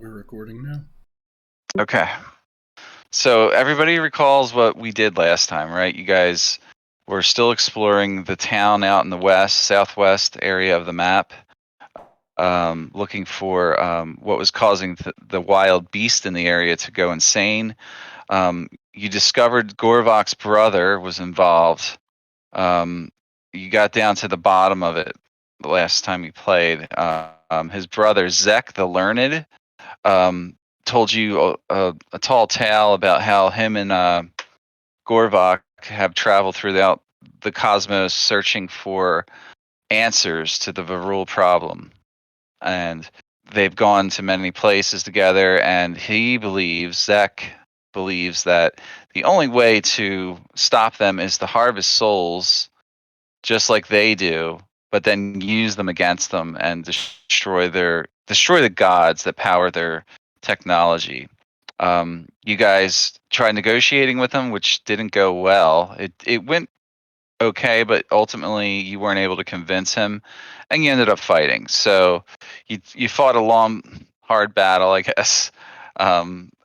We're recording now. Okay. So everybody recalls what we did last time, right? You guys were still exploring the town out in the southwest area of the map, looking for what was causing the wild beast in the area to go insane. You discovered Gorvok's brother was involved. You got down to the bottom of it the last time you played. His brother, Zek the Learned, um, told you a tall tale about how him and Gorvok have traveled throughout the cosmos searching for answers to the Varul problem. And they've gone to many places together, and Zek believes that the only way to stop them is to harvest souls just like they do, but then use them against them and destroy the gods that power their technology. You guys tried negotiating with them, which didn't go well. It went okay, but ultimately you weren't able to convince him, and you ended up fighting. So you fought a long, hard battle, I guess.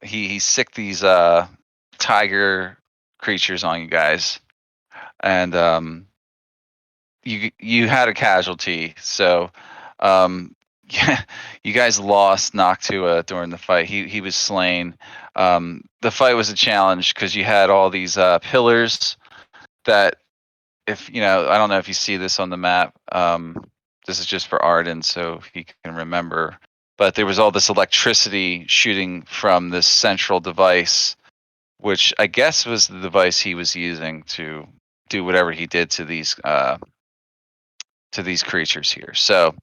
He sicked these tiger creatures on you guys, and you had a casualty. So yeah, you guys lost Noctua during the fight. He was slain. The fight was a challenge because you had all these pillars that, if you know, I don't know if you see this on the map. This is just for Arden, so he can remember. But there was all this electricity shooting from this central device, which I guess was the device he was using to do whatever he did to these creatures here. So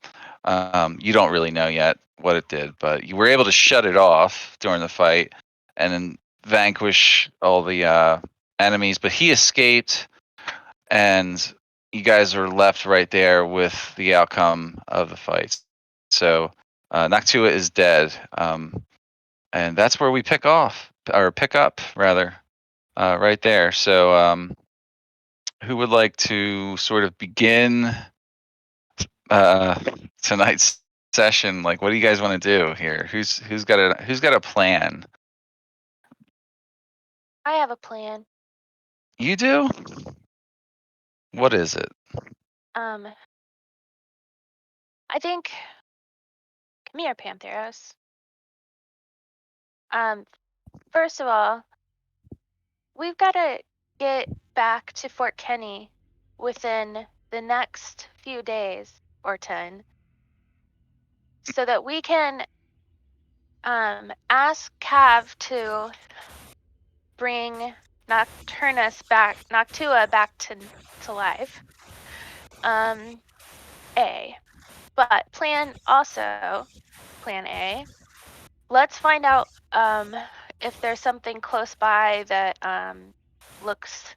you don't really know yet what it did, but you were able to shut it off during the fight and then vanquish all the enemies. But he escaped, and you guys are left right there with the outcome of the fight. So Noctua is dead, and that's where we pick up, rather, right there. So who would like to sort of begin uh, tonight's session? Like, what do you guys want to do here? Who's got a plan? I have a plan. You do? What is it? I think. Come here, Pantheros. First of all, we've got to get back to Fort Kenny within the next few days or 10, so that we can ask Cav to bring Noctua back to life. A. But plan A, let's find out if there's something close by that looks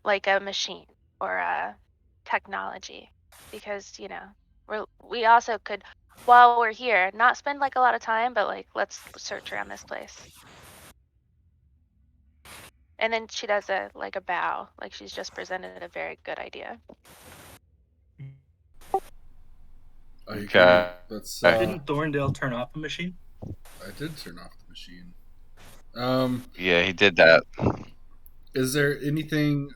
like a machine or a technology, because we also could, while we're here, not spend like a lot of time, but like let's search around this place. And then she does a bow, like she's just presented a very good idea. I agree. Okay. That's Didn't Thorndale turn off the machine? I did turn off the machine. Yeah, he did that. Is there anything?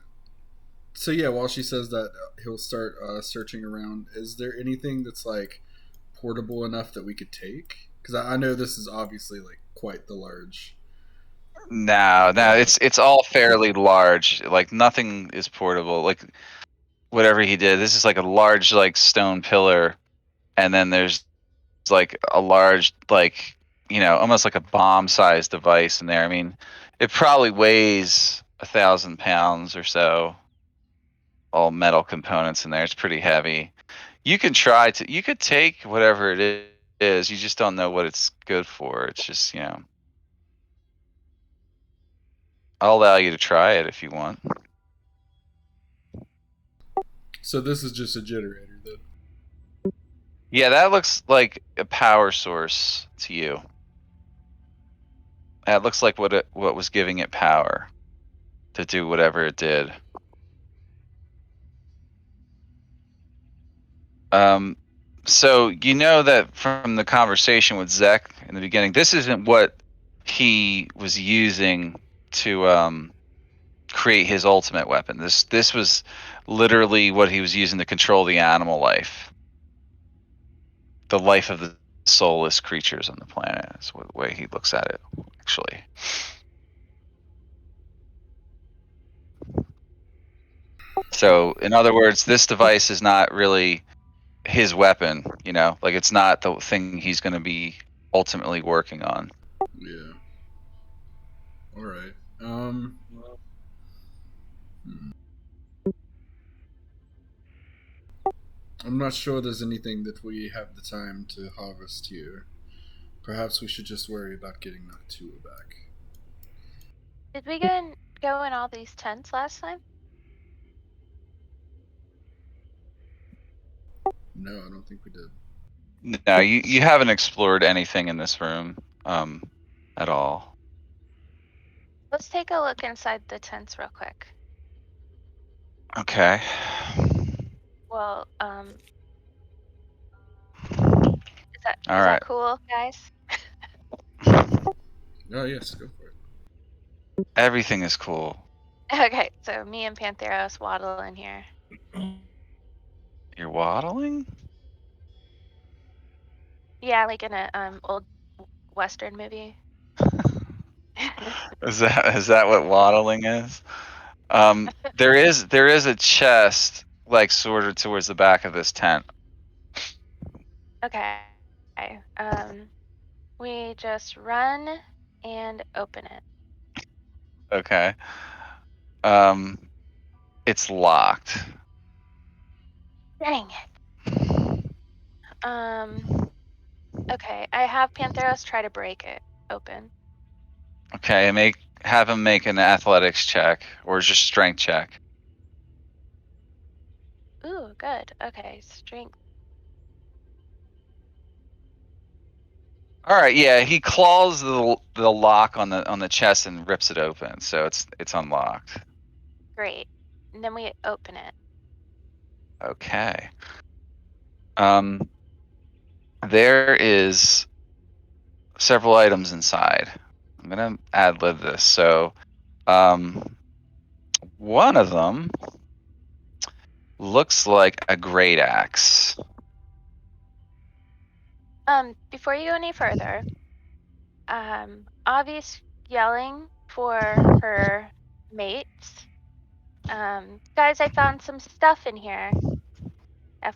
So yeah, while she says that he'll start searching around, is there anything that's like portable enough that we could take? Because I know this is obviously like quite the large. No, it's all fairly large. Like nothing is portable. Like whatever he did, this is like a large like stone pillar, and then there's like a large like almost like a bomb-sized device in there. I mean, it probably weighs 1,000 pounds or so. All metal components in there. It's pretty heavy. You can you could take whatever it is. You just don't know what it's good for. It's just I'll allow you to try it if you want. So this is just a generator then. Yeah, that looks like a power source to you. That looks like what was giving it power to do whatever it did. So you know that from the conversation with Zek in the beginning, this isn't what he was using to create his ultimate weapon. This was literally what he was using to control the animal life, the life of the soulless creatures on the planet. Is the way he looks at it, actually. So, in other words, this device is not really his weapon. You know, like it's not the thing he's going to be ultimately working on. Yeah. All right. Hmm. I'm not sure there's anything that we have the time to harvest here. Perhaps we should just worry about getting Noctua back. Did we go in all these tents last time? No, I don't think we did. No, you haven't explored anything in this room at all. Let's take a look inside the tents real quick. Okay. Well, All is that right. cool, guys? Oh yes, go for it. Everything is cool. Okay, so me and Pantheros waddle in here. You're waddling? Yeah, like in a old Western movie. Is that what waddling is? There is a chest like sort of towards the back of this tent. Okay. We just run and open it. Okay. Um, it's locked. Dang it. Okay, I have Pantheros try to break it open. Okay, have him make an athletics check or just strength check. Ooh, good. Okay, strength. All right, yeah, he claws the lock on the chest and rips it open, so it's unlocked. Great. And then we open it. Okay. Um, there is several items inside. I'm gonna ad lib this. So, one of them looks like a great axe. Before you go any further, Avi's yelling for her mates. Guys, I found some stuff in here. If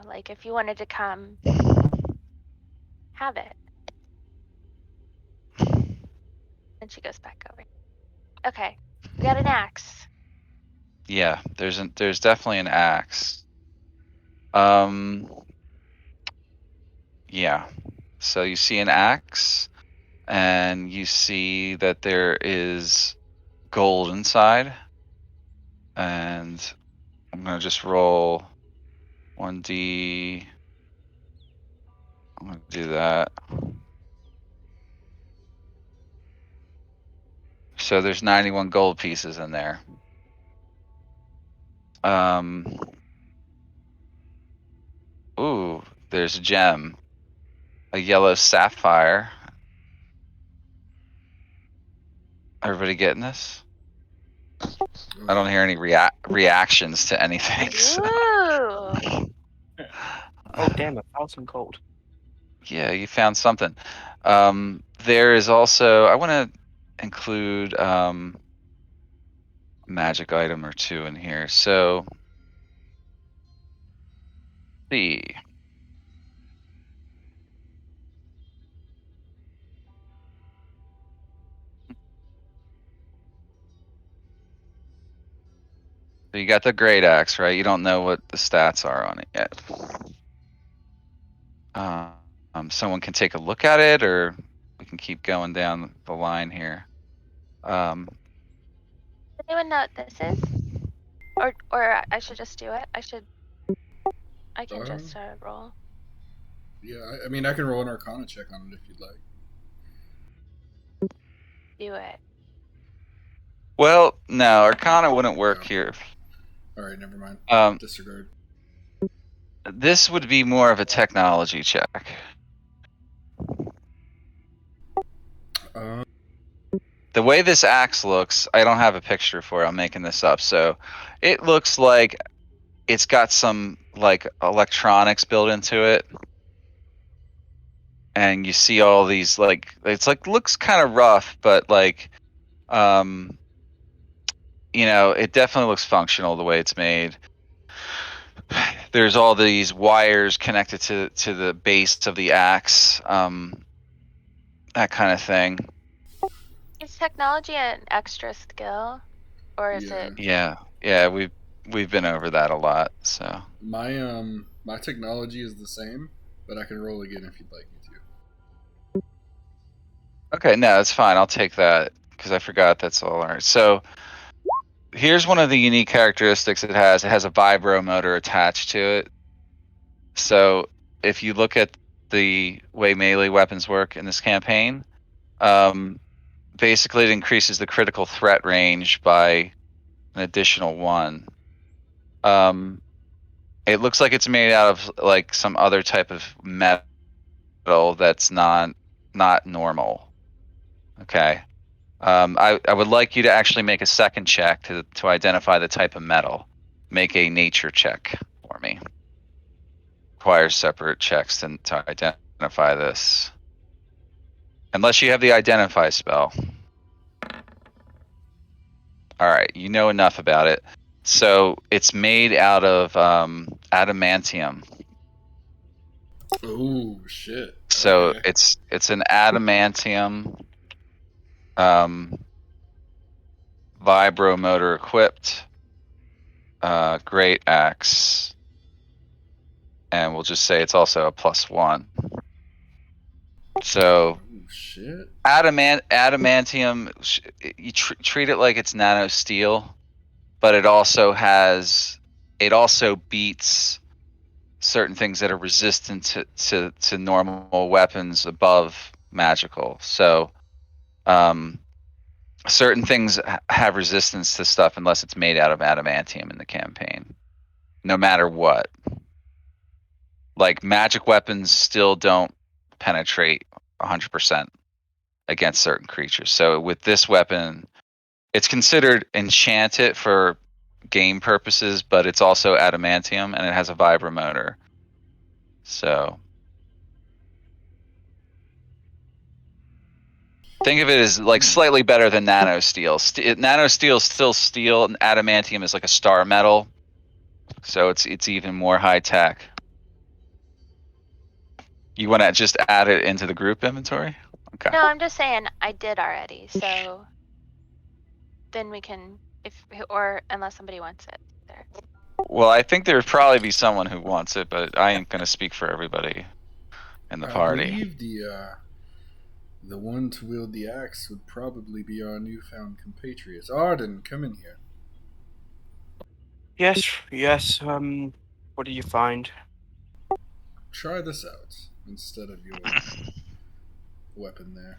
like if you wanted to come have it. And she goes back over. Okay, we got an axe. Yeah, there's definitely an axe. Um, yeah. So you see an axe, and you see that there is gold inside, and I'm gonna just roll 1d. I'm gonna do that. So there's 91 gold pieces in there. Ooh, there's a gem, a yellow sapphire. Everybody getting this? I don't hear any reactions to anything. So. Ooh. Oh damn! I found some gold. Yeah, you found something. There is also, I want to include a magic item or two in here. So, see. So you got the great axe, right? You don't know what the stats are on it yet. Someone can take a look at it, or we can keep going down the line here. Does anyone know what this is? Or I should just do it. I can just roll. Yeah, I mean, I can roll an Arcana check on it if you'd like. Do it. Well, no, Arcana wouldn't work No. here. All right, never mind. Um, Disregard. This would be more of a technology check. Um, The way this axe looks, I don't have a picture for it. I'm making this up. So it looks like it's got some like electronics built into it. And you see all these like it's like looks kind of rough, but like it definitely looks functional the way it's made. There's all these wires connected to the base of the axe, that kind of thing. Is technology an extra skill, or is Yeah. it? Yeah, we've been over that a lot. So my technology is the same, but I can roll again if you'd like me to. okay, no, that's fine. I'll take that because I forgot that's all right. So here's one of the unique characteristics it has. It has a vibro motor attached to it. So if you look at the way melee weapons work in this campaign, basically it increases the critical threat range by an additional 1. It looks like it's made out of like some other type of metal that's not normal. Okay. I would like you to actually make a second check to identify the type of metal. Make a nature check for me. Requires separate checks to identify this. Unless you have the identify spell. All right, you know enough about it. So it's made out of adamantium. Oh shit. So Okay. it's an adamantium vibro motor equipped great axe, and we'll just say it's also a +1. So Oh shit. adamantium, you treat it like it's nano steel, but it also beats certain things that are resistant to normal weapons above magical. So certain things have resistance to stuff unless it's made out of adamantium in the campaign, no matter what. Like magic weapons still don't penetrate 100% against certain creatures. So with this weapon, it's considered enchanted for game purposes, but it's also adamantium and it has a vibromotor. So think of it as like slightly better than nano steel. Nano steel is still steel, and adamantium is like a star metal, so it's even more high tech. You want to just add it into the group inventory? Okay. No, I'm just saying I did already. So then we can, or unless somebody wants it. There. Well, I think there would probably be someone who wants it, but I ain't gonna speak for everybody in the I party. believe the one to wield the axe would probably be our newfound compatriots. Arden, come in here. Yes. What do you find? Try this out instead of your weapon there.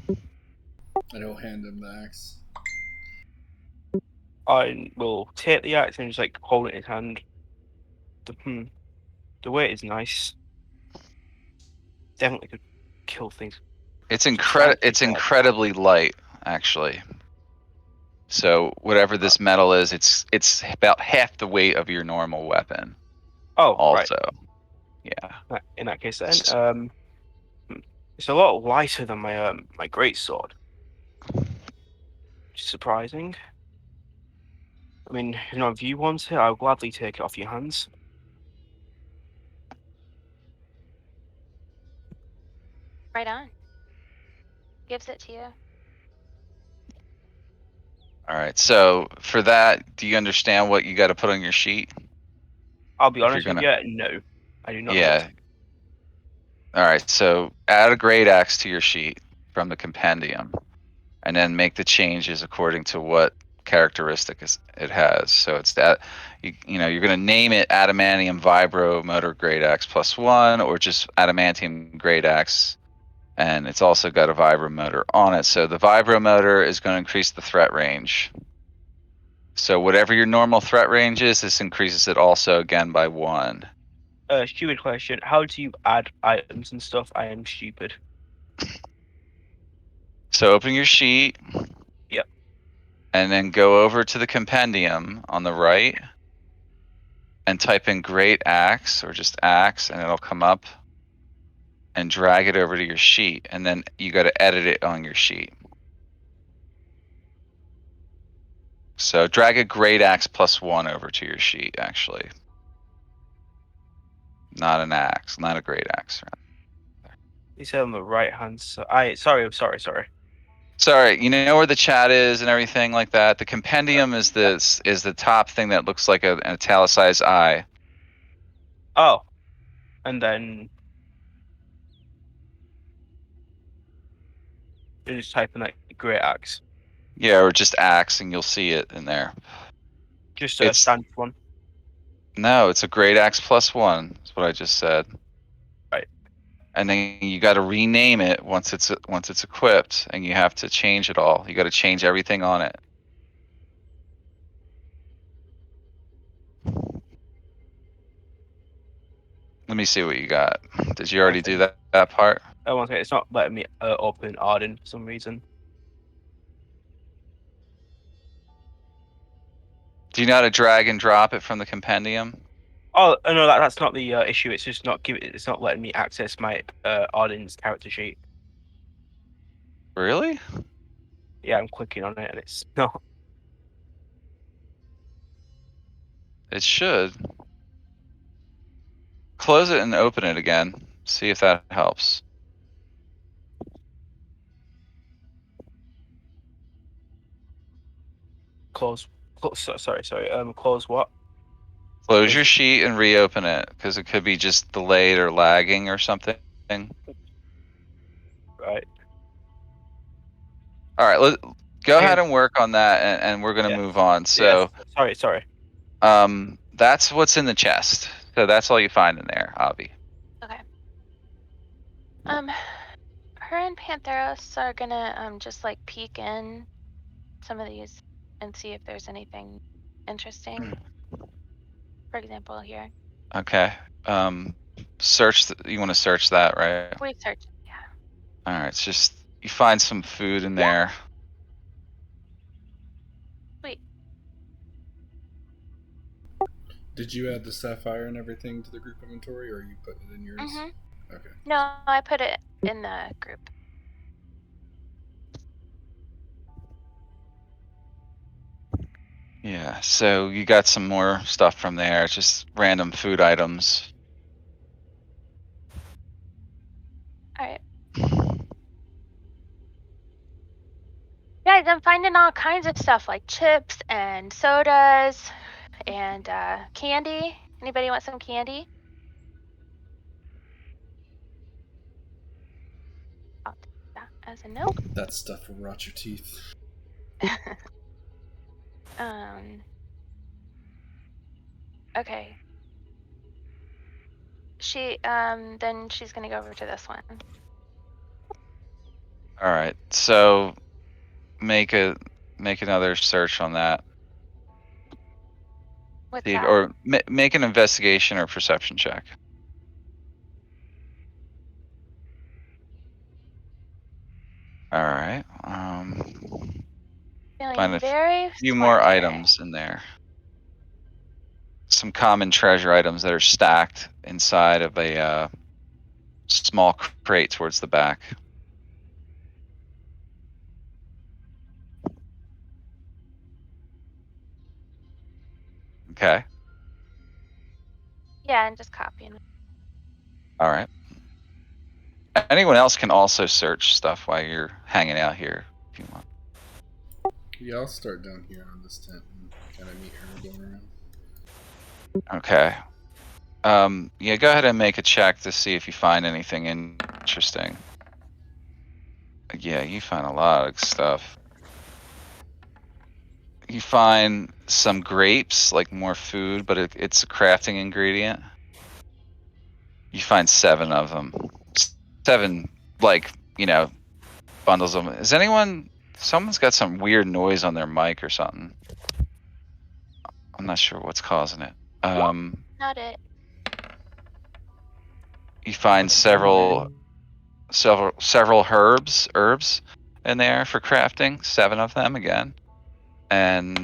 And he'll hand him the axe. I will take the axe and just like hold it in his hand. The weight is nice. Definitely could kill things. It's substantially better. incredibly light, actually. So whatever this metal is, it's about half the weight of your normal weapon. Oh, Also, right. yeah. In that case, then it's a lot lighter than my great sword. Which is surprising. I mean, if you want it, I'll gladly take it off your hands. Right on. Gives it to you. All right. So for that, do you understand what you got to put on your sheet? I'll be If you're honest with gonna, you, no, I do not know. yeah. All right. So add a great axe to your sheet from the compendium, and then make the changes according to what characteristic it has. So it's that you're going to name it adamantium vibro motor great axe +1, or just adamantium great axe, and it's also got a vibro motor on it. So the vibro motor is going to increase the threat range. So whatever your normal threat range is, this increases it also again by 1. stupid question. How do you add items and stuff? I am stupid. So open your sheet. Yep. And then go over to the compendium on the right and type in great axe or just axe, and it'll come up, and drag it over to your sheet. And then you got to edit it on your sheet. So drag a great axe +1 over to your sheet, actually. Not an axe, not a great axe. You said on the right hand side. Sorry. Sorry, you know where the chat is and everything like that. The compendium is the top thing that looks like an italicized I. Oh, and then you just type in like great axe. Yeah, or just axe, and you'll see it in there. Just a It's standard one. no, it's a great axe +1. That's what I just said. Right. And then you got to rename it once it's equipped, and you have to change it all. You got to change everything on it. Let me see what you got. Did you already do that part? One second. It's not letting me open Arden for some reason. Do you know how to drag and drop it from the compendium? Oh no, that's not the issue. It's just not It's not letting me access my Arden's character sheet. Really? Yeah, I'm clicking on it and it's not. It should. Close it and open it again. See if that helps. Close. Sorry. Close what? Close your sheet and reopen it, because it could be just delayed or lagging or something. Right. All right, go Okay. ahead and work on that, and we're gonna Yeah. move on. So, Sorry. that's what's in the chest. So that's all you find in there, Avi. Okay. Her and Pantheros are gonna just like peek in some of these and see if there's anything interesting. For example, here. Okay. Search. You want to search that, right? We searched. Yeah. All right. It's just you find some food in there. Sweet. Did you add the sapphire and everything to the group inventory, or are you putting it in yours? Mhm. Okay. No, I put it in the group. Yeah. So you got some more stuff from there. It's just random food items. All right. Guys, I'm finding all kinds of stuff like chips and sodas and candy. Anybody want some candy? I'll take that as a note. That stuff will rot your teeth. Okay. Then she's gonna go over to this one. All right. So make another search on that. What's See, that? or make an investigation or perception check. All right. Feeling Find a very few smart more here. items in there. Some common treasure items that are stacked inside of a small crate towards the back. Okay. Yeah, and just copying. All right. Anyone else can also search stuff while you're hanging out here if you want. Yeah, I'll start down here on this tent and kind of meet her going around. Okay. Yeah, go ahead and make a check to see if you find anything interesting. Yeah, you find a lot of stuff. You find some grapes, like more food, but it's a crafting ingredient. You find 7 of them. 7, like, bundles of them. Is someone's got some weird noise on their mic or something. I'm not sure what's causing it. Not it. You find several herbs in there for crafting. 7 of them again, and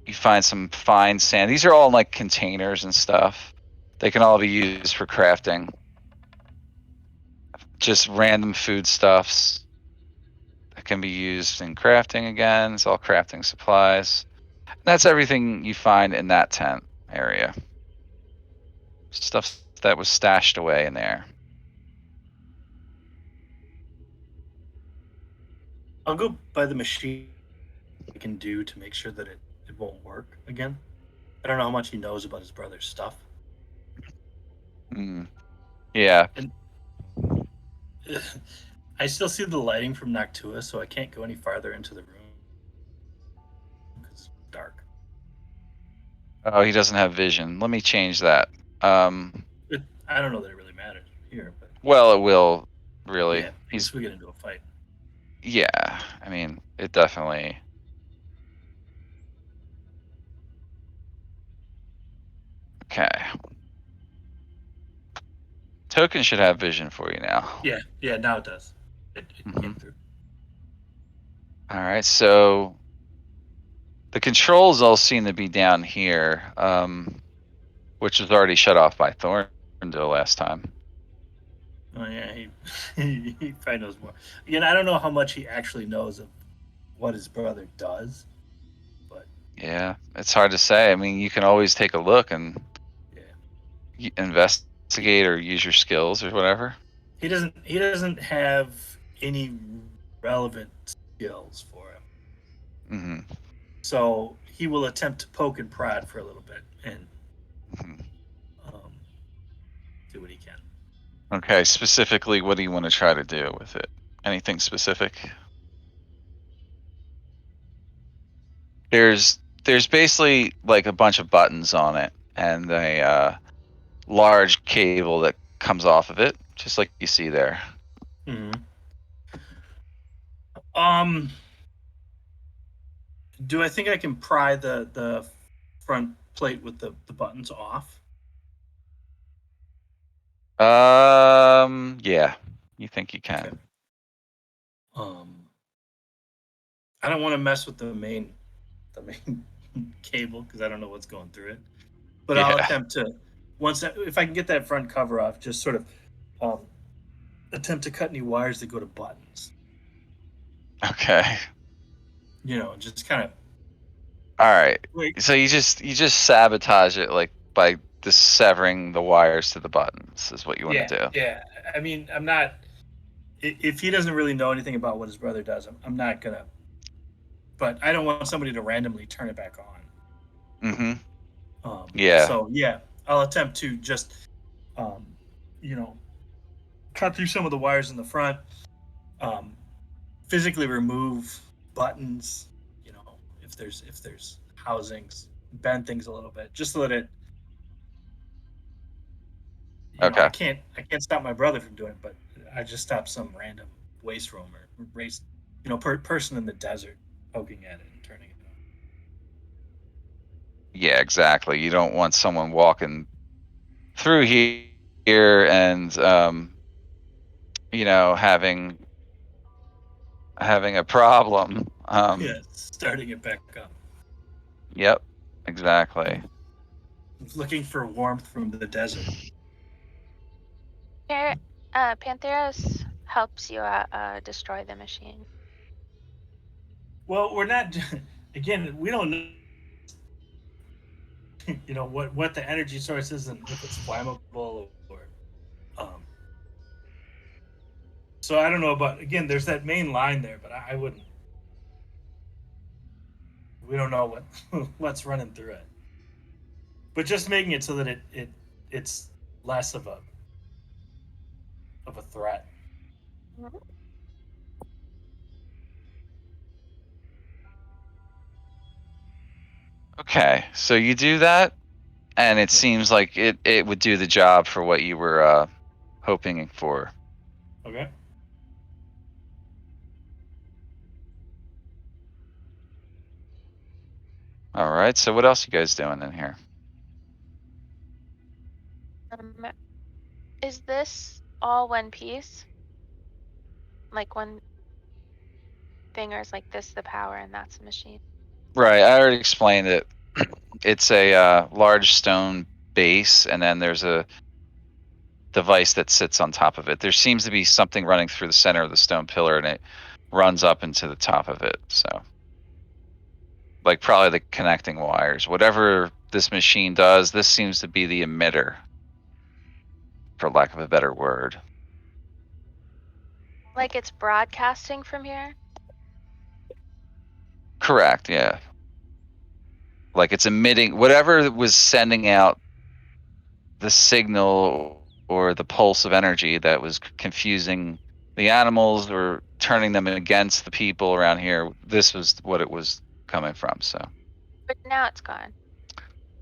you find some fine sand. These are all in like containers and stuff. They can all be used for crafting. Just random foodstuffs that can be used in crafting again. It's all crafting supplies. That's everything you find in that tent area. Stuff that was stashed away in there. I'll go by the machine we can do to make sure that it won't work again. I don't know how much he knows about his brother's stuff. Yeah. And I still see the lighting from Noctua, so I can't go any farther into the room because it's dark. Oh, he doesn't have vision. Let me change that. I don't know that it really matters here, but Well, it will really. yeah, I guess we get into a fight. Yeah. I mean, it definitely. Okay. Token should have vision for you now. Yeah, now it does. It came Mhm. through. All right. So the controls all seem to be down here, which was already shut off by Thorndale last time. Oh yeah, he probably knows more. Again, I don't know how much he actually knows of what his brother does, but Yeah, it's hard to say. I mean, you can always take a look and yeah, investigate or use your skills or whatever. he doesn't have any relevant skills for him. Hmm. So he will attempt to poke and prod for a little bit and Hmm. um, do what he can. Okay, specifically, what do you want to try to do with it? Anything specific? There's basically like a bunch of buttons on it and a large cable that comes off of it, just like you see there. Mm-hmm. Um, do I think I can pry the front plate with the buttons off? Yeah, you think you Okay. can? I don't want to mess with the main cable because I don't know what's going through it. But I'll Yeah. attempt to if I can get that front cover off, just sort of um, attempt to cut any wires that go to buttons. Okay. Just kind of All right. like So you just sabotage it like by severing the wires to the buttons is what you want to do. yeah. I mean, I'm not. If he doesn't really know anything about what his brother does, I'm not gonna. But I don't want somebody to randomly turn it back on. Mm-hmm. Yeah. So yeah, I'll attempt to just, um, you know, cut through some of the wires in the front, um, physically remove buttons. If there's housings, bend things a little bit, just so that it. Okay. I can't stop my brother from doing it, but I just stop some random waste roamer, person in the desert poking at it and turning it on. Yeah, exactly. You don't want someone walking through here and having a problem. Yeah, starting it back up. Yep. Exactly. Looking for warmth from the desert. Pantheros helps you destroy the machine. Well, we're not. Again, we don't know. What the energy source is and if it's flammable or. Um, so I don't know about. Again, there's that main line there, but I wouldn't. We don't know what's running through it. But just making it so that it's less of a threat. Mhm. Okay. So you do that, and it seems like it would do the job for what you were hoping for. Okay. All right. So what else you guys doing in here? Is this all one piece? Like one thing, or is like this the power and that's the machine? Right. I already explained it. It's a large stone base, and then there's a device that sits on top of it. There seems to be something running through the center of the stone pillar, and it runs up into the top of it. So, like probably the connecting wires. Whatever this machine does, this seems to be the emitter, for lack of a better word. Like it's broadcasting from here? Correct. Yeah. Like it's emitting whatever was sending out the signal or the pulse of energy that was confusing the animals or turning them against the people around here. This was what it was coming from. So But now it's gone.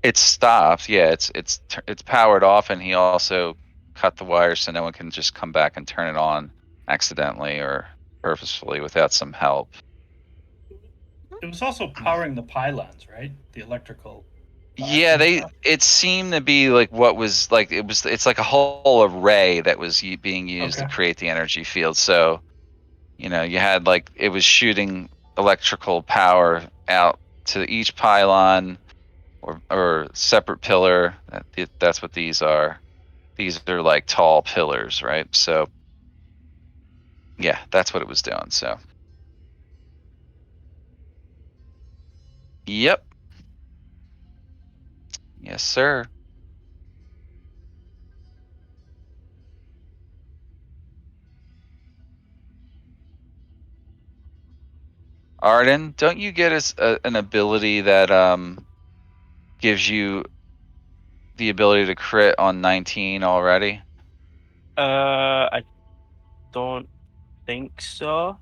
it stopped. Yeah, it's powered off, and he also cut the wire so no one can just come back and turn it on accidentally or purposefully without some help. It was also powering the pylons, right? The electrical. Yeah, box and stuff. it seemed to be like what was like it's like a whole array that was being used to Okay. create the energy field. So, you had like it was shooting electrical power out to each pylon or separate pillar. That's what these are. These are like tall pillars, right? So, yeah, that's what it was doing. So, yep. Yes, sir. Arden, don't you get an ability that gives you the ability to crit on 19 already? I don't think so.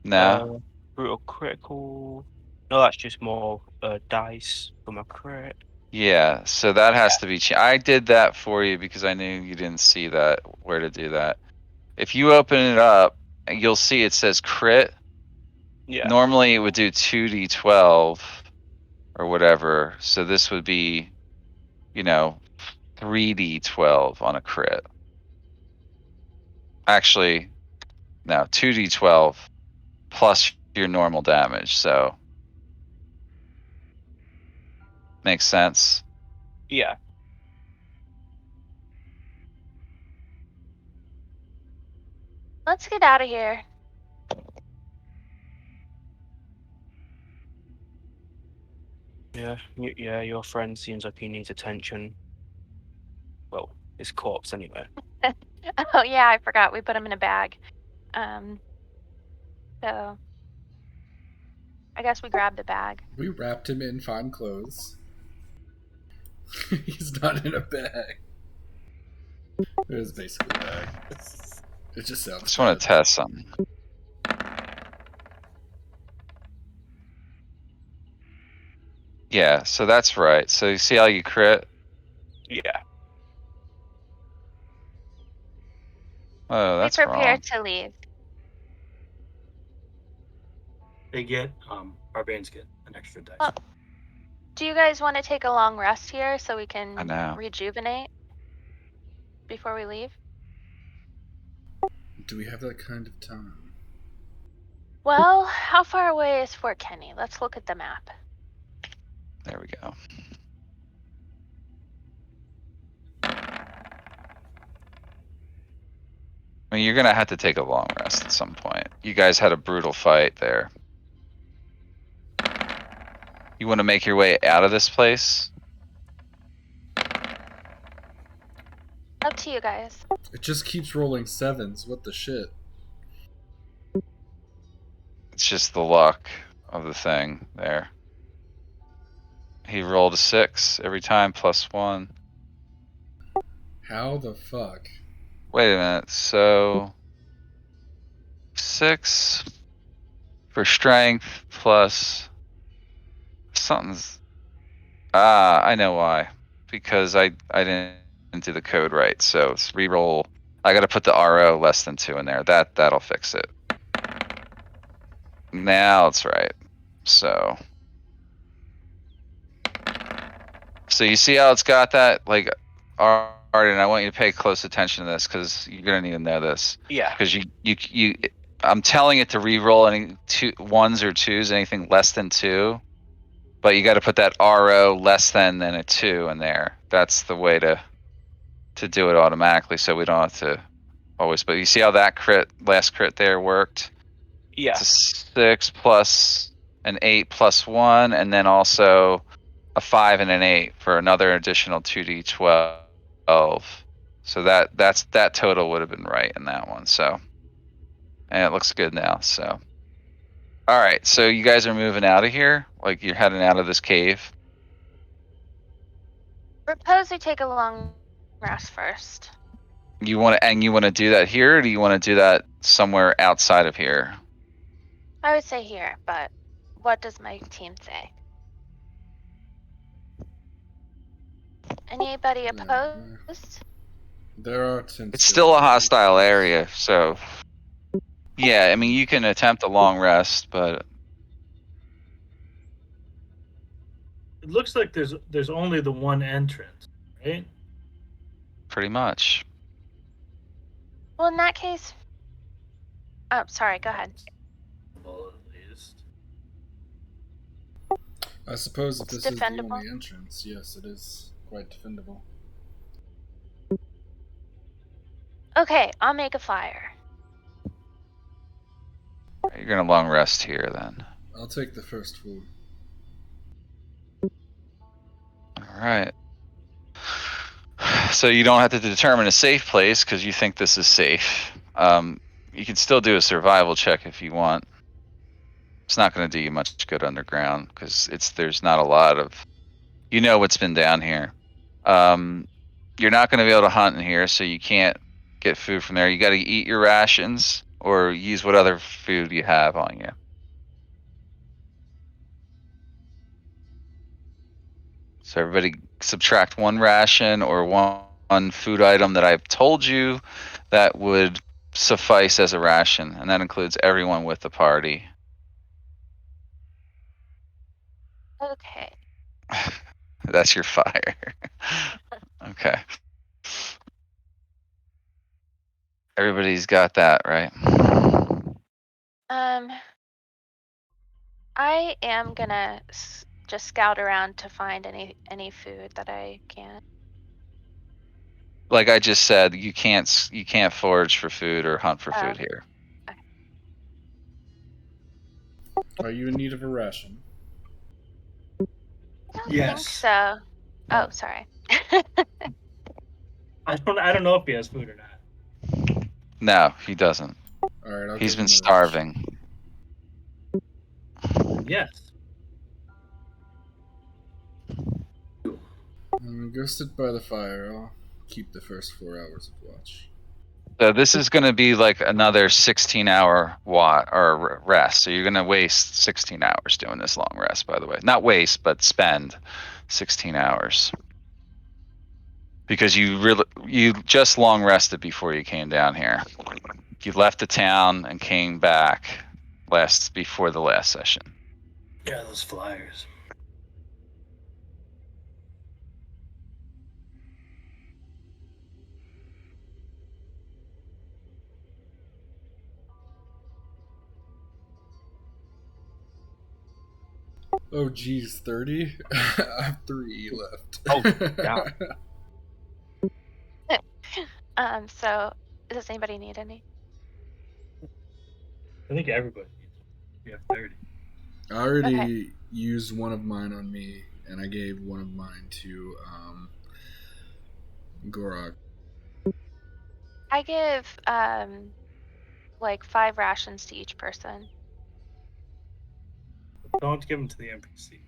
No. Brutal critical. No, that's just more dice for my crit. Yeah, so that has to be I did that for you because I knew you didn't see that, where to do that. If you open it up, you'll see it says crit. Yeah. Normally it would do 2d12 or whatever. So this would be, 3d12 on a crit. Actually, no, 2d12 plus your normal damage. So makes sense. Yeah. Let's get out of here. Yeah. Yeah. Your friend seems like he needs attention. Well, his corpse anyway. Oh yeah, I forgot. We put him in a bag. So I guess we grabbed the bag. We wrapped him in fine clothes. He's not in a bag. It was basically a bag. It just sounds Just bad. want to test something. Yeah, so that's right. So you see how you crit? Yeah. Oh, We that's prepare wrong. to leave. They get barbarians get an extra dice. Oh. Do you guys want to take a long rest here so we I can know. rejuvenate before we leave? Do we have that kind of time? Well, how far away is Fort Kenny? Let's look at the map. There we go. I mean, you're gonna have to take a long rest at some point. You guys had a brutal fight there. You want to make your way out of this place? Up to you guys. It just keeps rolling sevens. What the shit? It's just the luck of the thing there. He rolled a 6 every time, +1. How the fuck? Wait a minute. So 6 for strength plus something's. I know why. Because I didn't do the code right. So it's reroll. I got to put the RO less than 2 in there. That'll fix it. Now it's right. So So you see how it's got that like art, and I want you to pay close attention to this because you're gonna need to know this. Yeah. Because you I'm telling it to re-roll any ones or twos, anything less than 2. But you got to put that RO less than a 2 in there. That's the way to do it automatically, so we don't have to always. But you see how that last crit there worked? Yeah. It's a 6 plus an 8 plus 1, and then also a 5 and an 8 for another additional 2d12. So that total would have been right in that one. So, and it looks good now. So, all right. So you guys are moving out of here, like you're heading out of this cave. Propose we take a long rest first. You want to do that here, or do you want to do that somewhere outside of here? I would say here, but what does my team say? Anybody Yeah, opposed? there are tents. It's still a going on. hostile area, so yeah. I mean, you can attempt a long rest, but It looks like there's only the one entrance, right? pretty much. Well, in that case, oh, sorry. Go ahead. Well, at least. I suppose if It's this is the defendable. only entrance, yes, it is quite defendable. Okay, I'll make a fire. You're gonna long rest here then. I'll take the first food. All right. So you don't have to determine a safe place because you think this is safe. You can still do a survival check if you want. It's not going to do you much good underground because there's not a lot of, what's been down here. You're not going to be able to hunt in here, so you can't get food from there. You got to eat your rations or use what other food you have on you. So everybody subtract 1 ration or one food item that I've told you that would suffice as a ration, and that includes everyone with the party. Okay. That's your fire. Okay. Everybody's got that, right? I am gonna just scout around to find any food that I can. Like I just said, you can't forage for food or hunt for food here. Are you in need of a ration? I don't think Yes. so. Oh, sorry. I don't know if he has food or not. No, he doesn't. All right, I'll He's give been him a starving. Yes. Go sit by the fire. I'll keep the first 4 hours of watch. So this is going to be like another 16-hour rest. So you're going to waste 16 hours doing this long rest, by the way. Not waste, but spend 16 hours. Because you just long rested before you came down here. You left the town and came back before the last session. Yeah, those flyers. Oh, geez, 30? I have 3 left. Oh, yeah. So does anybody need any? I think everybody needs them. We have 30. I already used one of mine on me, and I gave one of mine to Gorak. I give like 5 rations to each person. Don't give them to the NPC.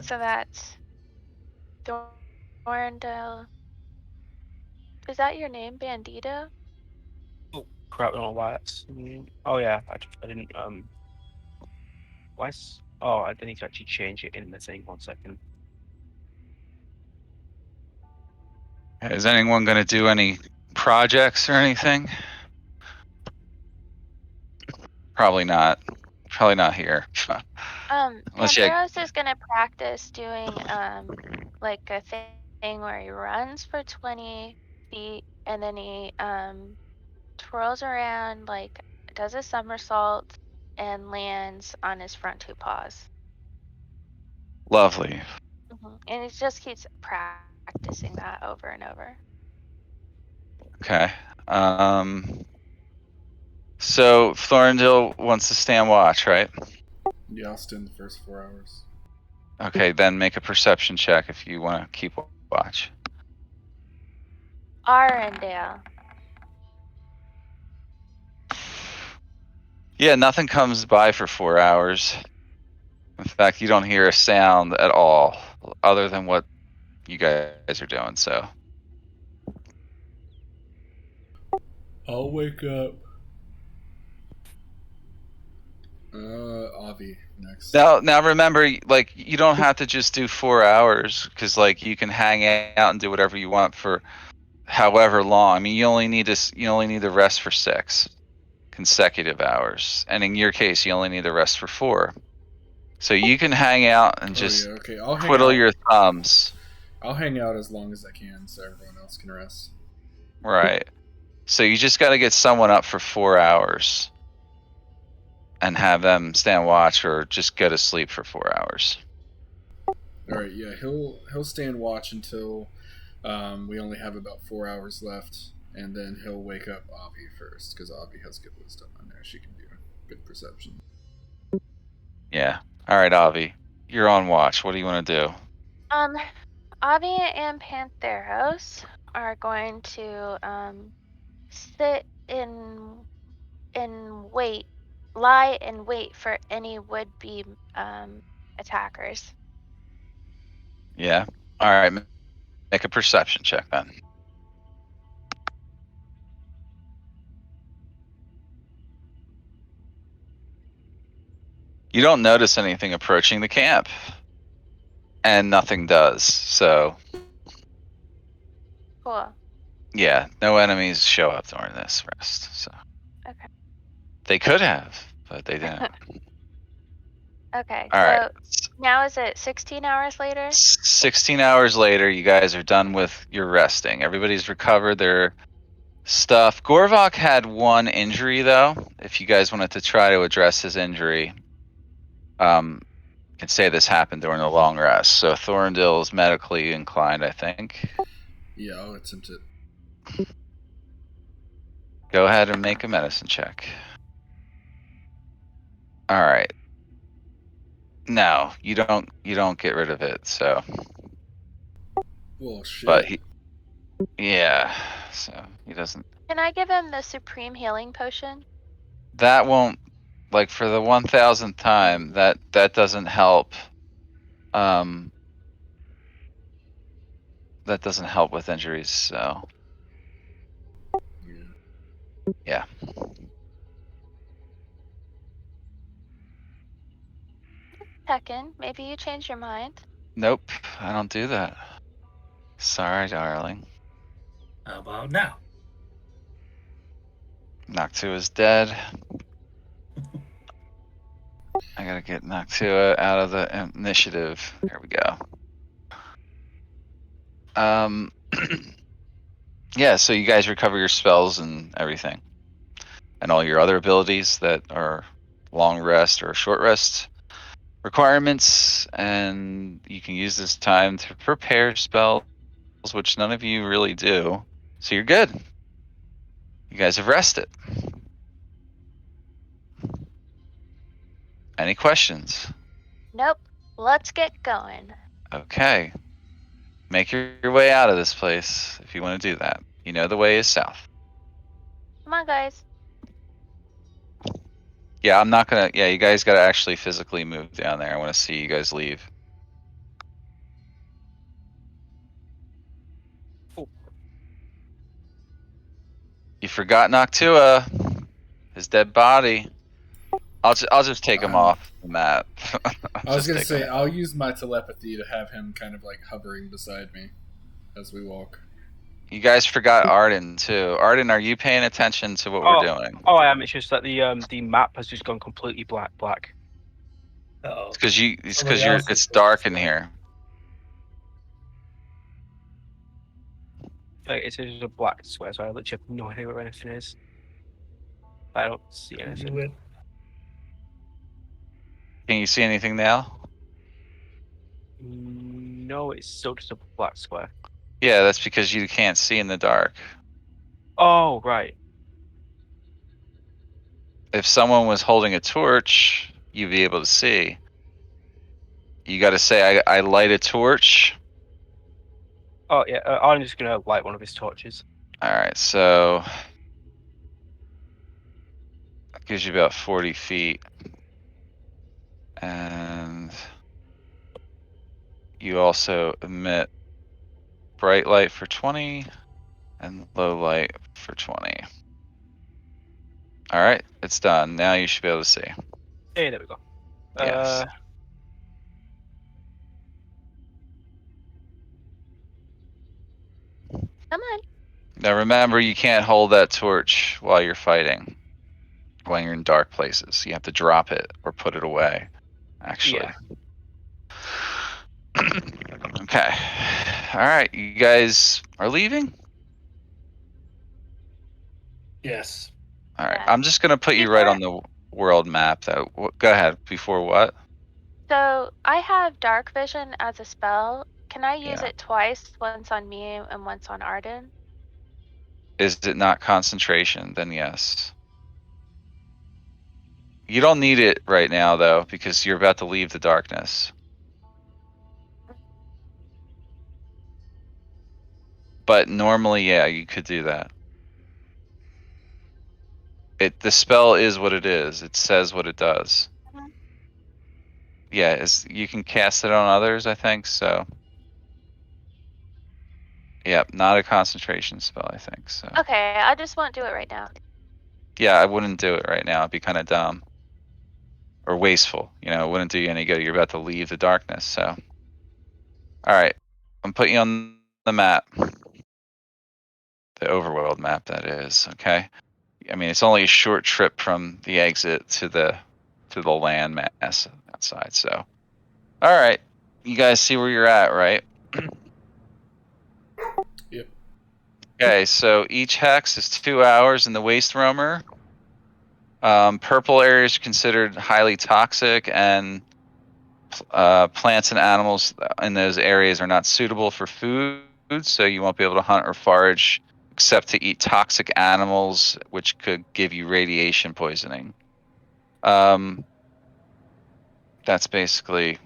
So that's Thorndale. Is that your name, Bandito? Oh crap! I don't know why that's. Oh yeah, I didn't. Oh, I need to actually change it in the thing. 1 second. Is anyone going to do any projects or anything? Probably not. Probably not here. Unless you Pantheros is gonna practice doing like a thing where he runs for 20 feet and then he twirls around, like does a somersault and lands on his front two paws. lovely. And he just keeps practicing that over and over. Okay. So Thorndil wants to stand watch, right? Yeah, I'll stand the first 4 hours. Okay, then make a perception check if you want to keep watch. Arendelle. Yeah, nothing comes by for 4 hours. In fact, you don't hear a sound at all, other than what you guys are doing. So I'll wake up. Avi next. now remember, like you don't have to just do 4 hours because like you can hang out and do whatever you want for however long. I mean, you only need to rest for 6 consecutive hours, and in your case, you only need to rest for 4. So you can hang out and Oh just yeah, okay. I'll hang twiddle out. your thumbs. I'll hang out as long as I can, so everyone else can rest. Right. So you just got to get someone up for 4 hours and have them stand watch or just go to sleep for 4 hours. All right. Yeah, he'll stand watch until we only have about 4 hours left, and then he'll wake up Avi first because Avi has good wisdom on there. She can do good perception. Yeah. All right, Avi. You're on watch. What do you want to do? Avi and Pantheros are going to sit and wait, lie and wait for any would-be attackers. Yeah. All right. Make a perception check then. You don't notice anything approaching the camp, and nothing does. So, Cool. yeah, no enemies show up during this rest. So, Okay. they could have, but they didn't. Okay, All so right. now is it 16 hours later? 16 hours later, you guys are done with your resting. Everybody's recovered their stuff. Gorvok had one injury, though. If you guys wanted to try to address his injury, you can say this happened during the long rest. So Thorndil is medically inclined, I think. Yeah, I'll attempt it. Go ahead and make a medicine check. All right. No, you don't get rid of it. So, Well, shit. but yeah. So he doesn't. Can I give him the supreme healing potion? That won't, like, for the 1000th time. That doesn't help. That doesn't help with injuries. So yeah. Tekken, maybe you change your mind. Nope, I don't do that. Sorry, darling. How about now? Noctua is dead. I gotta get Noctua out of the initiative. Here we go. Yeah, so you guys recover your spells and everything. And all your other abilities that are long rest or short rest requirements. And you can use this time to prepare spells, which none of you really do. So you're good. You guys have rested. Any questions? Nope. Let's get going. Okay. Make your way out of this place if you want to do that. You know the way is south. Come on, guys. Yeah, I'm not gonna. Yeah, you guys gotta actually physically move down there. I want to see you guys leave. You forgot Noctua, his dead body. I'll just take him off the map. I was gonna say I'll use my telepathy to have him kind of like hovering beside me as we walk. You guys forgot Arden too. Arden, are you paying attention to what we're doing? Oh, I am. It's just that the map has just gone completely black. Uh-oh. It's because Somebody else is it's thinking dark it's in dark. here. Like, it's just a black square, so I literally have no idea where anything is. I don't see Do anything. it. Can you see anything now? No, it's still just a black square. Yeah, that's because you can't see in the dark. Oh, right. If someone was holding a torch, you'd be able to see. You got to say, I light a torch. Oh, yeah, I'm just gonna light one of his torches. All right, so that gives you about 40 feet. And you also emit bright light for 20 and low light for 20. All right, it's done. Now you should be able to see. Hey, there we go. Yes. Come on. Now remember, you can't hold that torch while you're fighting. When you're in dark places, you have to drop it or put it away. Actually. Okay. All right, you guys are leaving? Yes. All right. Yeah. I'm just going to put you right Before, on the world map though. Go ahead. Before what? so I have dark vision as a spell. Can I use Yeah. it twice? Once on me and once on Arden? Is it not concentration? Then yes. You don't need it right now though because you're about to leave the darkness. But normally, yeah, you could do that. The spell is what it is. It says what it does. Mhm. Yeah, you can cast it on others, I think, so. Yep, not a concentration spell, I think, so. Okay, I just won't do it right now. Yeah, I wouldn't do it right now. It'd be kind of dumb. Or wasteful. You know, it wouldn't do you any good. You're about to leave the darkness, so. Alright. I'm putting you on the map. The overworld map, that is, okay? I mean, it's only a short trip from the exit to the land mass outside, so. Alright. You guys see where you're at, right? Yep. Okay, so each hex is 2 hours in the Waste Roamer. Purple areas are considered highly toxic, and plants and animals in those areas are not suitable for food, so you won't be able to hunt or forage except to eat toxic animals, which could give you radiation poisoning. That's basically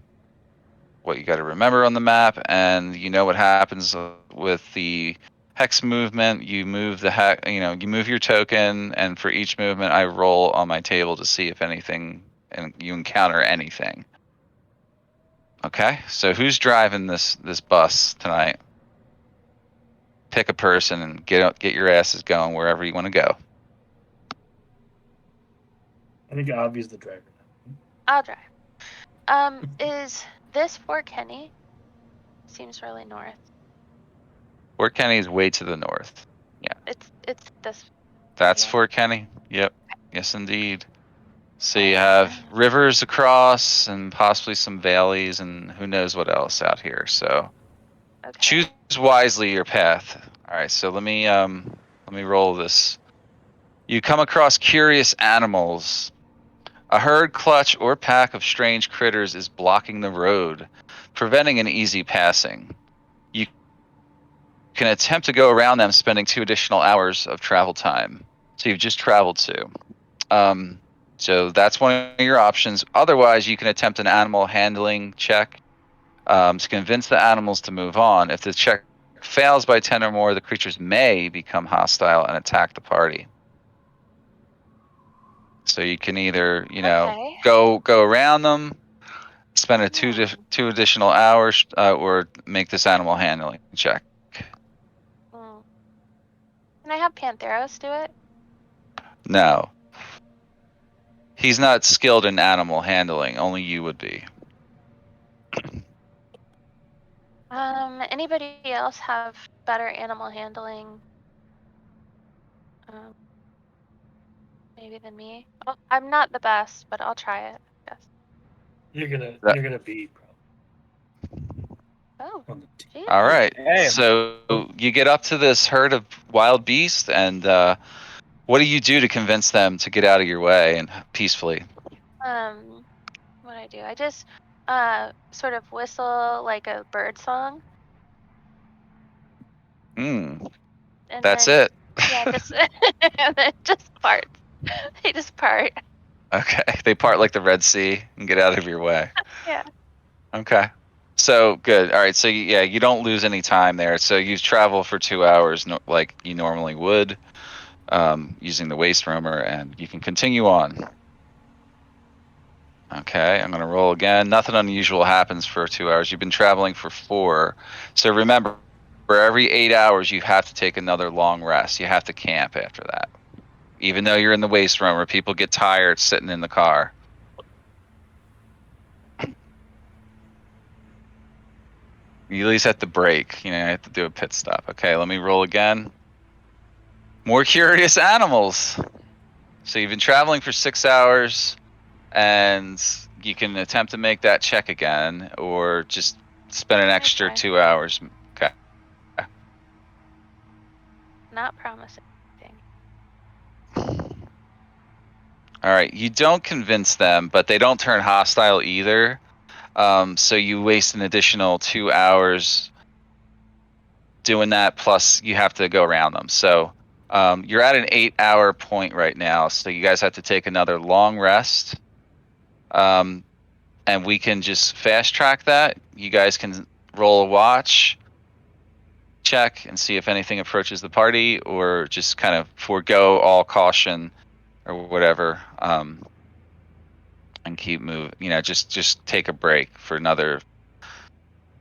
what you got to remember on the map, and you know what happens with the hex movement. You move the hex, you move your token, and for each movement, I roll on my table to see if anything, and you encounter anything. Okay, so who's driving this bus tonight? Pick a person and get your asses going wherever you want to go. I think Avi's the driver now. I'll drive. Is this Fort Kenny? Seems really north. Fort Kenny is way to the north. Yeah, It's this. that's Yeah. Fort Kenny. Yep, yes indeed. So you have And rivers across and possibly some valleys and who knows what else out here. So okay. choose wisely your path. All right, so let me roll this. You come across curious animals. A herd, clutch, or pack of strange critters is blocking the road, preventing an easy passing. You can attempt to go around them, spending 2 additional hours of travel time. So you've just traveled 2. Um, so that's one of your options. Otherwise, you can attempt an animal handling check to convince the animals to move on. If the check fails by 10 or more, the creatures may become hostile and attack the party. So you can either, Okay. go around them, spend a Hmm. two additional hours, or make this animal handling check. Hmm. Can I have Pantheros do it? No, he's not skilled in animal handling. Only you would be. Anybody else have better animal handling? Um, maybe than me. Oh, I'm not the best, but I'll try it. Yes. You're gonna That- you're gonna be Oh, on the team. geez. All right. Damn. So you get up to this herd of wild beasts, and what do you do to convince them to get out of your way and peacefully? What I do? I just sort of whistle like a bird song, Hmm. and That's then it. yeah, just and then just part. They just part. Okay. They part like the Red Sea and get out of your way. Yeah. Okay. So good. All right. So yeah, you don't lose any time there. So you travel for 2 hours, like you normally would, using the waste roamer, and you can continue on. Okay, I'm gonna roll again. Nothing unusual happens for 2 hours. You've been traveling for 4. So remember, for every 8 hours, you have to take another long rest. You have to camp after that. Even though you're in the waste room where people get tired sitting in the car. You at least have to break. You have to do a pit stop. Okay, let me roll again. More curious animals. So you've been traveling for 6 hours, and you can attempt to make that check again, or just spend an extra Okay. 2 hours. Okay. Not promising. All right. You don't convince them, but they don't turn hostile either. So you waste an additional 2 hours doing that. Plus, you have to go around them. So you're at an 8-hour point right now. So you guys have to take another long rest. And we can just fast track that. You guys can roll a watch, check, and see if anything approaches the party, or just kind of forego all caution or whatever. And keep moving. Just take a break for another.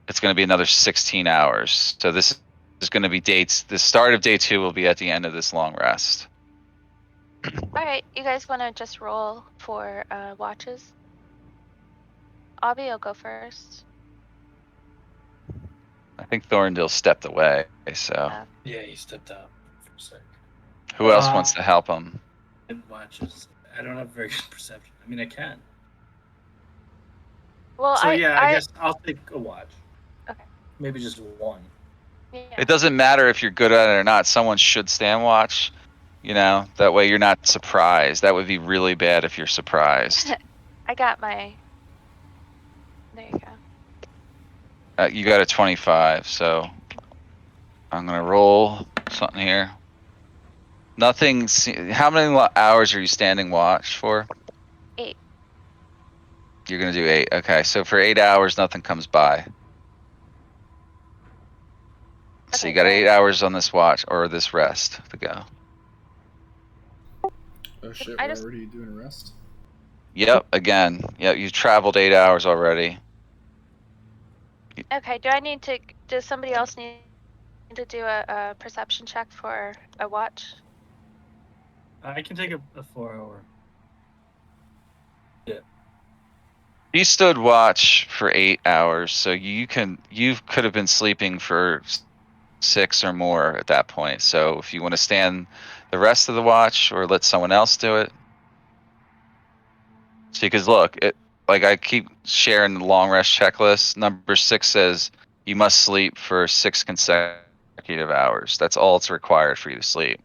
It's going to be another 16 hours. So this is going to be dates. The start of day 2 will be at the end of this long rest. All right, you guys want to just roll for watches? Avi, will go first. I think Thorndale stepped away. So Yeah, he stepped out for a sec. who else wants to help him? And watches. I don't have very good perception. I mean, I can. Well, So yeah, I I guess I'll take a watch. okay. Maybe just one. Yeah. It doesn't matter if you're good at it or not. Someone should stand watch. That way you're not surprised. That would be really bad if you're surprised. I got my. There you go. You got a 25, so I'm gonna roll something here. Nothing. How many hours are you standing watch for? 8. You're gonna do 8. Okay, so for 8 hours, nothing comes by. So Okay, you got then 8 hours on this watch or this rest to go. Oh shit, I we're just already doing a rest. Yep. Again. Yep. You've traveled 8 hours already. okay. Does somebody else need to do a perception check for a watch? I can take a 4-hour. You stood watch for 8 hours, so you could have been sleeping for 6 or more at that point. So if you want to stand the rest of the watch or let someone else do it. See, because look, like I keep sharing the long rest checklist. Number 6 says you must sleep for 6 consecutive hours. That's all it's required for you to sleep.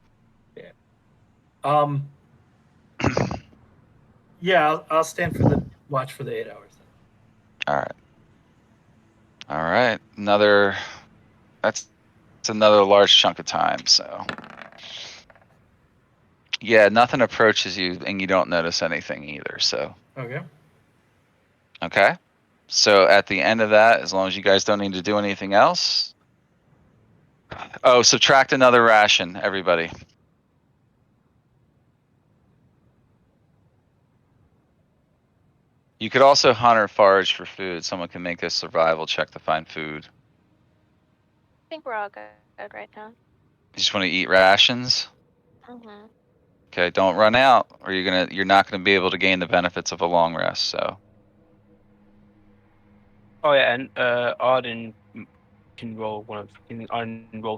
Um. Yeah, I'll stand for the watch for the 8 hours. Then. All right. All right. That's another large chunk of time. So yeah, nothing approaches you and you don't notice anything either. So Okay. okay. So at the end of that, as long as you guys don't need to do anything else. Oh, subtract another ration, everybody. You could also hunt or forage for food. Someone can make a survival check to find food. I think we're all good right now. You just want to eat rations? Mm-hmm. Okay, don't run out or you're not gonna be able to gain the benefits of a long rest, so Oh yeah, and Arden can roll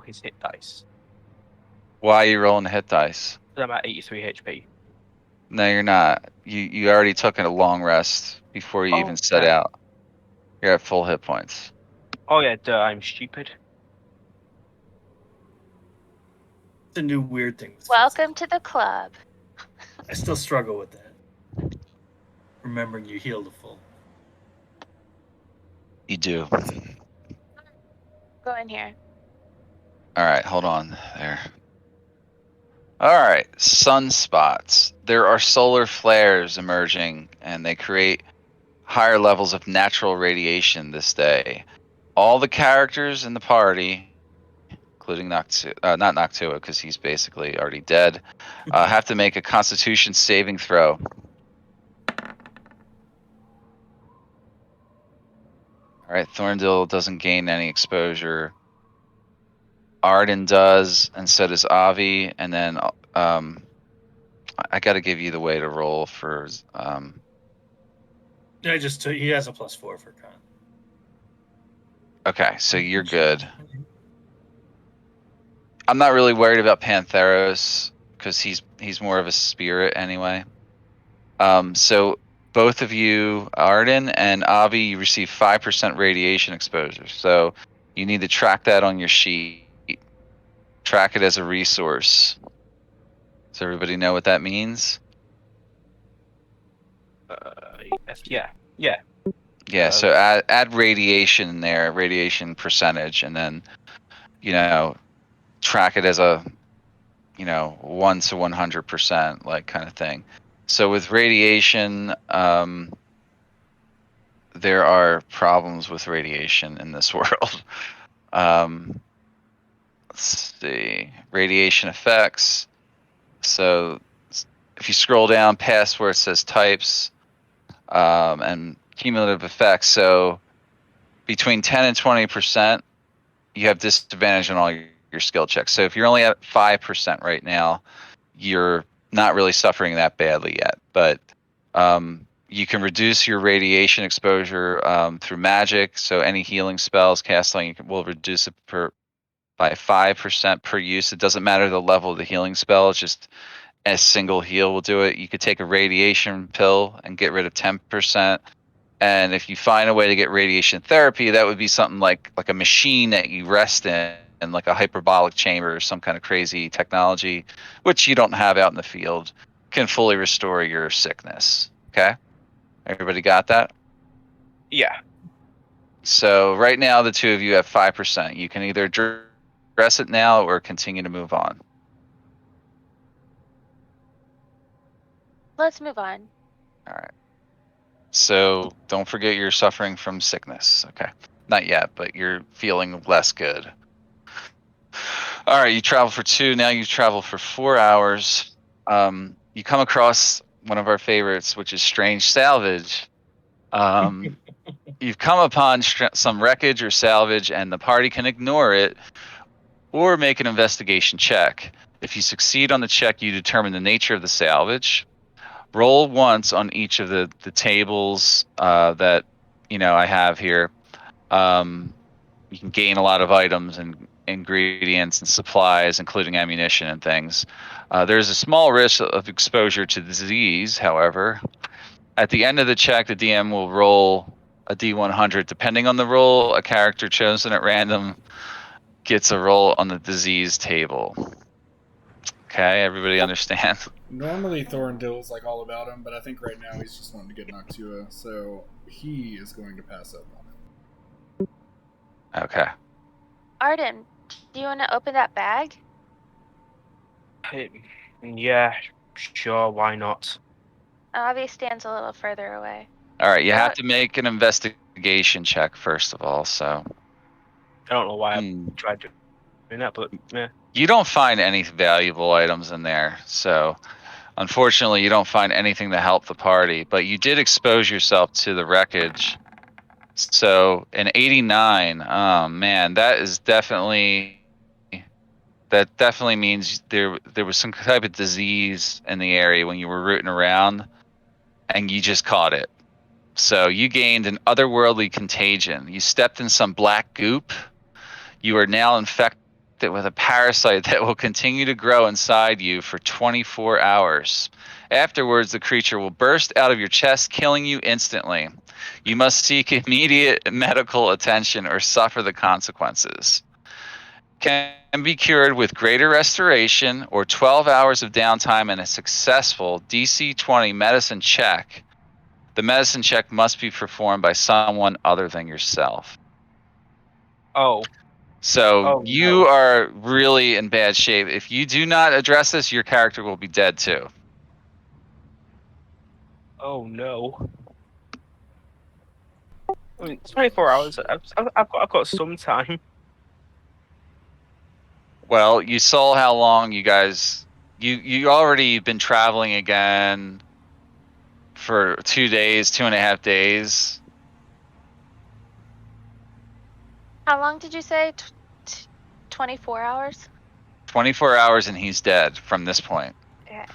his hit dice. why are you rolling the hit dice? So I'm at 83 HP. No, you're not. You already took a long rest before you even set Okay. out. You're at full hit points. Oh yeah, duh, I'm stupid. It's a new weird thing with Welcome physical. to the club. I still struggle with that. Remembering you heal to full. You do. Go in here. All right, hold on there. All right, sunspots. There are solar flares emerging, and they create higher levels of natural radiation this day. All the characters in the party, including not Noctua, because he's basically already dead, have to make a Constitution saving throw. All right, Thorndil doesn't gain any exposure. Arden does, and so does Avi, and then I got to give you the way to roll for. I just took, he has a +4 for con. Okay, so you're good. I'm not really worried about Pantheros because he's more of a spirit anyway. So both of you, Arden and Avi, you receive 5% radiation exposure. So you need to track that on your sheet. Track it as a resource. Does everybody know what that means? Yeah, yeah. Yeah, so add radiation in there, radiation percentage, and then, track it as a, 1 to 100%, like kind of thing. So with radiation, there are problems with radiation in this world. Let's see, radiation effects. So if you scroll down past where it says types, and cumulative effects, so between 10 and 20%, you have disadvantage on all your skill checks. So if you're only at 5% right now, you're not really suffering that badly yet. But you can reduce your radiation exposure through magic. So any healing spells cast on you will reduce it by 5% per use. It doesn't matter the level of the healing spell. It's just a single heal will do it. You could take a radiation pill and get rid of 10%. And if you find a way to get radiation therapy, that would be something like a machine that you rest in, like a hyperbolic chamber or some kind of crazy technology, which you don't have out in the field, can fully restore your sickness. Okay? Everybody got that? Yeah. So right now, the two of you have 5%. You can either address it now or continue to move on. Let's move on. All right. So don't forget you're suffering from sickness. Okay. Not yet, but you're feeling less good. All right, you travel for 2. Now you travel for 4 hours. You come across one of our favorites, which is Strange Salvage. You've come upon some wreckage or salvage, and the party can ignore it or make an investigation check. If you succeed on the check, you determine the nature of the salvage. Roll once on each of the tables that I have here. You can gain a lot of items and ingredients and supplies, including ammunition and things. There's a small risk of exposure to disease, however. At the end of the check, the DM will roll a D100. Depending on the roll, a character chosen at random gets a roll on the disease table. Okay, everybody understand? Normally Thorndill's like all about him, but I think right now he's just wanting to get Noctua, so he is going to pass up on it. Okay. Arden, do you want to open that bag? Yeah, sure, why not? Avi stands a little further away. All right, you Go- have to make an investigation check first of all, so. I don't know why I tried doing that, but yeah. You don't find any valuable items in there, so unfortunately you don't find anything to help the party, but you did expose yourself to the wreckage. So an 89, oh man, that definitely means there was some type of disease in the area when you were rooting around and you just caught it. So you gained an otherworldly contagion. You stepped in some black goop. You are now infected with a parasite that will continue to grow inside you for 24 hours. Afterwards, the creature will burst out of your chest, killing you instantly. You must seek immediate medical attention or suffer the consequences. Can be cured with greater restoration or 12 hours of downtime and a successful DC 20 medicine check. The medicine check must be performed by someone other than yourself. Oh, So Oh, you no. are really in bad shape. If you do not address this, your character will be dead too. oh no. I mean, Oh, 24 hours. shit. I've got some time. Well, you saw how long you guys you already been traveling again for 2 days, 2.5 days. How long did you say? 24 hours? 24 hours and he's dead from this point. Okay.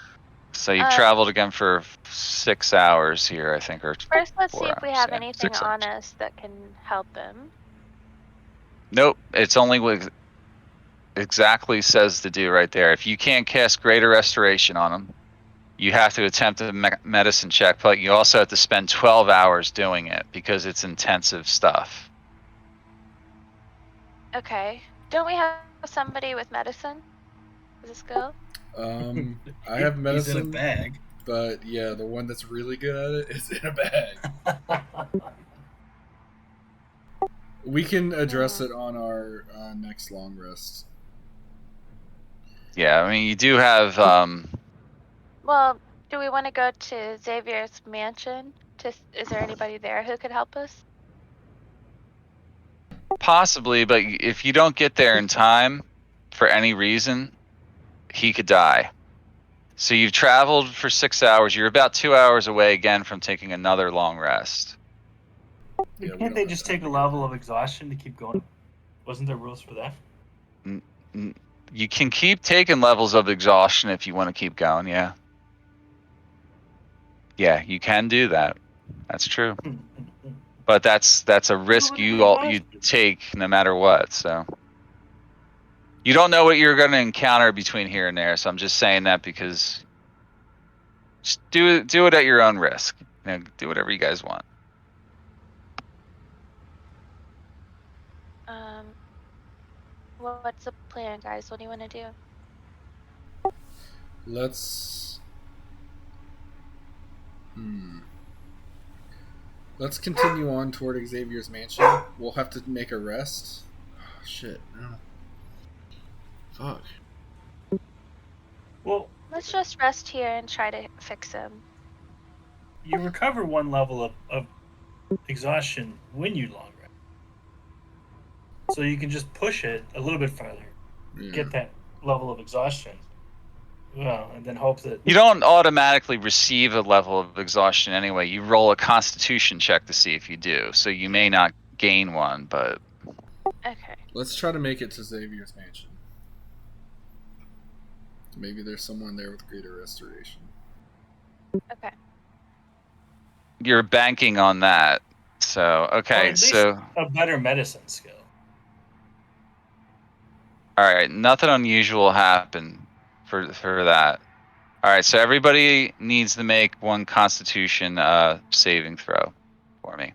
So you've Um, traveled again for 6 hours here, I think, or First, let's see 4 if we hours. have Yeah, anything 6 on hours. us that can help him. Nope, it's only what exactly says to do right there. If you can't cast greater restoration on him, you have to attempt a medicine check, but you also have to spend 12 hours doing it because it's intensive stuff. Okay. Don't we have somebody with medicine? Does this go? I have He's in a medicine, bag. but yeah, the one that's really good at it is in a bag. We can address it on our next long rest. Yeah, I mean, you do have Well, do we want to go to Xavier's mansion? Is there anybody there who could help us? possibly, but if you don't get there in time for any reason, he could die. So you've traveled for 6 hours. You're about 2 hours away again from taking another long rest. Yeah, we Can't don't they have just time take a to get level there. of exhaustion to keep going? Wasn't there rules for that? N- n- You can keep taking levels of exhaustion if you want to keep going. Yeah. Yeah, you can do that. That's true. But that's a risk you take no matter what. So you don't know what you're going to encounter between here and there. So I'm just saying that because just do it at your own risk. Do whatever you guys want. Um, what's the plan, guys? What do you want to do? Let's. Let's continue on toward Xavier's mansion. We'll have to make a rest. Oh, shit. No. Fuck. Well, Let's just rest here and try to fix him. you recover one level of exhaustion when you long rest. So you can just push it a little bit farther, Yeah. get that level of exhaustion. Well, and then hope that You don't automatically receive a level of exhaustion anyway. You roll a constitution check to see if you do. So you may not gain one, but Okay. Let's try to make it to Xavier's mansion. Maybe there's someone there with greater restoration. Okay. you're banking on that. So, or okay. at least So, a better medicine skill. all right. Nothing unusual happened for that. All right. So everybody needs to make one constitution saving throw for me.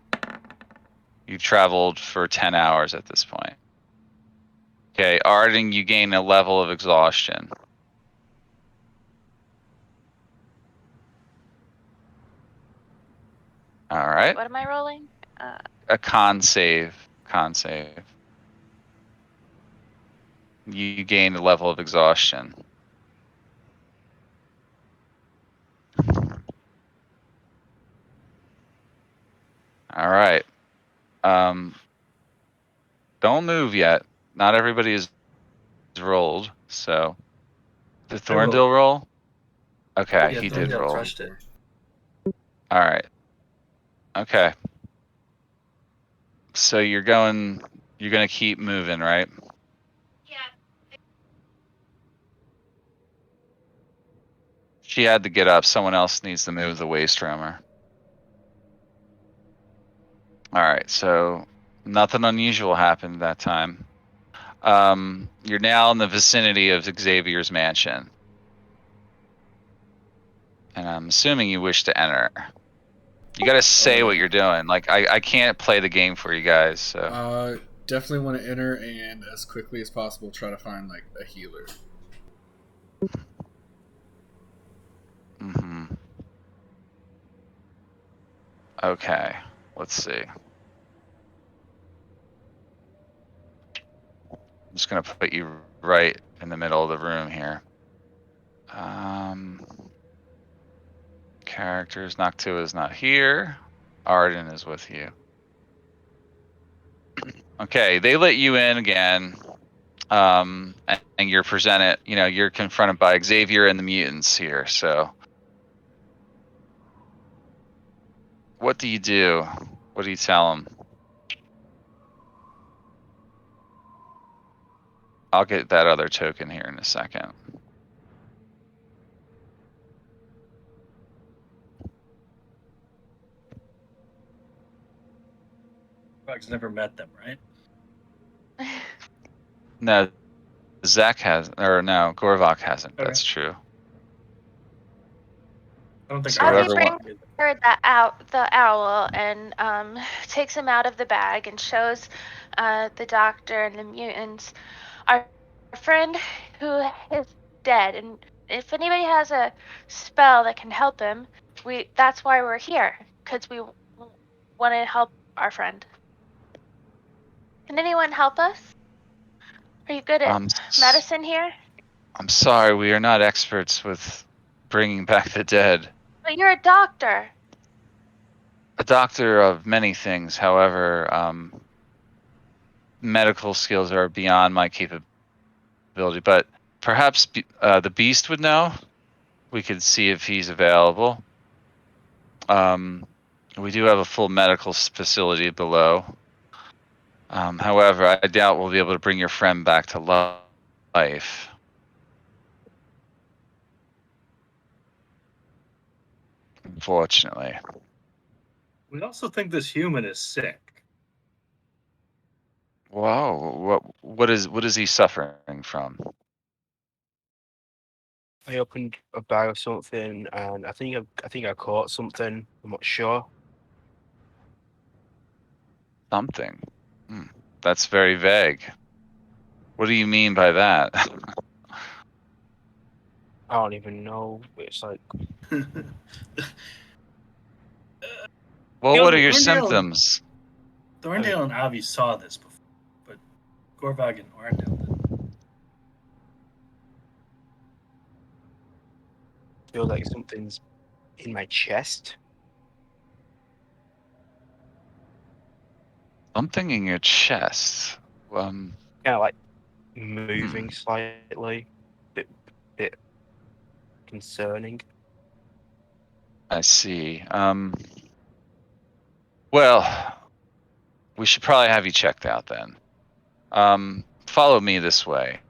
You've traveled for 10 hours at this point. Okay. Arden, you gain a level of exhaustion. All Wait, right. what am I rolling? A con save. Con save. You gain a level of exhaustion. All right. Don't move yet. Not everybody is rolled. So, did I rolled. Thorndale roll? Okay, Yeah, he did Thorndale roll. crushed it. All right. Okay. So you're gonna keep moving, right? Yeah. She had to get up. Someone else needs to move the waste from her. All right. So nothing unusual happened that time. You're now in the vicinity of Xavier's mansion. and I'm assuming you wish to enter. You got to say what you're doing. Like I can't play the game for you guys. So Definitely want to enter and as quickly as possible try to find like a healer. Okay, let's see. I'm just gonna put you right in the middle of the room here. Characters. Noctua is not here. Arden is with you. Okay, they let you in again. And you're presented. You're confronted by Xavier and the mutants here. So, what do you do? What do you tell them? I'll get that other token here in a second. Rug's never met them, right? No, Zach has, or no, Gorvok hasn't. Okay. That's true. I don't think So I whoever bring wants. her the owl and takes him out of the bag and shows the doctor and the mutants our friend who is dead, and if anybody has a spell that can help him, that's why we're here, because we want to help our friend. Can anyone help us? Are you good at medicine here? I'm sorry, we are not experts with bringing back the dead. But you're a doctor. A doctor of many things, however, medical skills are beyond my capability. But perhaps the Beast would know. We could see if he's available. We do have a full medical facility below. However, I doubt we'll be able to bring your friend back to life. Unfortunately. We also think this human is sick. Wow, what is he suffering from? I opened a bag of something, and I think I caught something. I'm not sure. Something. That's very vague. What do you mean by that? I don't even know. It's like Well, what are your symptoms? Thorndale and Avi saw this before, but Gorvag and Arndale didn't. feel like something's in my chest. Something in your chest. Kind of like moving slightly. Bit concerning. I see. Well, we should probably have you checked out then. Follow me this way,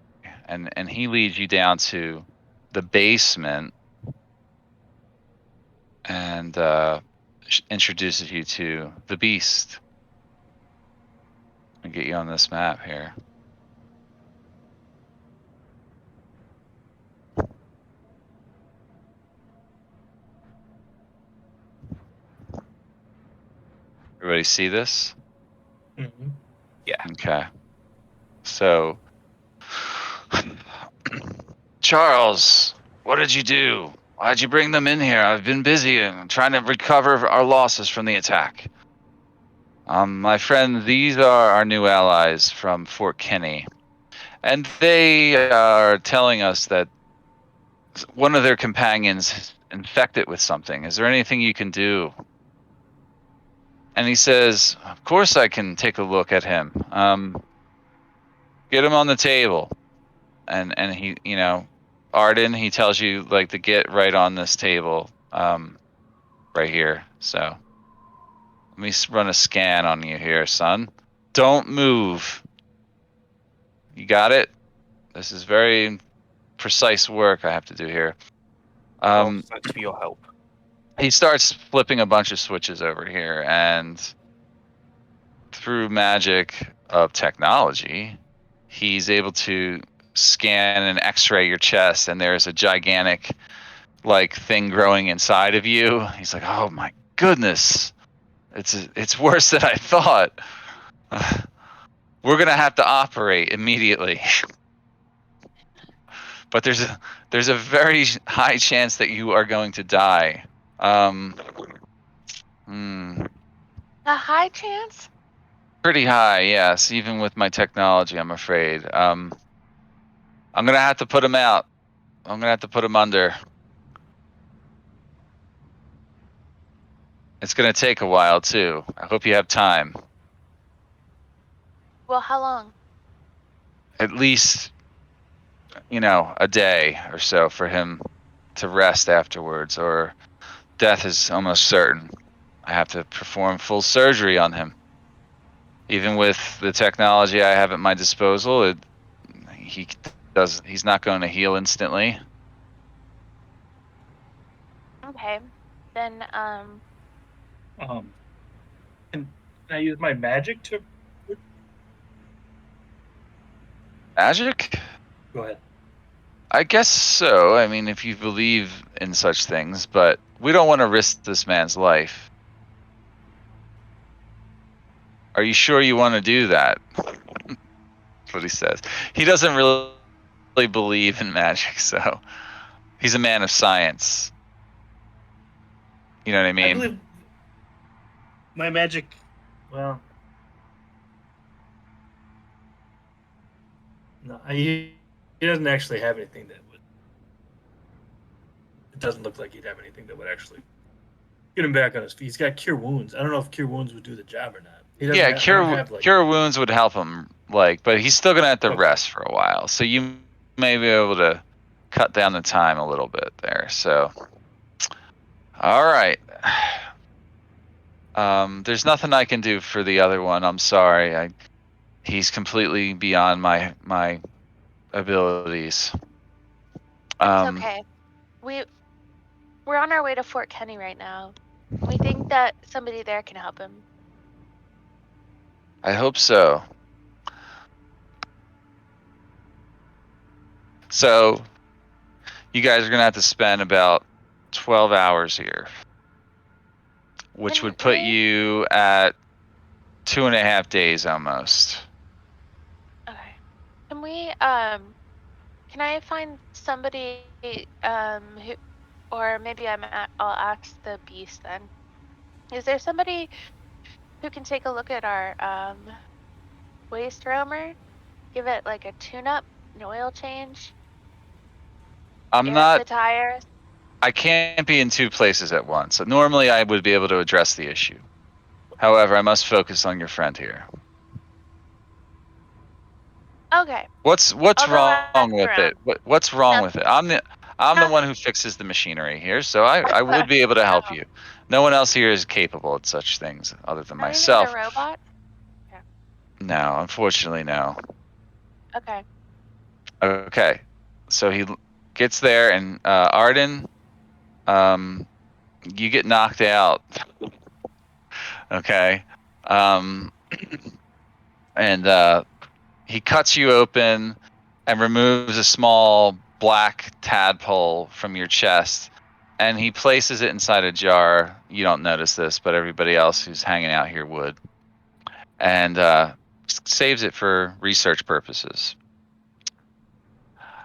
and he leads you down to the basement and introduces you to the Beast. I'll get you on this map here. Everybody see this? Mm-hmm. Yeah. Okay. So, Charles, what did you do? Why'd you bring them in here? I've been busy and trying to recover our losses from the attack. My friend, these are our new allies from Fort Kinney. And they are telling us that one of their companions is infected with something. Is there anything you can do? And he says, of course I can take a look at him. Get him on the table. And he, Arden, he tells you like to get right on this table, right here. So let me run a scan on you here, son. Don't move. You got it? This is very precise work I have to do here. Thanks for your help. He starts flipping a bunch of switches over here, and through magic of technology, he's able to scan and x-ray your chest, and there's a gigantic like thing growing inside of you. He's like, "Oh my goodness, it's worse than I thought. We're gonna have to operate immediately." But there's a very high chance that you are going to die. Hmm, A high chance? pretty high, yes. Even with my technology, I'm afraid. I'm gonna have to put him out. I'm gonna have to put him under. It's gonna take a while too. I hope you have time. Well, how long? At least, a day or so for him to rest afterwards, or death is almost certain. I have to perform full surgery on him. Even with the technology I have at my disposal, he he's not going to heal instantly. Okay. Then, Can I use my magic to? Magic? Go ahead. I guess so. I mean, if you believe in such things, but we don't want to risk this man's life. Are you sure you want to do that? That's what he says. He doesn't really believe in magic, so he's a man of science. You know what I I mean? believe my magic. Well, no, he doesn't actually have anything that would. It doesn't look like he'd have anything that would actually get him back on his feet. He's got cure wounds. I don't know if cure wounds would do the job or not. He doesn't. Yeah, I don't have like. cure wounds would help him, but he's still gonna have to Okay. rest for a while. So you may be able to cut down the time a little bit there. So, all right. There's nothing I can do for the other one. I'm sorry. He's completely beyond my abilities. it's okay. We're on our way to Fort Kenny right now. We think that somebody there can help him. I hope so. So, you guys are gonna have to spend about 12 hours here, which Can would put we? you at 2.5 days almost. Okay. Can we? Can I find somebody? Who, or maybe I'll ask the beast then. Is there somebody who can take a look at our waste roamer? Give it like a tune-up, an oil change, I'm air not the tires. I can't be in two places at once. Normally, I would be able to address the issue. However, I must focus on your friend here. Okay. What's I'll go wrong ask with it? around. What's wrong with it? Nothing. I'm the one who Nothing. fixes the machinery here, so I would be able to help Oh, you. No one else here is capable of such things other than are we made a myself. robot? No, unfortunately, no. Okay. Okay, so he gets there, and Arden, you get knocked out. Okay, um, and he cuts you open and removes a small black tadpole from your chest, and he places it inside a jar. You don't notice this, but everybody else who's hanging out here would, and saves it for research purposes.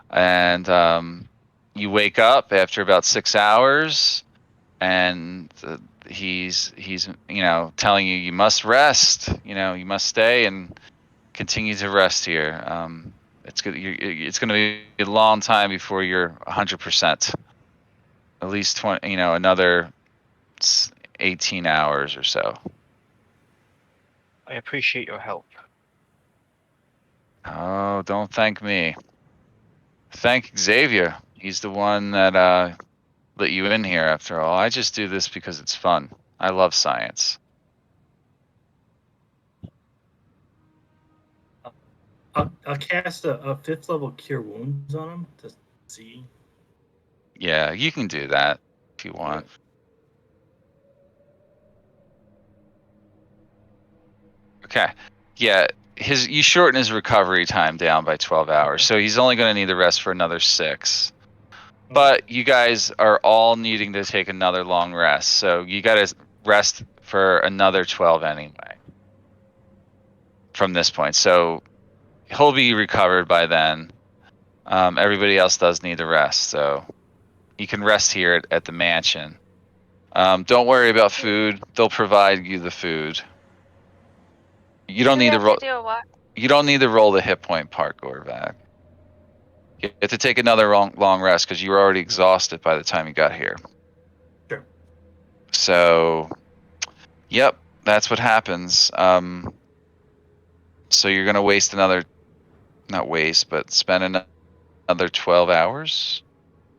And you wake up after about 6 hours, and he's telling you must rest. You must stay and continue to rest here. It's good. It's going to be a long time before you're 100%. At least 20. Another 18 hours or so. I appreciate your help. Oh, don't thank me. Thank Xavier. He's the one that let you in here. After all, I just do this because it's fun. I love science. I'll cast a 5th level cure wounds on him to see. Yeah, you can do that if you want. Okay. Yeah, you shorten his recovery time down by 12 hours, Okay. so he's only going to need the rest for another 6. But you guys are all needing to take another long rest, so you got to rest for another 12 anyway from this point. So he'll be recovered by then. Everybody else does need to rest, so you can rest here at the mansion. Don't worry about food; they'll provide you the food. You don't Do we need to have to roll. do a walk? You don't need to roll the hit point part, Gorvac. You have to take another long rest because you were already exhausted by the time you got here. Sure. So, yep, that's what happens. So you're gonna waste not waste, but spend another 12 hours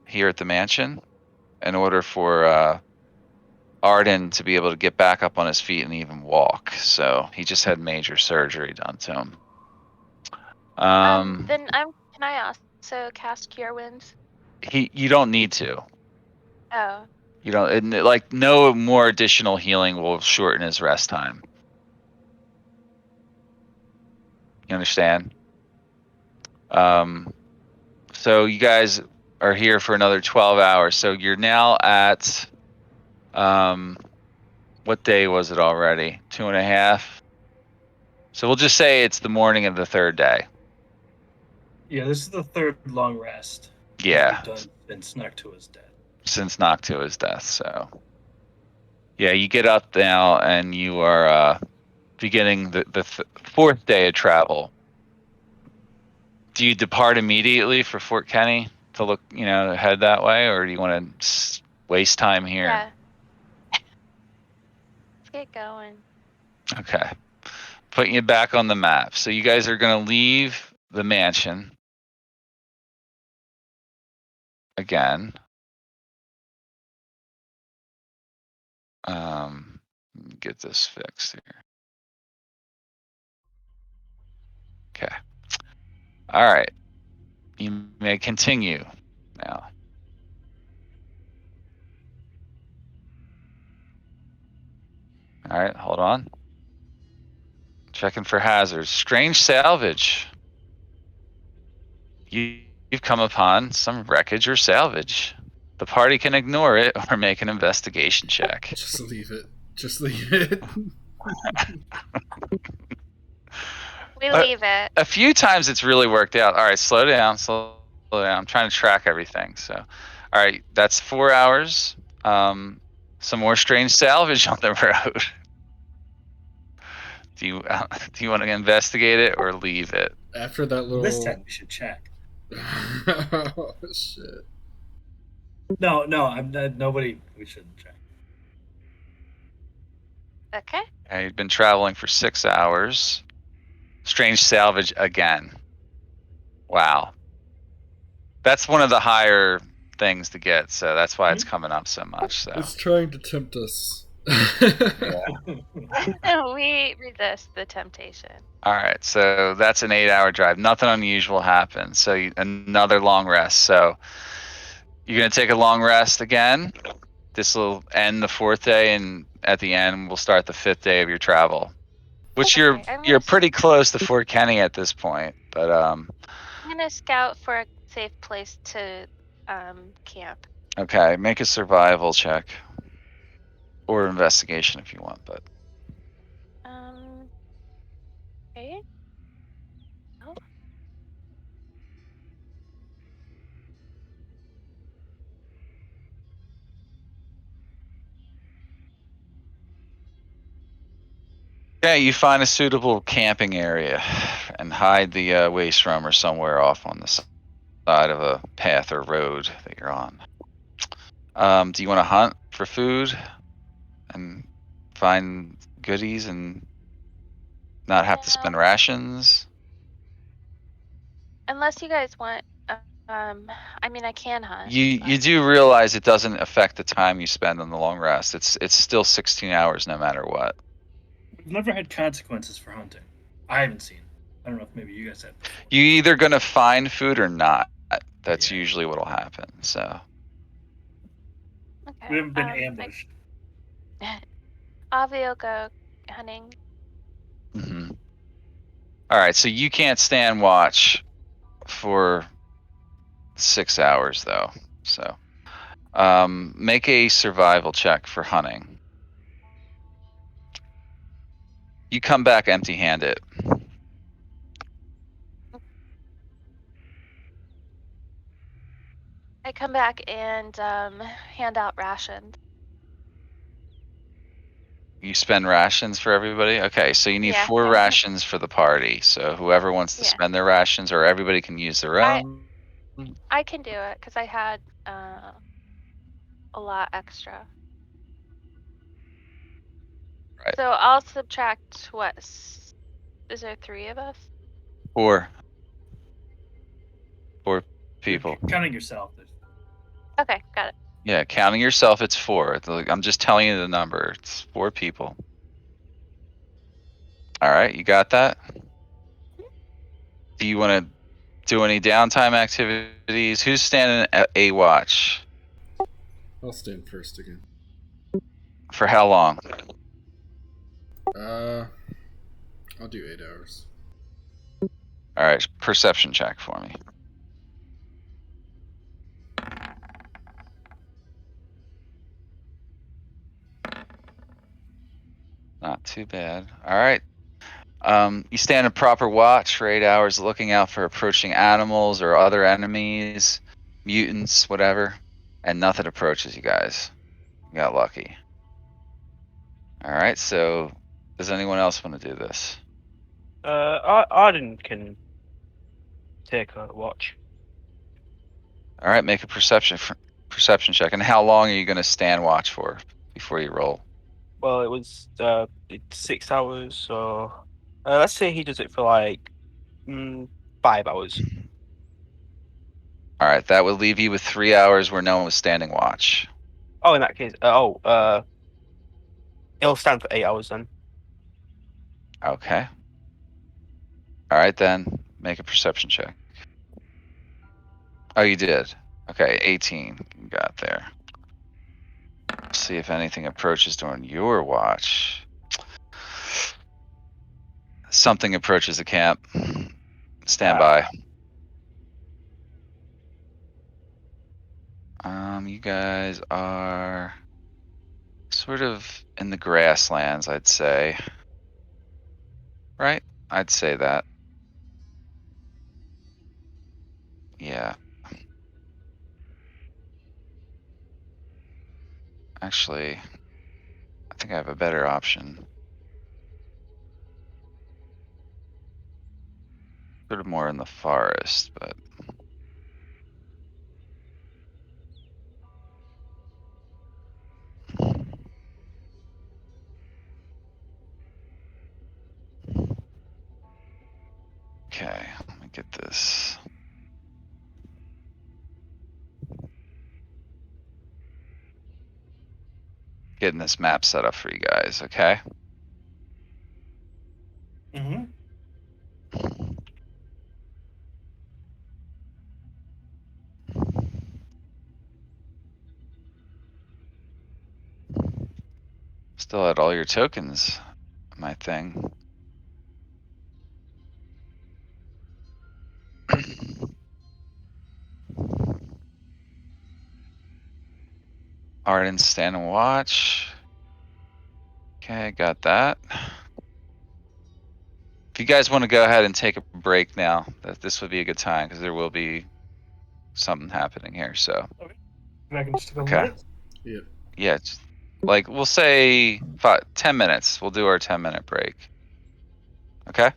here at the mansion in order for Arden to be able to get back up on his feet and even walk. So he just had major surgery done to him. Then can I also cast Cure Wounds? You don't need to. Oh, You don't, and like no more additional healing will shorten his rest time. You understand? So you guys are here for another 12 hours. So you're now at what day was it already? 2.5. So we'll just say it's the morning of the third day. Yeah, this is the third long rest Yeah, we've done since Noctua's death. since Noctua's death. So yeah, you get up now and you are beginning the fourth day of travel. Do you depart immediately for Fort Kenny to look, head that way, or do you want to waste time here? yeah. Let's get going. Okay. Putting you back on the map. So you guys are going to leave the mansion again. Let me get this fixed here. Okay. All right. You may continue now. All right. Hold on. Checking for hazards. Strange salvage. You've come upon some wreckage or salvage. The party can ignore it or make an investigation check. Just leave it. Just leave it. We Uh, leave it. A few times it's really worked out. All right, slow down, slow down. I'm trying to track everything. So, all right, that's 4 hours. Some more strange salvage on the road. Do you want to investigate it or leave it? After that little. This time we should check. Oh shit. No, I'm not, nobody. We shouldn't check. Okay. You've been traveling for 6 hours. Strange salvage again. Wow. That's one of the higher things to get, so that's why it's coming up so much. So It's trying to tempt us. We resist the temptation. all right, so that's an 8-hour drive. Nothing unusual happened. So another long rest. So you're gonna take a long rest again. This will end the fourth day, and at the end we'll start the fifth day of your travel. Which Okay, you're pretty close to Fort Kenny at this point, but I'm gonna scout for a safe place to camp. okay, make a survival check or investigation if you want, but Okay. Oh, yeah, you find a suitable camping area and hide the waste roamer somewhere off on the side of a path or road that you're on. Do you want to hunt for food and find goodies and not have to spend no. rations? Unless you guys want, I mean, I can hunt. You but- do realize it doesn't affect the time you spend on the long rest. It's still 16 hours no matter what. We've never had consequences for hunting. I haven't seen. I don't know if maybe you guys have before. You either gonna find food or not. That's Yeah. usually what'll happen. So Okay. We haven't been ambushed. Avi will go hunting. mhm. All right, so you can't stand watch for 6 hours though. So, make a survival check for hunting. You come back empty-handed. I come back and hand out rations. You spend rations for everybody? Okay, so you need Yeah. 4 rations for the party. So whoever wants to Yeah. spend their rations, or everybody can use their own. I can do it because I had a lot extra. Right. So I'll subtract what? Is there 3 of us? 4 You're people. counting yourself. Okay, got it. Yeah, counting yourself, it's 4. I'm just telling you the number. It's 4 people. All right, you got that? Do you want to do any downtime activities? Who's standing at a watch? I'll stand first again. For how long? I'll do 8 hours. All right, perception check for me. Not too bad. All right. You stand a proper watch for 8 hours, looking out for approaching animals or other enemies, mutants, whatever, and nothing approaches you guys. You got lucky. All right. So, does anyone else want to do this? Arden can take a watch. All right. Make a perception check. And how long are you going to stand watch for before you roll? Well, it was it's 6 hours, so let's say he does it for like 5 hours. All right. That would leave you with 3 hours where no one was standing watch. Oh, in that case, it'll stand for 8 hours then. Okay. All right, then. Make a perception check. Oh, you did. Okay, 18. You got there. See if anything approaches during your watch. Something approaches the camp. Stand by. You guys are sort of in the grasslands, I'd say. Right? I'd say that. Yeah. Actually, I think I have a better option. Sort of more in the forest, but okay, let me get this. Getting this map set up for you guys, okay? Mm-hmm. Still had all your tokens, my thing. Arden stand and watch. Okay, got that. If you guys want to go ahead and take a break now, this would be a good time because there will be something happening here. So, Back in just a couple okay. minutes. Yep. Yeah, like we'll say 10 minutes. We'll do our 10-minute break. Okay?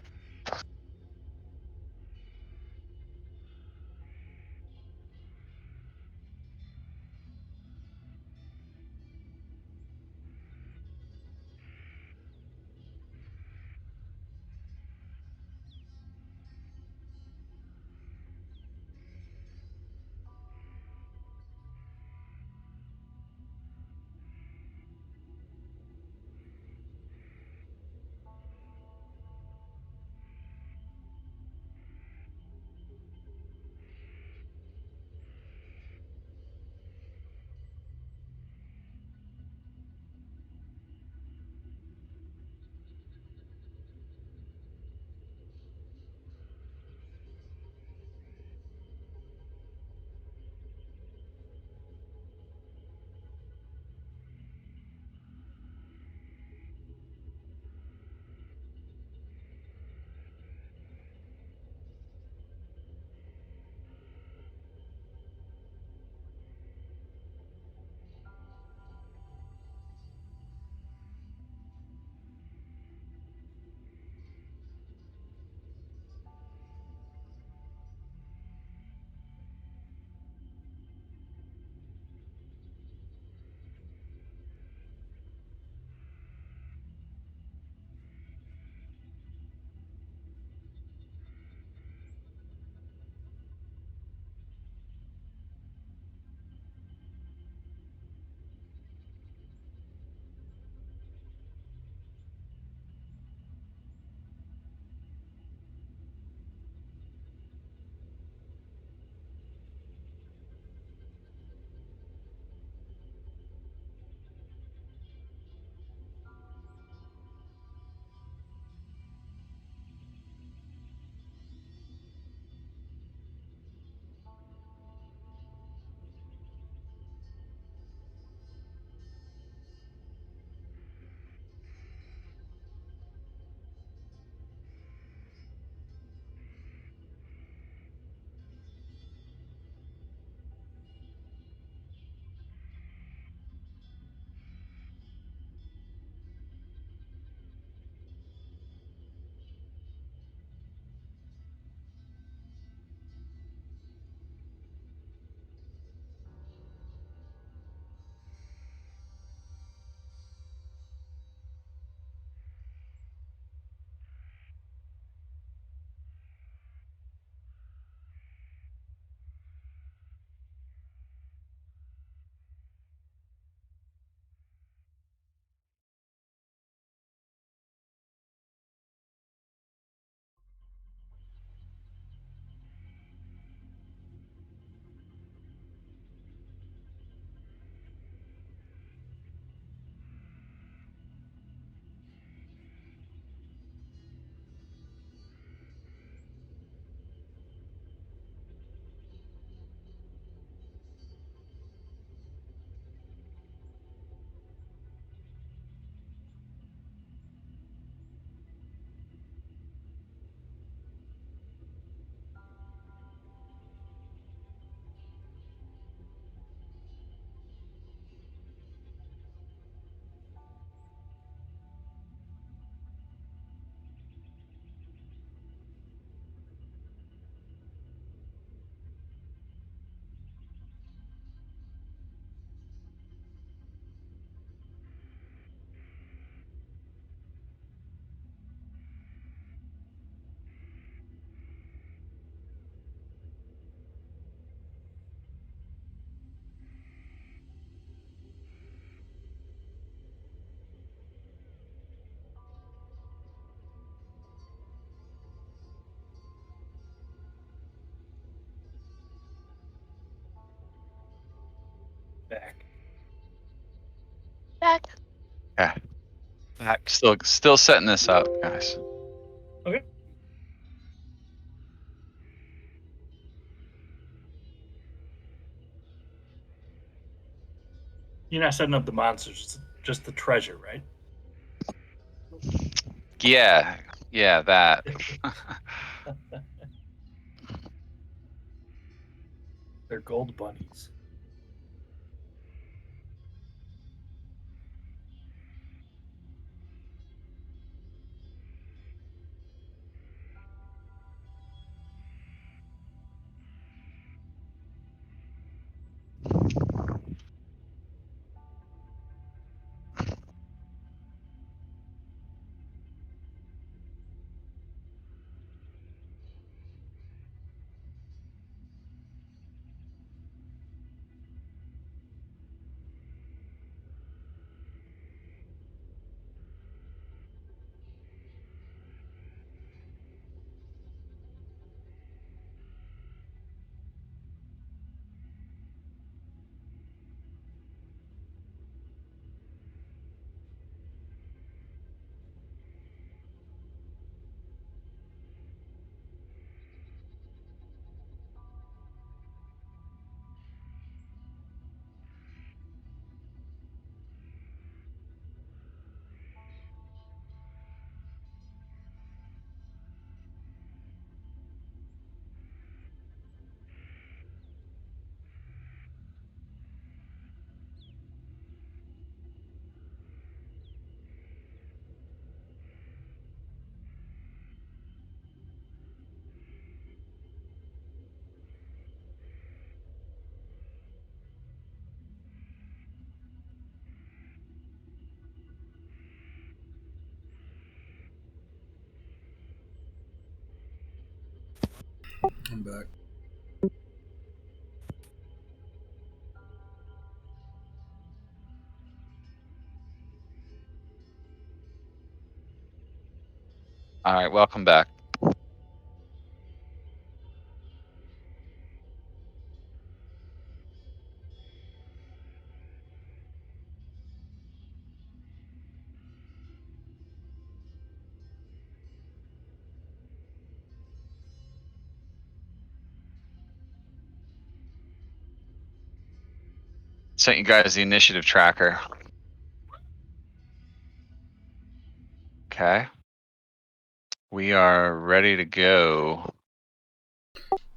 Back. Back. Okay. Back. Still setting this up, guys. Okay. You're not setting up the monsters, it's just the treasure, right? Yeah, that. They're gold bunnies. I'm back. All right, welcome back. Sent you guys the initiative tracker. Okay. We are ready to go.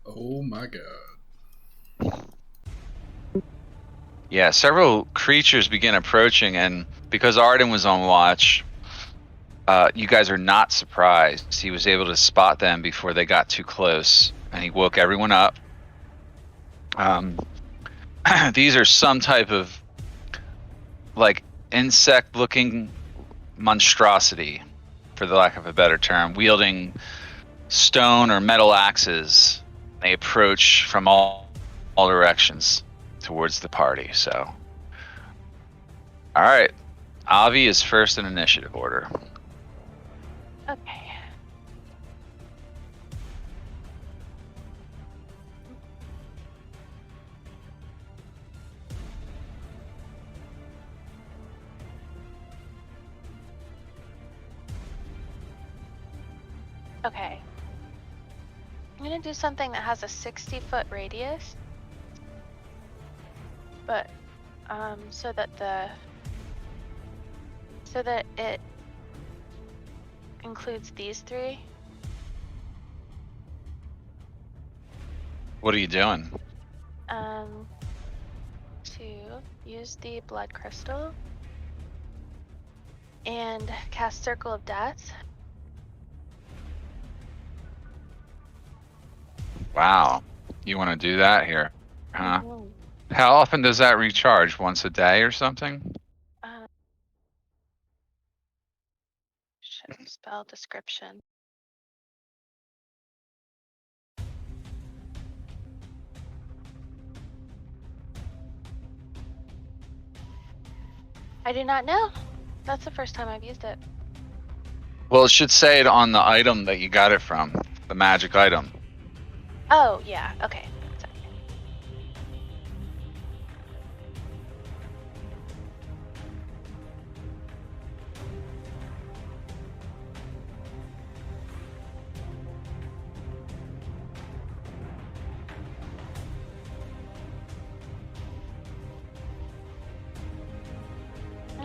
Oh my god. Yeah, several creatures begin approaching, and because Arden was on watch, you guys are not surprised. He was able to spot them before they got too close, and he woke everyone up. These are some type of like insect-looking monstrosity, for the lack of a better term, wielding stone or metal axes. They approach from all directions towards the party. So, all right, Avi is first in initiative order. Okay. Okay. I'm gonna do something that has a 60-foot radius, but so that it includes these three. What are you doing? To use the blood crystal and cast Circle of Death. Wow, you want to do that here, huh? Mhm. How often does that recharge? Once a day or something? Spell description. I do not know. That's the first time I've used it. Well, it should say it on the item that you got it from, the magic item. Oh, yeah. Okay. Sorry.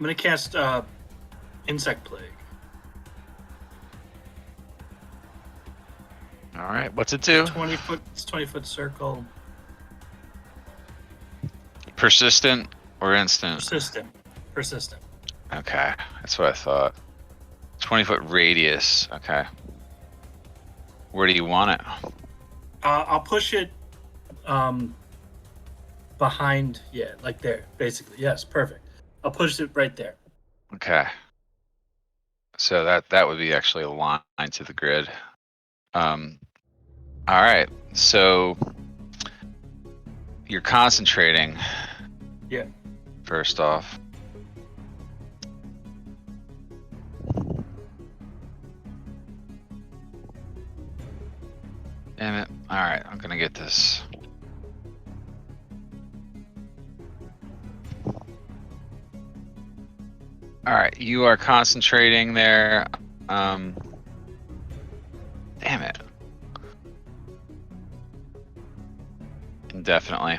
gonna cast Insect Plague. All right, what's it do? 20-foot circle. Persistent or instant? Persistent. Okay, that's what I thought. 20-foot radius. Okay. Where do you want it? I'll push it behind, like there, basically. Yes, perfect. I'll push it right there. Okay. So that would be actually a line to the grid. All right. So you're concentrating. Yeah. First off. Damn it. All right, I'm gonna get this. All right, you are concentrating there. Damn it. Indefinitely.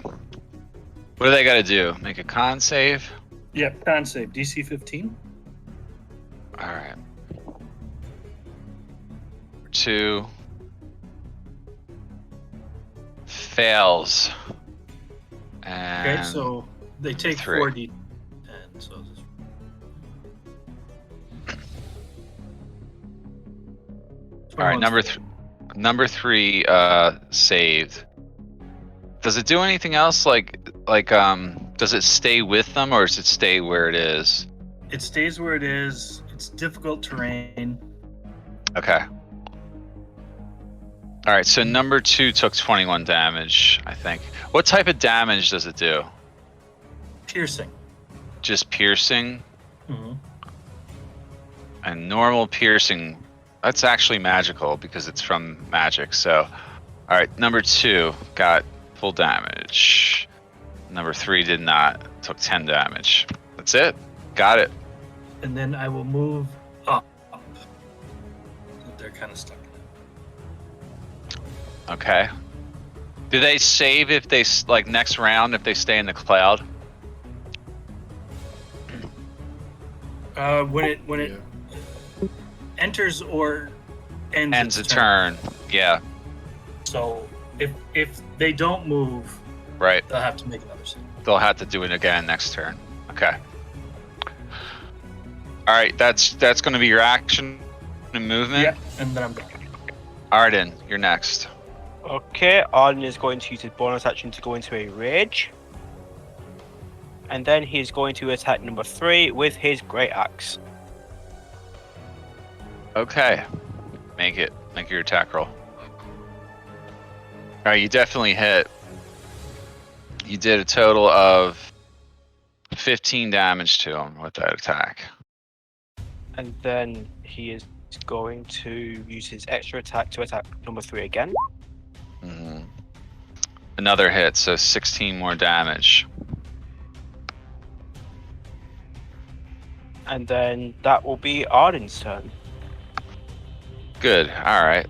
What do they gotta do? Make a con save? Yep, con save. DC 15. All right. 2. Fails. And Okay, so they take 3. 4d10. So this... All right, number 3 saved. Does it do anything else? Like does it stay with them or does it stay where it is? It stays where it is. It's difficult terrain. Okay. All right, so number 2 took 21 damage, I think. What type of damage does it do? Piercing. Just piercing? Mm-hmm. And normal piercing, that's actually magical because it's from magic. So, all right, number 2 got full damage. Number 3 did not, took 10 damage. That's it. Got it. And then I will move up. They're kind of stuck in it. Okay. Do they save if they like next round if they stay in the cloud? When it enters or ends a turn. Yeah. So if they don't move, Right. they'll have to make another save. They'll have to do it again next turn. Okay. All right, that's going to be your action and movement. Yeah, and then I'm done. Arden, you're next. Okay, Arden is going to use his bonus action to go into a rage. And then he's going to attack number 3 with his great axe. Okay. Make your attack roll. All right, you definitely hit. You did a total of 15 damage to him with that attack. And then he is going to use his extra attack to attack number 3 again. Mm-hmm. Another hit, so 16 more damage. And then that will be Arden's turn. Good. All right.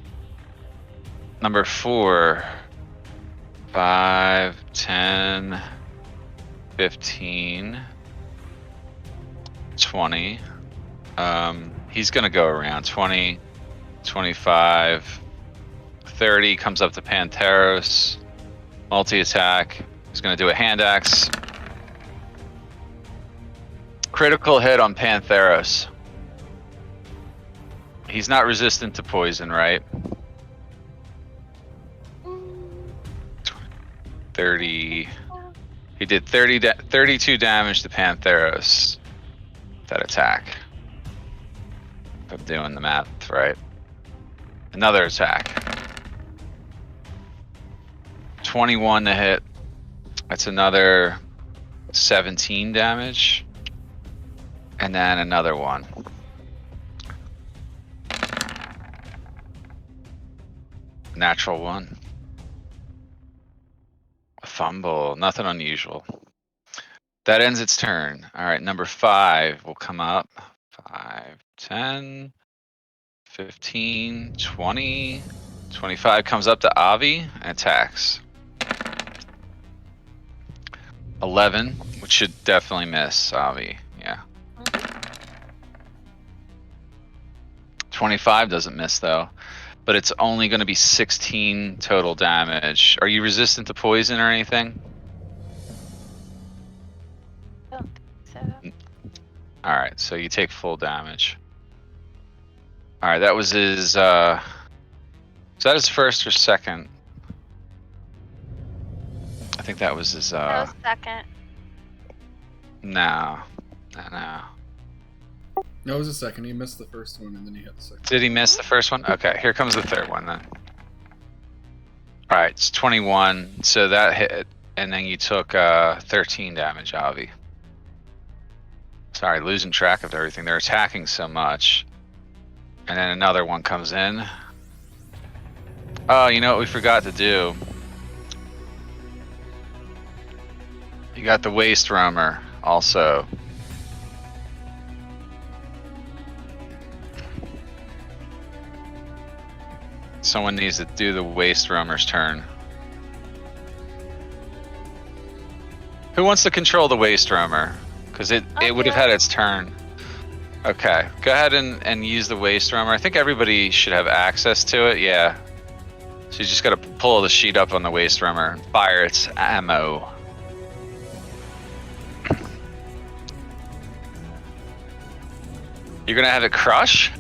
Number 4. 5, 10, 15, 20. He's going to go around 20, 25, 30. Comes up to Pantheros. Multi-attack. He's going to do a hand axe. Critical hit on Pantheros. He's not resistant to poison, right? 30. He did 32 damage to Pantheros. That attack. If I'm doing the math right. Another attack. 21 to hit. That's another 17 damage. And then another one. Natural 1. A fumble. Nothing unusual. That ends its turn. All right, number 5 will come up. 5, 10, 15, 20, 25 comes up to Avi and attacks. 11, which should definitely miss Avi. Yeah. 25 doesn't miss though, but it's only going to be 16 total damage. Are you resistant to poison or anything? Don't think so. All right, so you take full damage. All right, that was his. Is that his first or second? I think that was his. That was second. No. No, it was a second. He missed the first one, and then he hit the second. Did he miss the first one? Okay, here comes the third one then. All right, it's 21. So that hit, and then you took 13 damage, Avi. Sorry, losing track of everything. They're attacking so much. And then another one comes in. Oh, you know what we forgot to do? You got the Waste Roamer also. Someone needs to do the Waste Roamer's turn. Who wants to control the Waste Roamer? Because it would have had its turn. Okay, go ahead and use the Waste Roamer. I think everybody should have access to it, yeah. So you just gotta pull the sheet up on the Waste Roamer and fire its ammo. You're gonna have it crush?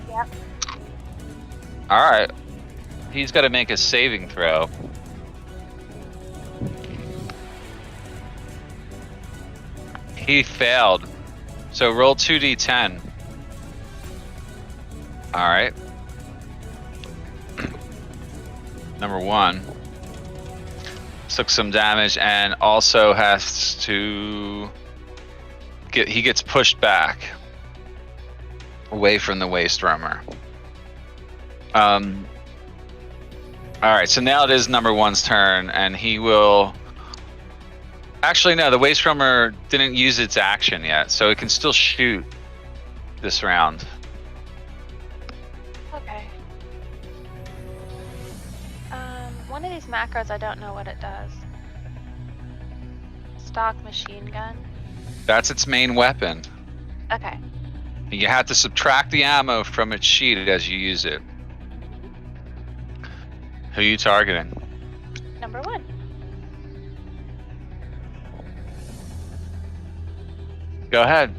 Yep. Alright. He's gotta make a saving throw. He failed. So roll 2d10. Alright. Number 1. Took some damage and also has to he gets pushed back away from the Waste Roamer. Alright, so now it is number 1's turn, and he will... Actually, no, the Waste Roamer didn't use its action yet, so it can still shoot this round. Okay. One of these macros, I don't know what it does. Stock machine gun. That's its main weapon. Okay. You have to subtract the ammo from its sheet as you use it. Who are you targeting? Number 1. Go ahead.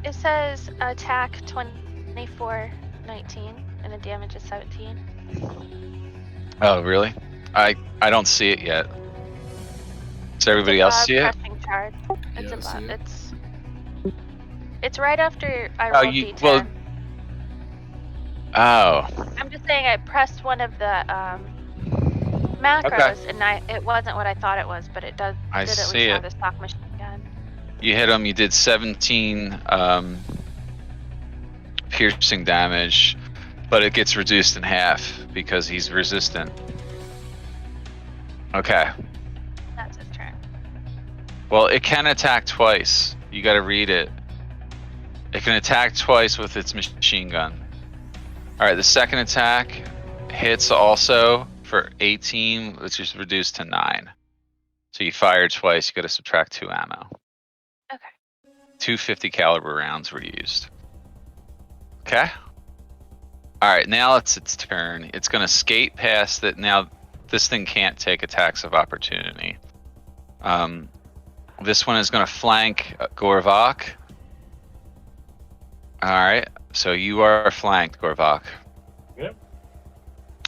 It says attack 24, 19, and the damage is 17. Oh, really? I don't see it yet. Does everybody else see it? Pressing charge. It's Yeah, I see above. it. It's right after I Oh, rolled you- D10. well- Oh. I'm just saying I pressed one of the macros, and it wasn't what I thought it was, but it did I at see least it. have the stock machine gun. You hit him, you did 17 piercing damage, but it gets reduced in half because he's resistant. Okay. That's his turn. Well, it can attack twice. You gotta read it. It can attack twice with its machine gun. Alright, the second attack hits also for 18, which is reduced to 9. So you fire twice, you gotta subtract 2 ammo. Okay. 250 caliber rounds were used. Okay. Alright, now it's its turn. It's gonna skate past it. Now this thing can't take attacks of opportunity. This one is gonna flank Gorvok. Alright, so you are flanked, Gorvok. Yep.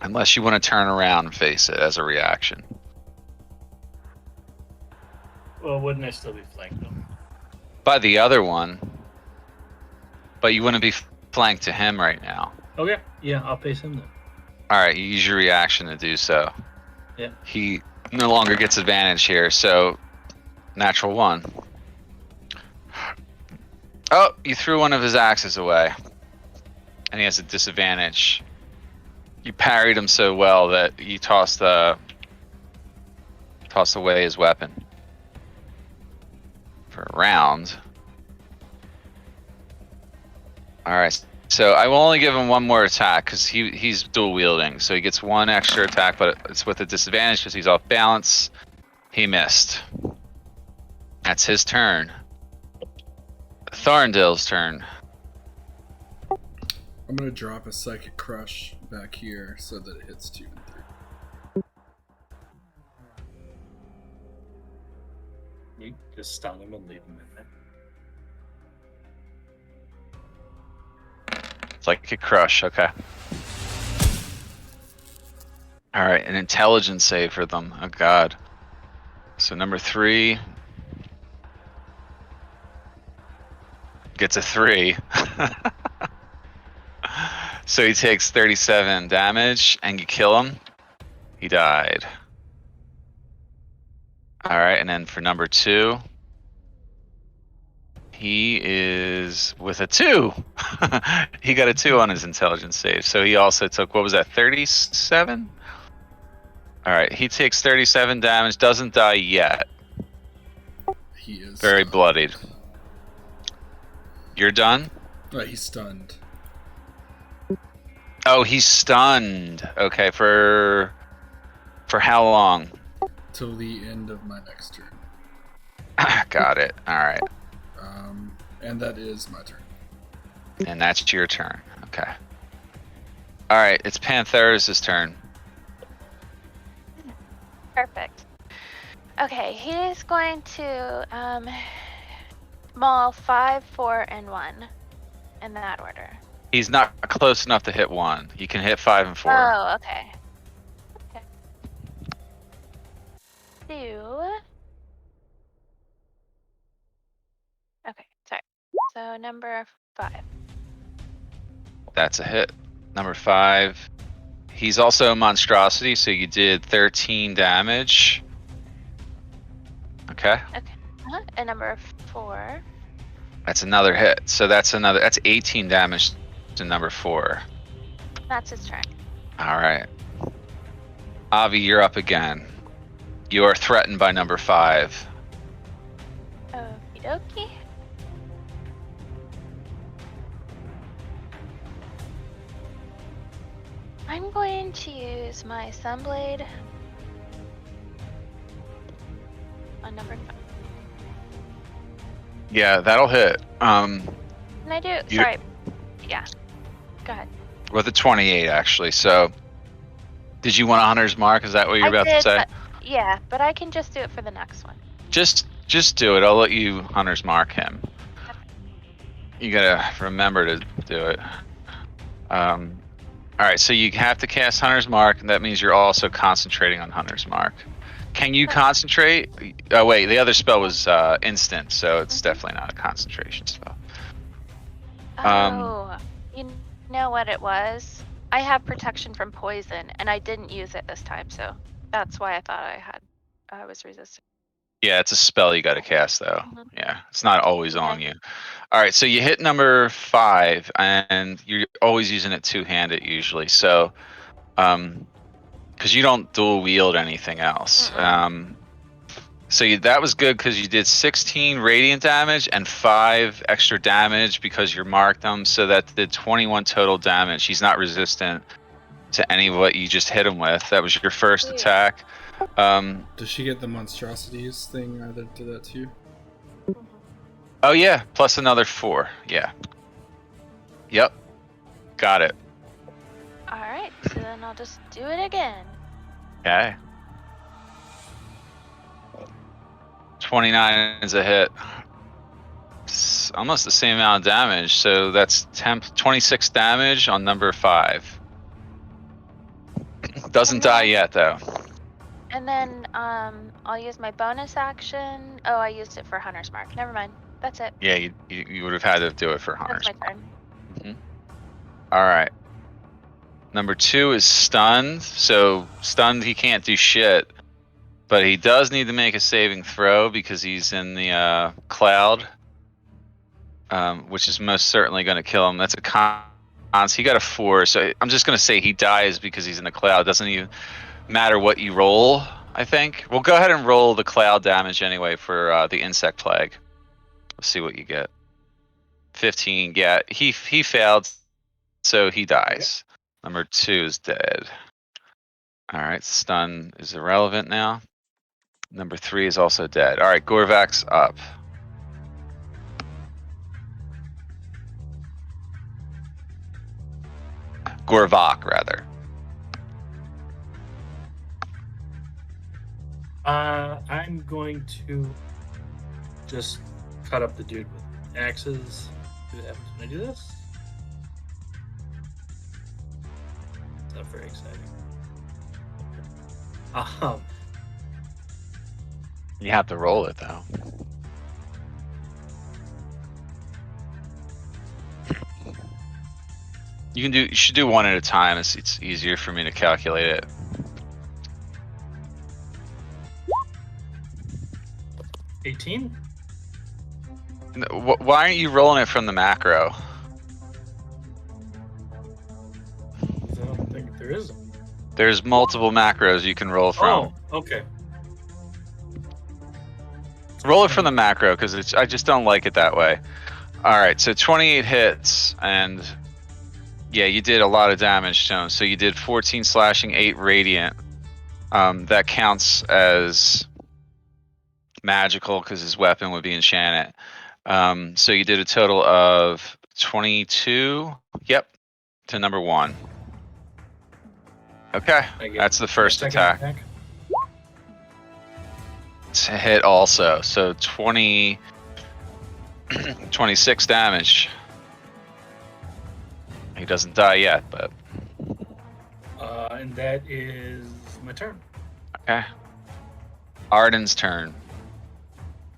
Unless you want to turn around and face it as a reaction. Well, wouldn't I still be flanked though? By the other one. But you wouldn't be flanked to him right now. Okay. Yeah, I'll face him then. Alright, you use your reaction to do so. Yeah. He no longer gets advantage here, so natural 1. Oh, you threw one of his axes away. And he has a disadvantage. You parried him so well that you tossed away his weapon. For a round. Alright, so I will only give him one more attack because he's dual wielding. So he gets one extra attack, but it's with a disadvantage because he's off balance. He missed. That's his turn. Thorndale's turn. I'm gonna drop a Psychic Crush back here so that it hits 2 and 3. You just stun him and leave him in there. It's like a crush. Okay. All right, an intelligence save for them. Oh God. So number 3 gets a 3. So he takes 37 damage, and you kill him. He died. All right, and then for number 2, he is with a 2. He got a 2 on his intelligence save, so he also took, what was that, 37? All right, he takes 37 damage, doesn't die yet. He is Very stunned. bloodied. You're done? He's stunned. Oh, he's stunned. Okay, for how long? Till the end of my next turn. Got it. All right. And that is my turn. And that's your turn. Okay. All right, it's Panthera's turn. Perfect. Okay, he's going to maul 5, 4, and 1 in that order. He's not close enough to hit 1. You can hit 5 and 4. Oh, okay. Okay. 2. Okay, sorry. So number 5. That's a hit. Number 5. He's also a monstrosity, so you did 13 damage. Okay. And number 4. That's another hit. So that's 18 damage to number 4. That's his turn. All right. Avi, you're up again. You are threatened by number 5. Okie dokie. I'm going to use my Sunblade on number 5. Yeah, that'll hit. Can I do? You- Sorry. Yeah. Go ahead. With a 28, actually. So, did you want a hunter's mark? Is that what you're about to say? Yeah, but I can just do it for the next one. Just do it. I'll let you hunter's mark him. You gotta remember to do it. All right, so you have to cast hunter's mark, and that means you're also concentrating on hunter's mark. Can you concentrate? Oh wait, the other spell was instant, so it's definitely not a concentration spell. Oh, you know what it was? I have protection from poison, and I didn't use it this time, so that's why I thought I was resistant. Yeah, it's a spell you got to cast though. Mhm. Yeah, it's not always on Okay. you. All right, so you hit number 5, and you're always using it two-handed usually. So, because you don't dual wield anything else. So that was good because you did 16 radiant damage and 5 extra damage because you marked them. So that did 21 total damage. He's not resistant to any of what you just hit him with. That was your first Sweet. attack. Does she get the monstrosities thing added to that too? Oh yeah, plus another 4. Yeah. Yep. Got it. All right, so then I'll just do it again. Okay. 29 is a hit. It's almost the same amount of damage, so that's 26 damage on number 5. Doesn't die yet though. And then I'll use my bonus action. Oh, I used it for Hunter's Mark. Never mind. That's it. Yeah, you would have had to do it for hunters. That's my turn. All right. Number 2 is stunned. So stunned, he can't do shit, but he does need to make a saving throw because he's in the cloud, which is most certainly going to kill him. That's a con. So he got a 4. So I'm just going to say he dies because he's in the cloud. Doesn't even matter what you roll. I think we'll go ahead and roll the cloud damage anyway for the insect plague. Let's see what you get. 15. Yeah, he failed, so he dies. Number 2 is dead. All right, stun is irrelevant now. Number 3 is also dead. All right, Gorvak's up. Gorvok, rather. I'm going to just cut up the dude with axes. Do that. Can I do this? It's not very exciting. You have to roll it though. You should do one at a time. It's easier for me to calculate it. 18? Why aren't you rolling it from the macro? I don't think there is. There's multiple macros you can roll from. Oh, okay. Roll it from the macro because I just don't like it that way. All right, so 28 hits, and yeah, you did a lot of damage to him. So you did 14 slashing, 8 radiant. That counts as magical because his weapon would be enchanted. So you did a total of 22. Yep, to number 1. Okay, that's the first attack. It's a hit also, so 26 damage. He doesn't die yet, but... And that is my turn. Okay. Arden's turn.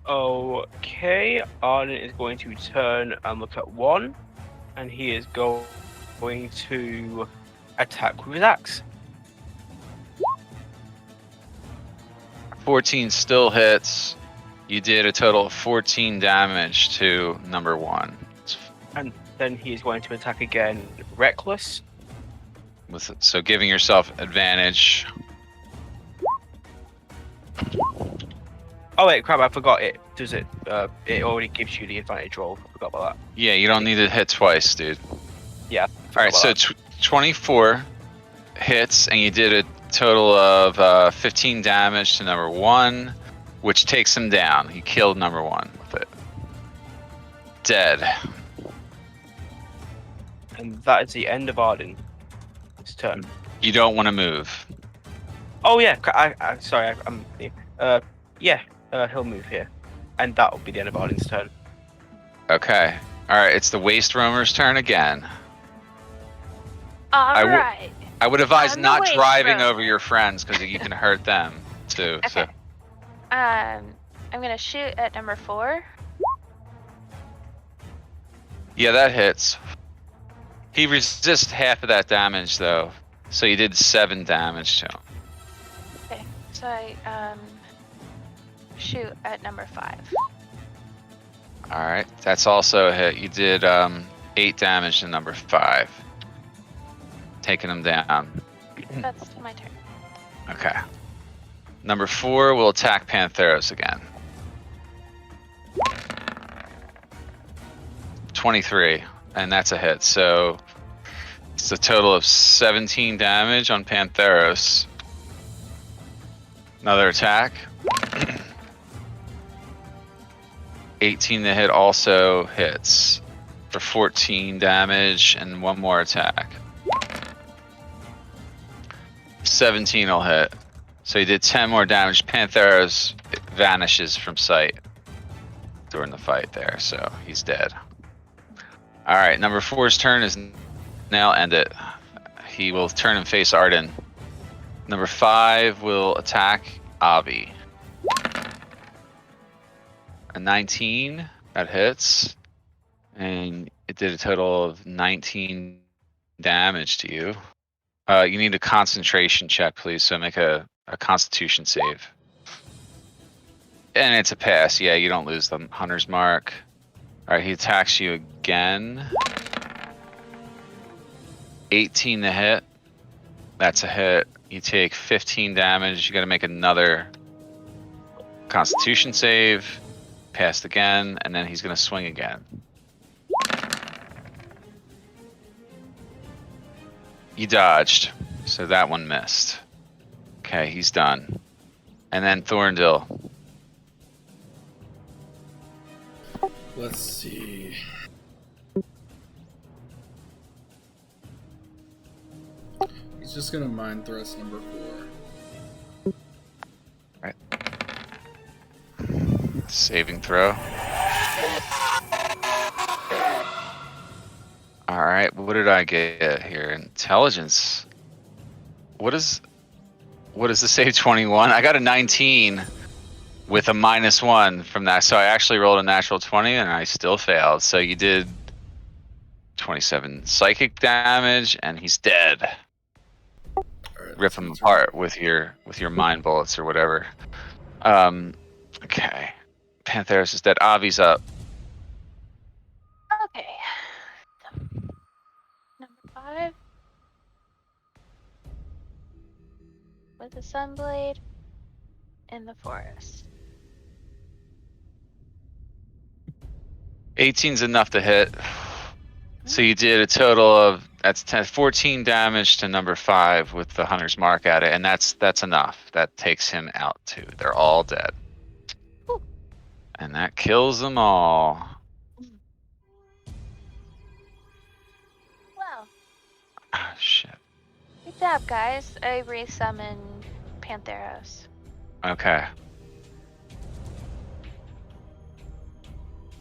Okay, Arden is going to turn and look at 1, and he is going to attack with his axe. 14 still hits. You did a total of 14 damage to number 1. And then he is going to attack again, reckless. So giving yourself advantage. Oh wait, crap! I forgot it. Does it? It already gives you the advantage roll. I forgot about that. Yeah, you don't need to hit twice, dude. Yeah. All right, so 24 hits, and you did a total of 15 damage to number 1, which takes him down. He killed number 1 with it. Dead. And that is the end of Arden's turn. You don't want to move. Oh yeah, sorry, he'll move here, and that will be the end of Arden's turn. Okay. All right, it's the Waste Roamer's turn again. All right. I would advise I'm the not Waste driving Roamer. over your friends because you can hurt them too. Okay. So I'm gonna shoot at number 4. yeah, that hits. He resists half of that damage though, so you did 7 damage to him. Okay. So I shoot at number 5. All right, that's also a hit. You did 8 damage to number 5, taking him down. That's my turn. Okay. Number 4 will attack Pantheros again. 23, and that's a hit. So it's a total of 17 damage on Pantheros. Another attack. 18 to hit also hits for 14 damage, and one more attack. 17 will hit. So he did 10 more damage. Pantheros vanishes from sight during the fight there, so he's dead. All right, number 4's turn is now ended. He will turn and face Arden. Number 5 will attack Avi. A 19, that hits. And it did a total of 19 damage to you. You need a concentration check, please, so make a constitution save. And it's a pass, yeah, you don't lose the hunter's mark. Alright, he attacks you again. 18 to hit. That's a hit. You take 15 damage. You gotta make another constitution save. Passed again, and then he's gonna swing again. You dodged, so that one missed. Okay, he's done. And then Thorndil. Let's see. He's just gonna mind thrust number 4. Saving throw. All right, what did I get here? Intelligence. What is the save? 21? I got a 19 with a -1 from that. So I actually rolled a natural 20 and I still failed. So you did 27 psychic damage and he's dead. All right, Rip him apart with your mind bullets or whatever. Okay. Pantheros is dead. Avi's up. Okay. Number 5. With the Sunblade in the forest. 18's enough to hit. So you did a total of 14 damage to number 5 with the hunter's mark at it, and that's enough. That takes him out too. They're all dead. Ooh. And that kills them all. Well, Ah, shit. good job, guys. I resummon Pantheros. Okay.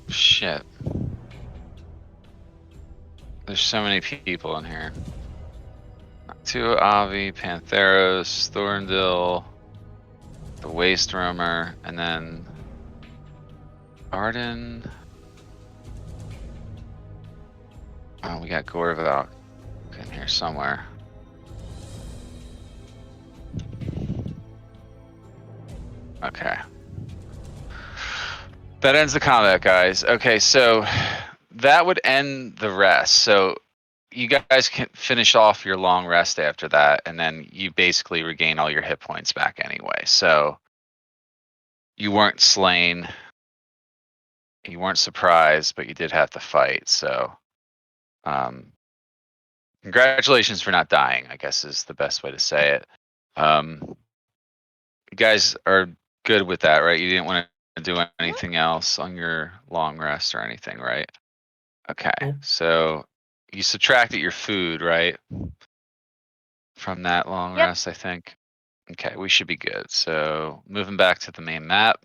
Shit. There's so many people in here. 2 Avi, Pantheros, Thorndil, the Waste Roamer, and then Arden. Oh, we got Gorvok in here somewhere. Okay. That ends the combat, guys. Okay, so that would end the rest. So you guys can finish off your long rest after that, and then you basically regain all your hit points back anyway. So you weren't slain. You weren't surprised, but you did have to fight. So congratulations for not dying, I guess is the best way to say it. You guys are good with that, right? You didn't want to do anything else on your long rest or anything, right? Okay, Nope. so you subtracted your food, right? From that long Yep. rest, I think. Okay, we should be good. So moving back to the main map.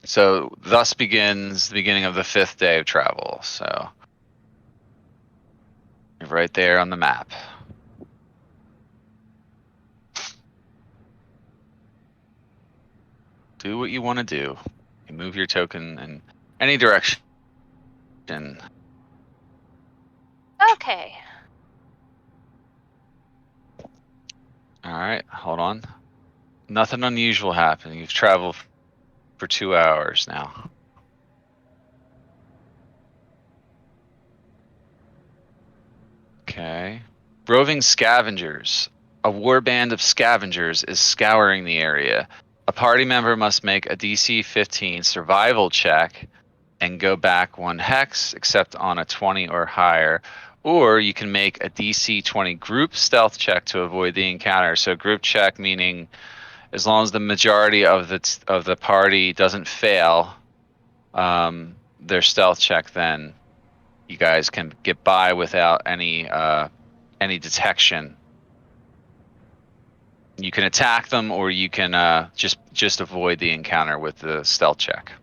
So thus begins the beginning of the 5th day of travel. So you're right there on the map. Do what you want to do. You move your token in any direction. Okay. All right, hold on. Nothing unusual happened. You've traveled for 2 hours now. Okay. Roving scavengers. A warband of scavengers is scouring the area. A party member must make a DC 15 survival check and go back 1 hex, except on a 20 or higher. Or you can make a DC 20 group stealth check to avoid the encounter. So group check meaning as long as the majority of the party doesn't fail their stealth check, then you guys can get by without any detection. You can attack them, or you can just avoid the encounter with the stealth check.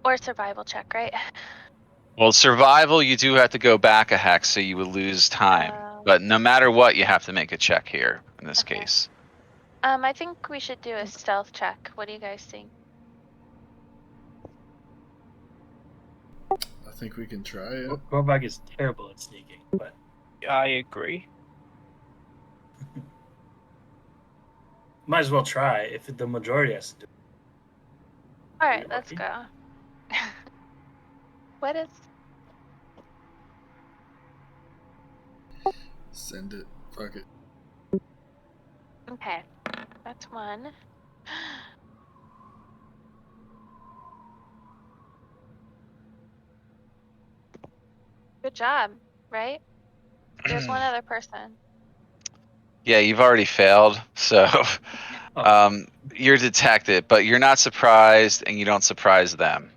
Or survival check, right? Well, survival, you do have to go back a hex, so you would lose time. But no matter what, you have to make a check here in this Okay. case. I think we should do a stealth check. What do you guys think? I think we can try it. Gorvok is terrible at sneaking, but I agree. might as well try if the majority has to do it. All Are right, you let's lucky? go. What is? Send it. Fuck it. Okay, that's 1. Good job, right? There's one other person. Yeah, you've already failed, so Oh. you're detected, but you're not surprised, and you don't surprise them.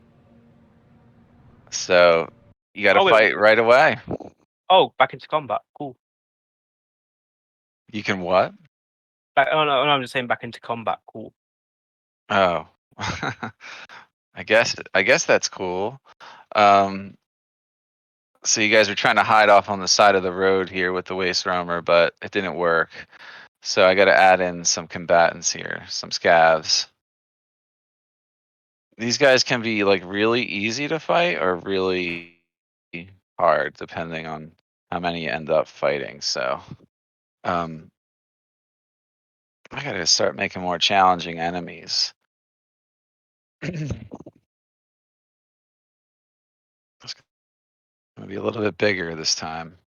So you got to Oh, wait. fight right away. Oh, back into combat. Cool. You can what? Oh no, I'm just saying back into combat. Cool. Oh, I guess that's cool. So you guys were trying to hide off on the side of the road here with the waste roamer, but it didn't work. So I got to add in some combatants here, some scavs. These guys can be like really easy to fight or really hard, depending on how many you end up fighting. So, I gotta start making more challenging enemies. It's gonna be a little bit bigger this time.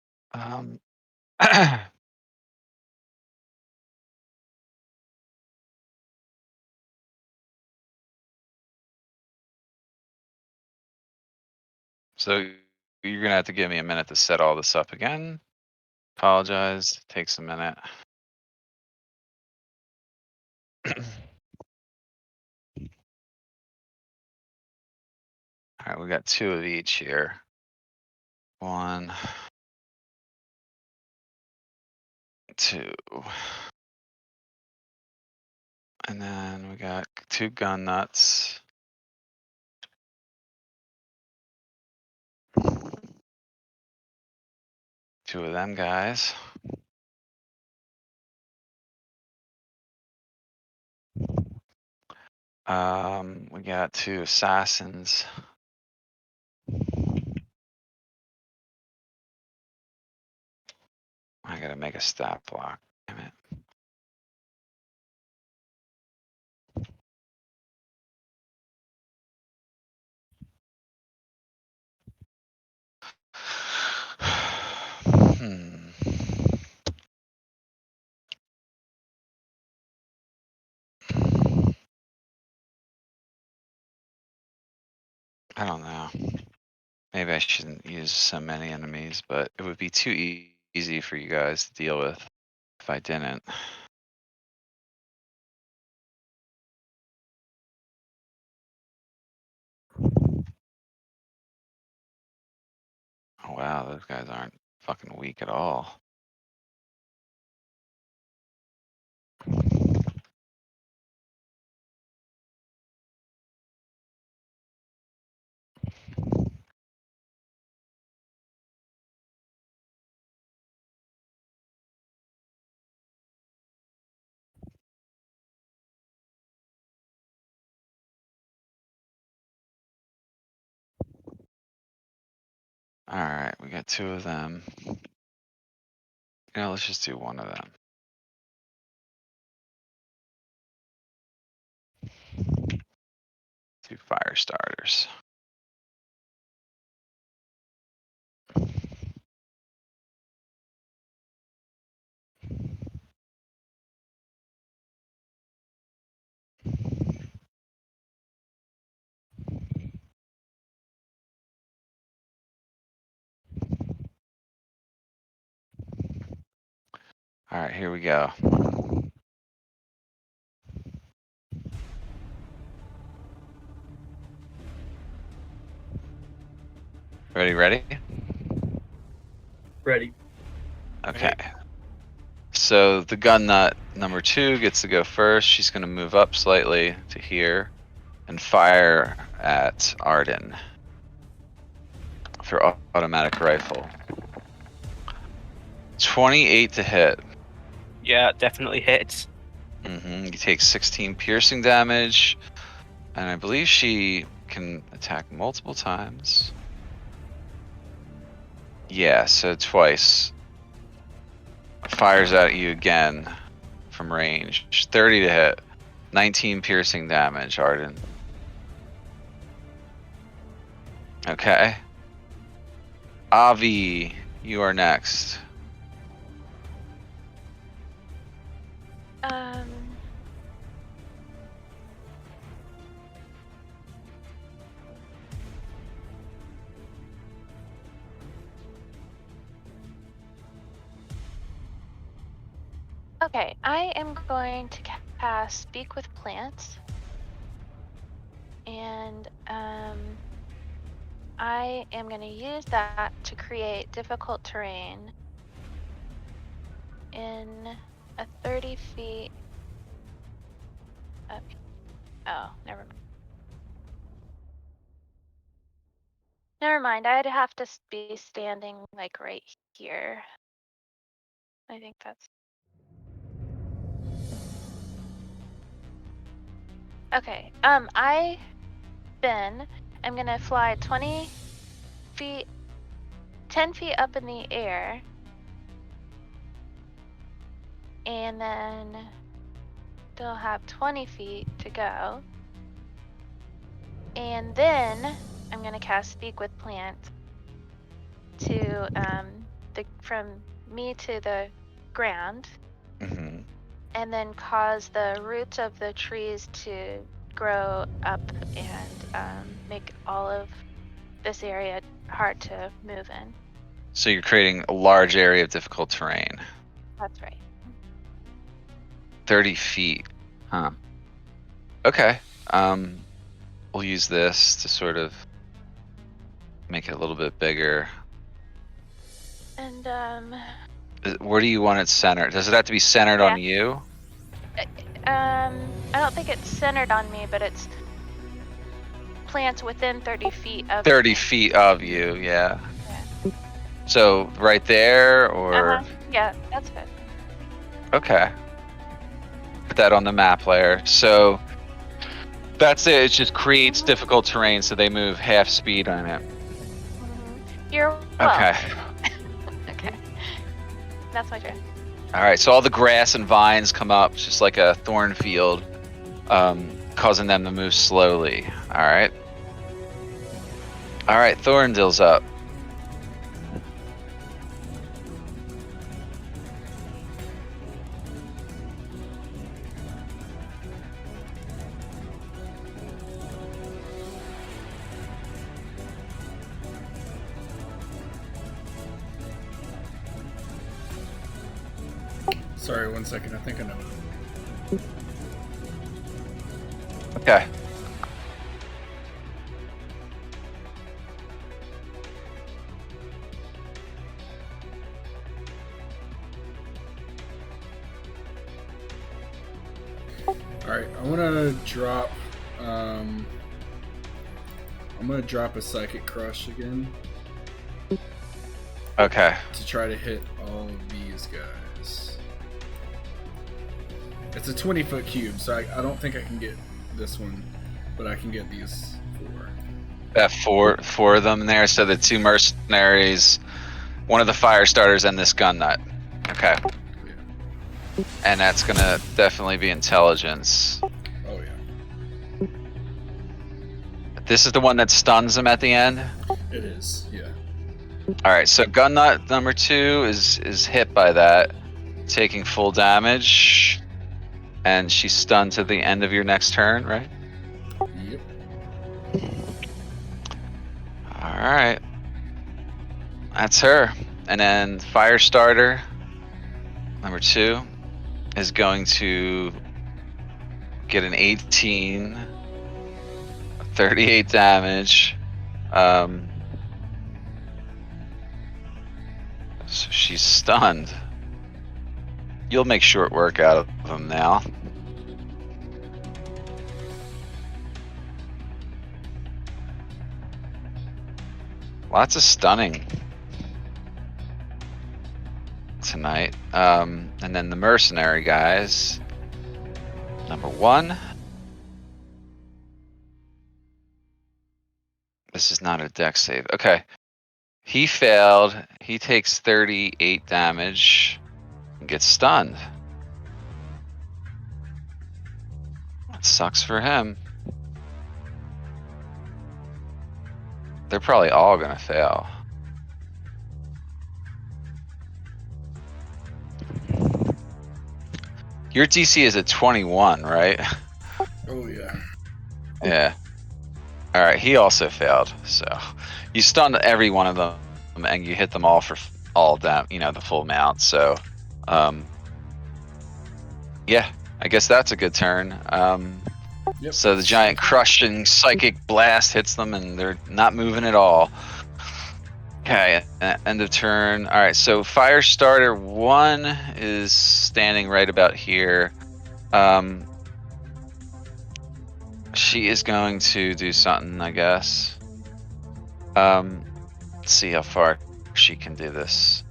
So you're gonna have to give me a minute to set all this up again. Apologize, takes a minute. All right, we got 2 of each here. 1, 2. And then we got 2 gun nuts. Two of them guys. We got 2 assassins. I gotta make a stat block. Damn it. I don't know. Maybe I shouldn't use so many enemies, but it would be too easy for you guys to deal with if I didn't. Oh wow, those guys aren't fucking weak at all. All right, we got 2 of them. Let's just do 1 of them. Two fire starters. All right, here we go. Ready? Ready. Okay. So the gun nut number 2 gets to go first. She's gonna move up slightly to here and fire at Arden for automatic rifle. 28 to hit. Yeah, definitely hits. You take 16 piercing damage, and I believe she can attack multiple times. Yeah, so twice. Fires at you again from range. 30 to hit. 19 piercing damage, Arden. Okay. Avi, you are next. Okay, I am going to cast Speak with Plants. And I am going to use that to create difficult terrain in a 30 feet up. Oh, never mind. Never mind. I'd have to be standing like right here. I think that's okay. I'm gonna fly 20 feet, 10 feet up in the air, and then still have 20 feet to go. And then I'm gonna cast Speak with Plant to from me to the ground, Mm-hmm. and then cause the roots of the trees to grow up and make all of this area hard to move in. So you're creating a large area of difficult terrain. That's right. 30 feet. Huh. Okay. We'll use this to sort of make it a little bit bigger. And Where do you want it centered? Does it have to be centered on you? I don't think it's centered on me, but it's plants within 30 feet of 30 me. feet of you, yeah. So right there, or Yeah, that's good. okay. Put that on the map layer. So that's it. It just creates difficult terrain, so they move half speed on it. You're Okay. Okay. That's my turn. All right. So all the grass and vines come up, just like a thorn field, causing them to move slowly. All right. All right. Thorndill's up. Sorry, 1 second. I think I know. Okay. Alright, I want to drop. I'm going to drop a Psychic Crush again Okay. to try to hit all of these guys. It's a 20-foot cube, so I don't think I can get this one, but I can get these four. Got four of them there. So the two mercenaries, one of the fire starters, and this gun nut. Okay. Yeah. And that's gonna definitely be intelligence. Oh yeah. This is the one that stuns him at the end. It is. Yeah. All right. So gun nut number 2 is hit by that, taking full damage, and she's stunned to the end of your next turn, right? Yep. All right. That's her. And then Firestarter number 2 is going to get an 18, 38 damage. So she's stunned. You'll make short work out of them now. Lots of stunning tonight. And then the mercenary guys. Number 1. This is not a dex save. Okay. He failed. He takes 38 damage and gets stunned. That sucks for him. They're probably all gonna fail. Your DC is at 21, right? Oh yeah. Yeah. All right. He also failed. So you stunned every one of them, and you hit them all for all down. The full amount. So, yeah. I guess that's a good turn. Yep, So the that's giant okay. crushing psychic blast hits them, and they're not moving at all. Okay, end of turn. All right, so fire starter 1 is standing right about here. She is going to do something, I guess. Let's see how far she can do this.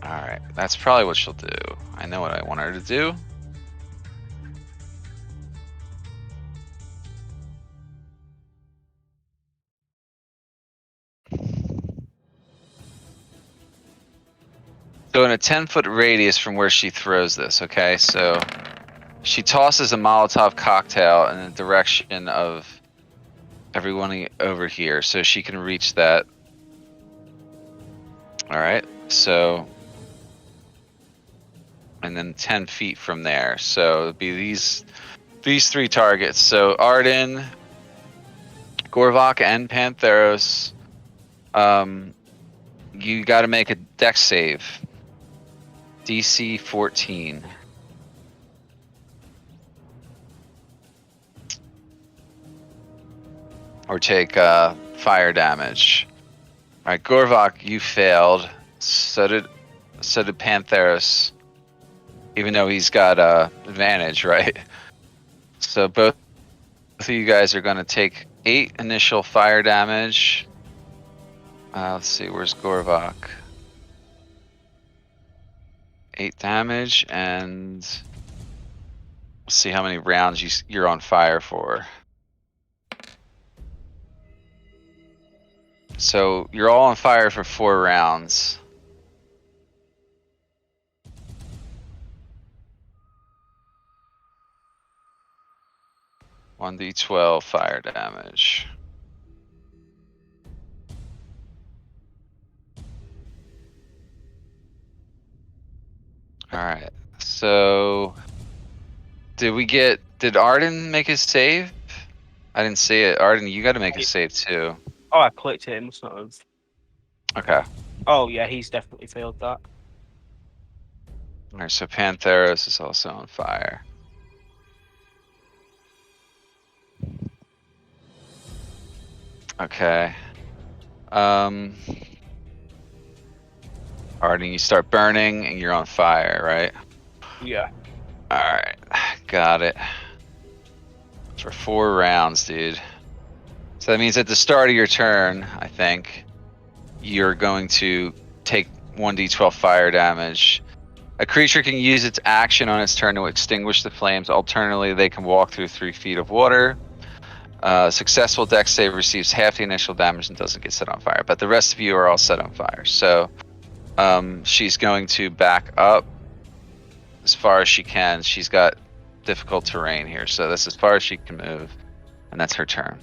All right, that's probably what she'll do. I know what I want her to do. So in a 10-foot radius from where she throws this, okay? So she tosses a Molotov cocktail in the direction of everyone over here, so she can reach that. All right, so, and then 10 feet from there. So it'd be these 3 targets. So Arden, Gorvok, and Pantheros. You got to make a dex save. DC 14. Or take fire damage. All right, Gorvok, you failed. So did Pantheros. Even though he's got advantage, right? So both of you guys are going to take 8 initial fire damage. Let's see, where's Gorvok? 8 damage, and let's see how many rounds you're on fire for. So you're all on fire for 4 rounds. One d12 fire damage. All right. So did Arden make his save? I didn't see it. Arden, you got to make a save too. Oh, I clicked it. It must not have. Okay. Oh yeah, he's definitely failed that. All right. So Pantheros is also on fire. Okay. Arden, you start burning and you're on fire, right? Yeah. All right. Got it. For 4 rounds, dude. So that means at the start of your turn, I think, you're going to take 1d12 fire damage. A creature can use its action on its turn to extinguish the flames. Alternatively, they can walk through 3 feet of water. Successful dex save receives half the initial damage and doesn't get set on fire. But the rest of you are all set on fire. So she's going to back up as far as she can. She's got difficult terrain here, so that's as far as she can move, and that's her turn.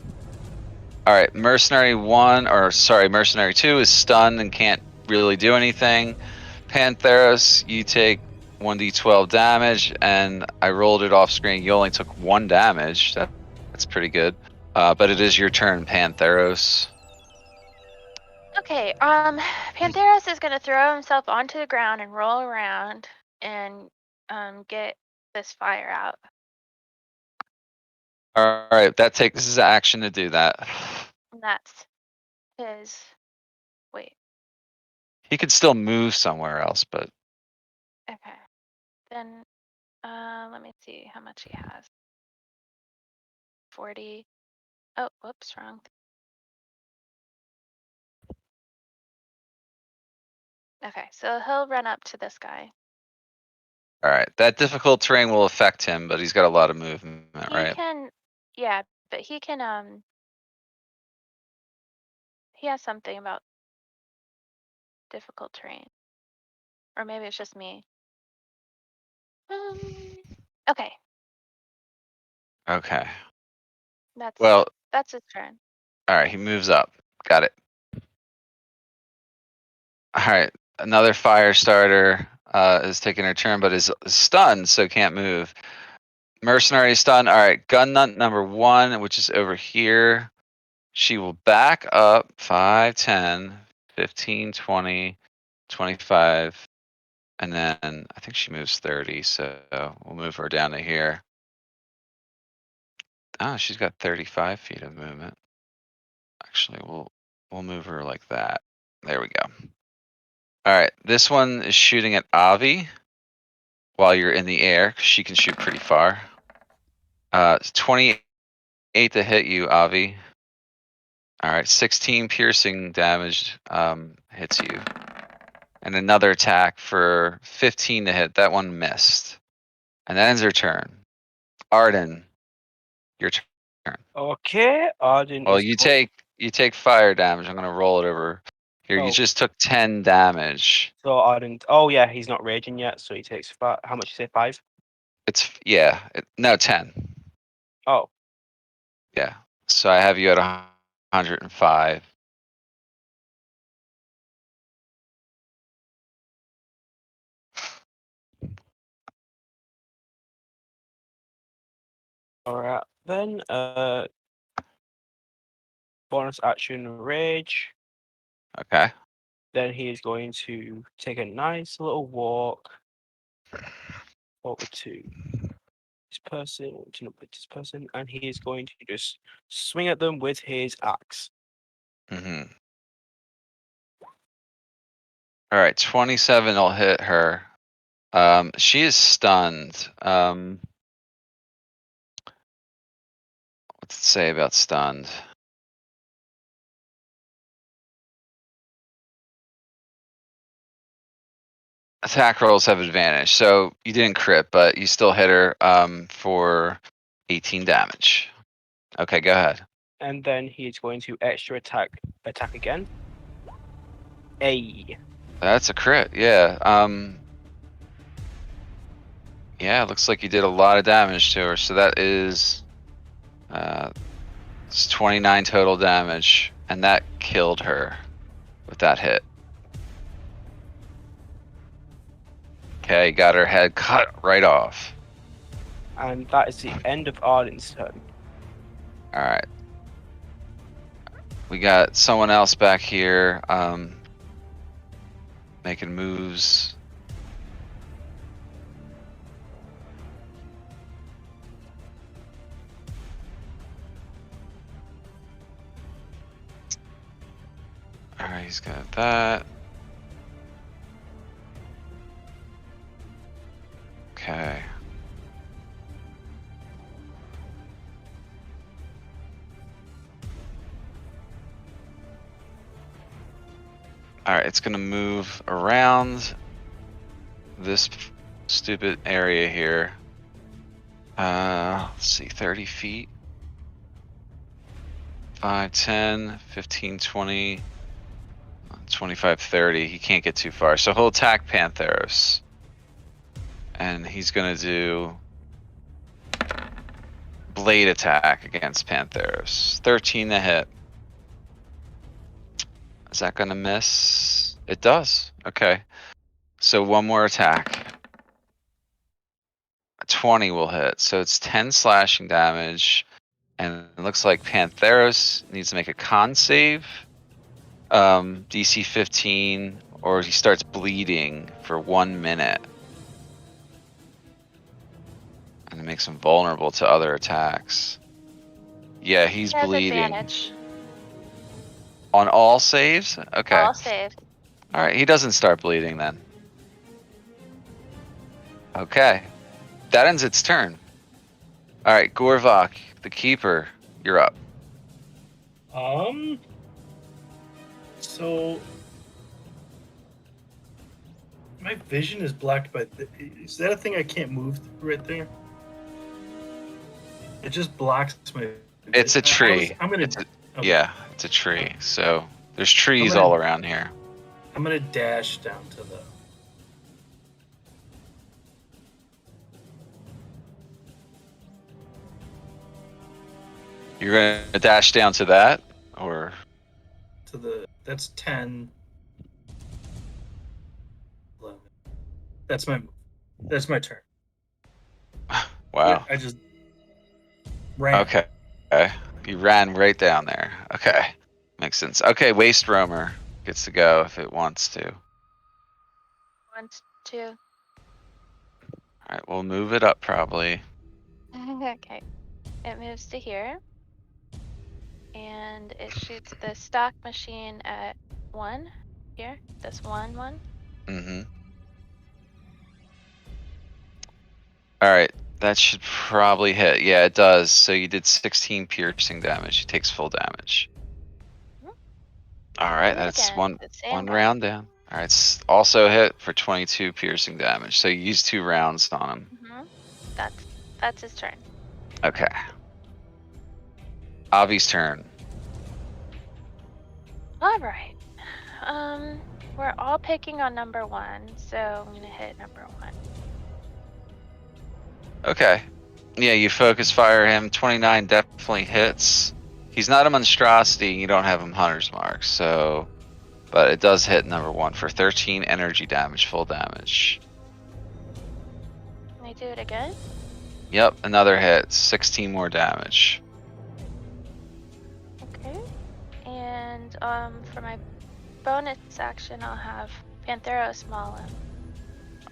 All right, Mercenary 2 is stunned and can't really do anything. Pantheros, you take 1d12 damage, and I rolled it off screen. You only took 1 damage. That's pretty good. But it is your turn, Pantheros. Okay, Pantheros is gonna throw himself onto the ground and roll around and get this fire out. All right, this is action to do that. And that's his. Wait. He could still move somewhere else, but Okay. Then, let me see how much he has. 40. Oh, whoops, wrong. Okay, so he'll run up to this guy. all right. That difficult terrain will affect him, but he's got a lot of movement, He right? can, yeah, but he can, he has something about difficult terrain. Or maybe it's just me. Okay, Okay. that's Well, that's his turn. all right. He moves up. Got it. All right. Another fire starter is taking her turn, but is stunned, so can't move. Mercenary stun. All right. Gun nut number 1, which is over here. She will back up 5, 10, 15, 20, 25, And then I think she moves 30, so we'll move her down to here. Oh, she's got 35 feet of movement. Actually, we'll move her like that. There we go. All right, this one is shooting at Avi while you're in the air. She can shoot pretty far. 28 to hit you, Avi. All right, 16 piercing damage hits you. And another attack for 15 to hit. That one missed. And that ends her turn. Arden, your turn. Okay, Arden Well, is. you take fire damage. I'm gonna roll it over. Here, you Oh. just took 10 damage. So Arden. Oh yeah, he's not raging yet, so he takes how much? You say 5? It's no 10. Oh, Yeah. So I have you at 105. all right then. Bonus action rage. Okay. Then he is going to take a nice little walk over to this person, and he is going to just swing at them with his axe. Mm-hmm. All right, 27 will hit her. She is stunned. What's it say about stunned? Attack rolls have advantage, so you didn't crit, but you still hit her for 18 damage. Okay, go ahead. And then he is going to extra attack again. That's a crit, yeah. Yeah, it looks like you did a lot of damage to her, so that is it's 29 total damage, and that killed her with that hit. Okay, got her head cut right off. And that is the end of Arden's turn. All right. We got someone else back here making moves. All right, he's got that. Okay. All right, it's gonna move around this stupid area here. Let's see, 30 feet. 5, 10, 15, 20, 25, 30. He can't get too far. So he'll attack Pantheros. And he's gonna do blade attack against Pantheros. 13 to hit. Is that gonna miss? It does. Okay. So one more attack. 20 will hit. So it's 10 slashing damage. And it looks like Pantheros needs to make a con save. DC 15, or he starts bleeding for 1 minute. And it makes him vulnerable to other attacks. Yeah, he's He has bleeding. advantage. On all saves? Okay. All saved. Alright, he doesn't start bleeding then. Okay. That ends its turn. Alright, Gorvok, the keeper, you're up. So my vision is blocked by. Is that a thing I can't move through right there? It just blocks my. It's a tree. I'm gonna. Yeah, it's a tree. So there's trees all around here. I'm gonna dash down to the. You're gonna dash down to that, or To the. That's 10. 11. That's my turn. wow. I just ran. Okay. You ran right down there. Okay. Makes sense. Okay, Waste Roamer gets to go if it wants to. 2. All right, we'll move it up probably. Okay. It moves to here. And it shoots the stock machine at 1. Here. This 1, 1. Mm-hmm. All right, that should probably hit. Yeah, it does. So you did 16 piercing damage. He takes full damage. All right, Do it that's again. The same one guy. round down. All right, it's also hit for 22 piercing damage. So you use 2 rounds on him. That's his turn. Okay. Avi's turn. All right. We're all picking on number 1, so I'm gonna hit number 1. Okay. Yeah, you focus fire him. 29 definitely hits. He's not a monstrosity. You don't have him hunter's mark, so. But it does hit number 1 for 13 energy damage, full damage. Can I do it again? Yep, another hit. 16 more damage. Okay. And for my bonus action, I'll have Pantheros Maul him.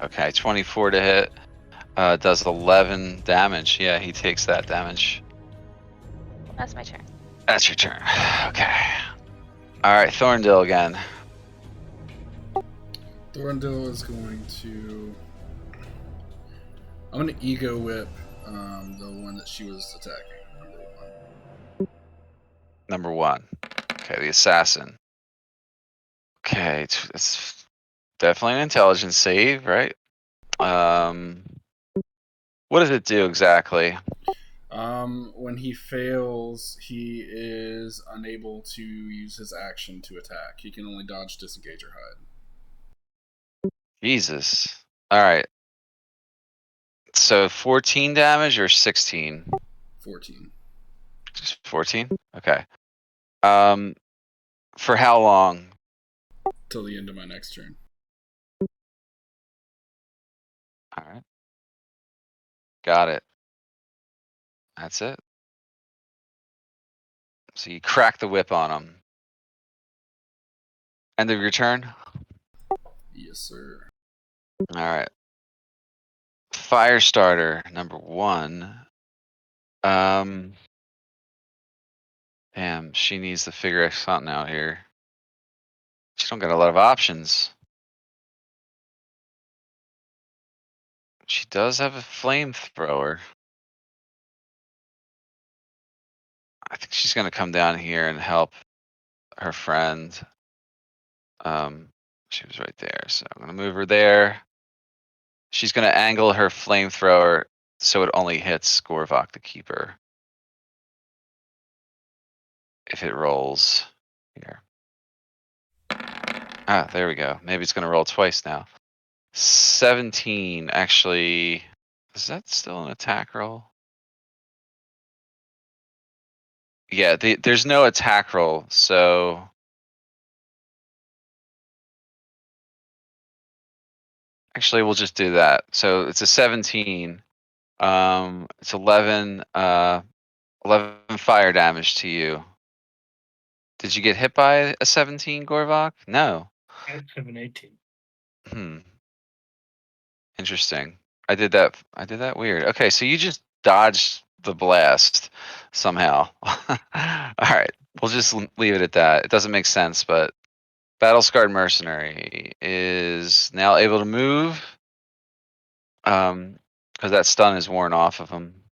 Okay, 24 to hit. Does 11 damage. Yeah, he takes that damage. That's my turn. That's your turn. Okay. All right, Thorndale again. Thorndale is going to. I'm going to ego whip the one that she was attacking. Number 1. Okay, the assassin. Okay, it's definitely an intelligence save, right? What does it do exactly? When he fails, he is unable to use his action to attack. He can only dodge, disengage, or hide. Jesus. All right. So 14 damage or 16? 14. Just 14? Okay. For how long? Till the end of my next turn. All right. Got it. That's it. So you crack the whip on him. End of your turn? Yes, sir. All right. Firestarter, number 1. Damn, she needs to figure something out here. She don't got a lot of options. She does have a flamethrower. I think she's gonna come down here and help her friend. She was right there, so I'm gonna move her there. She's gonna angle her flamethrower so it only hits Gorvok the Keeper. If it rolls here. Ah, there we go. Maybe it's gonna roll twice now. 17, actually. Is that still an attack roll? Yeah, there's no attack roll, so. Actually, we'll just do that. So it's a 17. It's 11 fire damage to you. Did you get hit by a 17, Gorvok? No. I have 18. Interesting. I did that weird. Okay, so you just dodged the blast somehow. All right, we'll just leave it at that. It doesn't make sense, but Battle Scarred Mercenary is now able to move. Because that stun is worn off of him.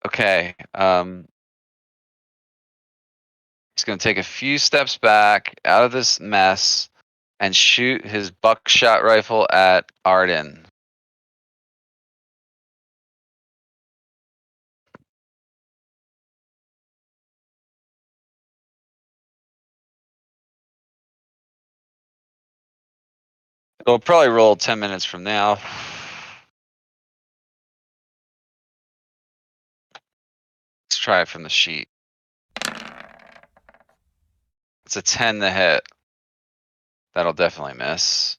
Okay. He's going to take a few steps back out of this mess and shoot his buckshot rifle at Arden. It'll probably roll 10 minutes from now. Let's try it from the sheet. It's a 10 to hit. That'll definitely miss.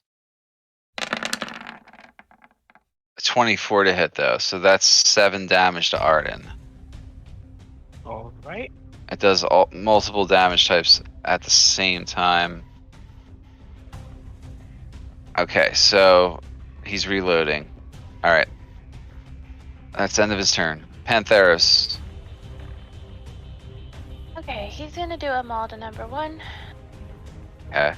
24 to hit though, so that's 7 damage to Arden. All right. It does multiple damage types at the same time. Okay, so he's reloading. All right. That's the end of his turn. Pantheros. Okay, he's gonna do a maul to number 1. Okay.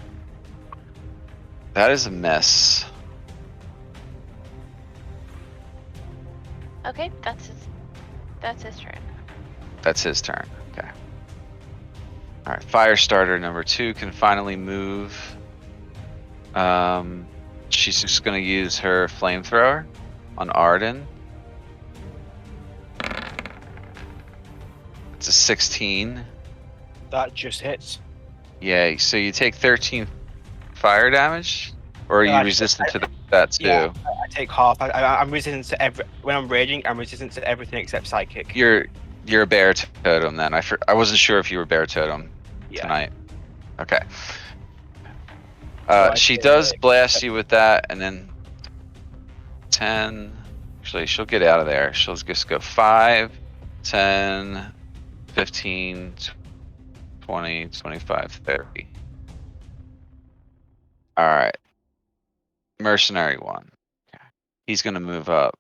That is a miss. Okay, that's his turn. That's his turn. Okay. All right. Firestarter number 2 can finally move. She's just gonna use her flamethrower on Arden. It's a 16. That just hits. Yeah. So you take 13 fire damage, or are No, you actually, resistant to that too? Yeah, I take half. I'm resistant to when I'm raging. I'm resistant to everything except psychic. You're a bear totem then. I wasn't sure if you were bear totem Yeah. tonight. Okay. So I She take- does blast you with that, and then 10. Actually, she'll get out of there. She'll just go 5, 10, 15, 20, 25, 30. All right. Mercenary 1. Okay. He's going to move up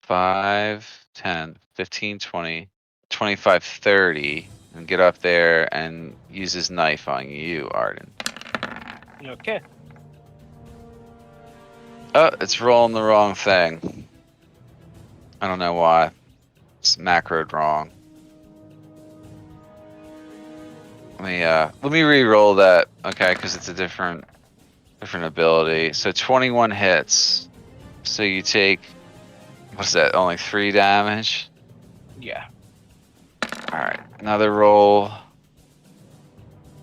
5, 10, 15, 20, 25, 30, and get up there and use his knife on you, Arden. Okay. Oh, it's rolling the wrong thing. I don't know why. It's macroed wrong. Let me re-roll that, okay, because it's a different ability. So 21 hits. So you take, what's that? Only 3 damage. Yeah. All right, another roll.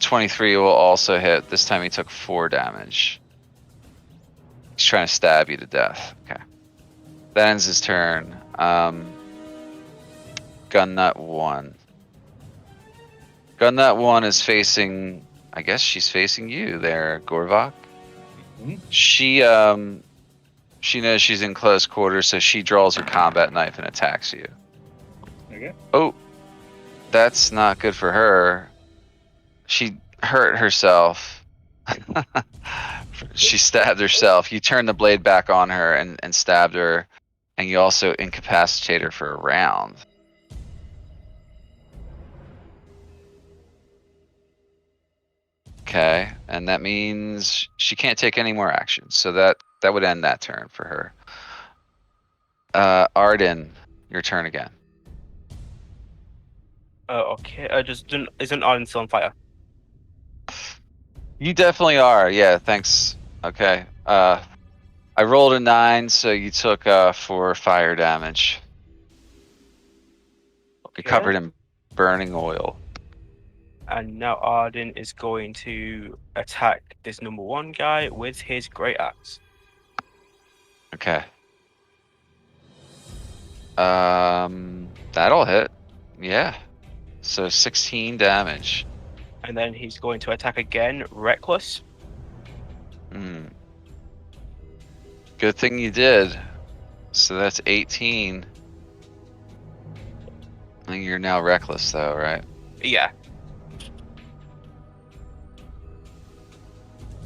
23 will also hit. This time he took 4 damage. He's trying to stab you to death. Okay, that ends his turn. Gun Nut 1. Gun Nut 1 is facing. I guess she's facing you there, Gorvok. Mhm. She knows she's in close quarters, so she draws her combat knife and attacks you. Okay. Oh, that's not good for her. She hurt herself. She stabbed herself. You turn the blade back on her and stabbed her, and you also incapacitate her for a round. Okay, and that means she can't take any more actions. So that would end that turn for her. Arden, your turn again. Okay. Isn't Arden still on fire? You definitely are. Yeah, thanks. Okay. I rolled a 9, so you took 4 fire damage. You're Okay. covered in burning oil. And now Arden is going to attack this number 1 guy with his great axe. Okay. That'll hit. Yeah. So 16 damage. And then he's going to attack again, reckless. Hmm. Good thing you did. So that's 18. I think you're now reckless though, right? Yeah.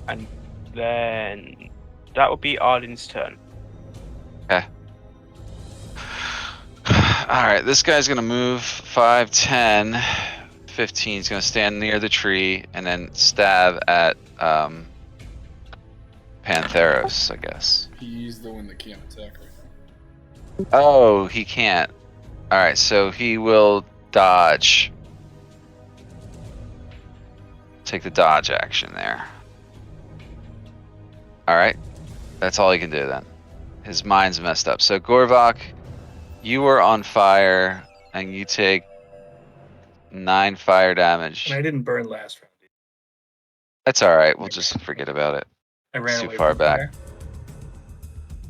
And then that would be Arden's turn. Okay. Alright, this guy's gonna move 5, 10, 15. He's gonna stand near the tree and then stab at Pantheros, I guess. He's the one that can't attack right now. Oh, he can't. Alright, so he will dodge. Take the dodge action there. Alright. That's all he can do then. His mind's messed up. So Gorvok, you were on fire and you take 9 fire damage. And I didn't burn last round. That's alright, we'll just forget about it. I It's ran too away far from back. fire.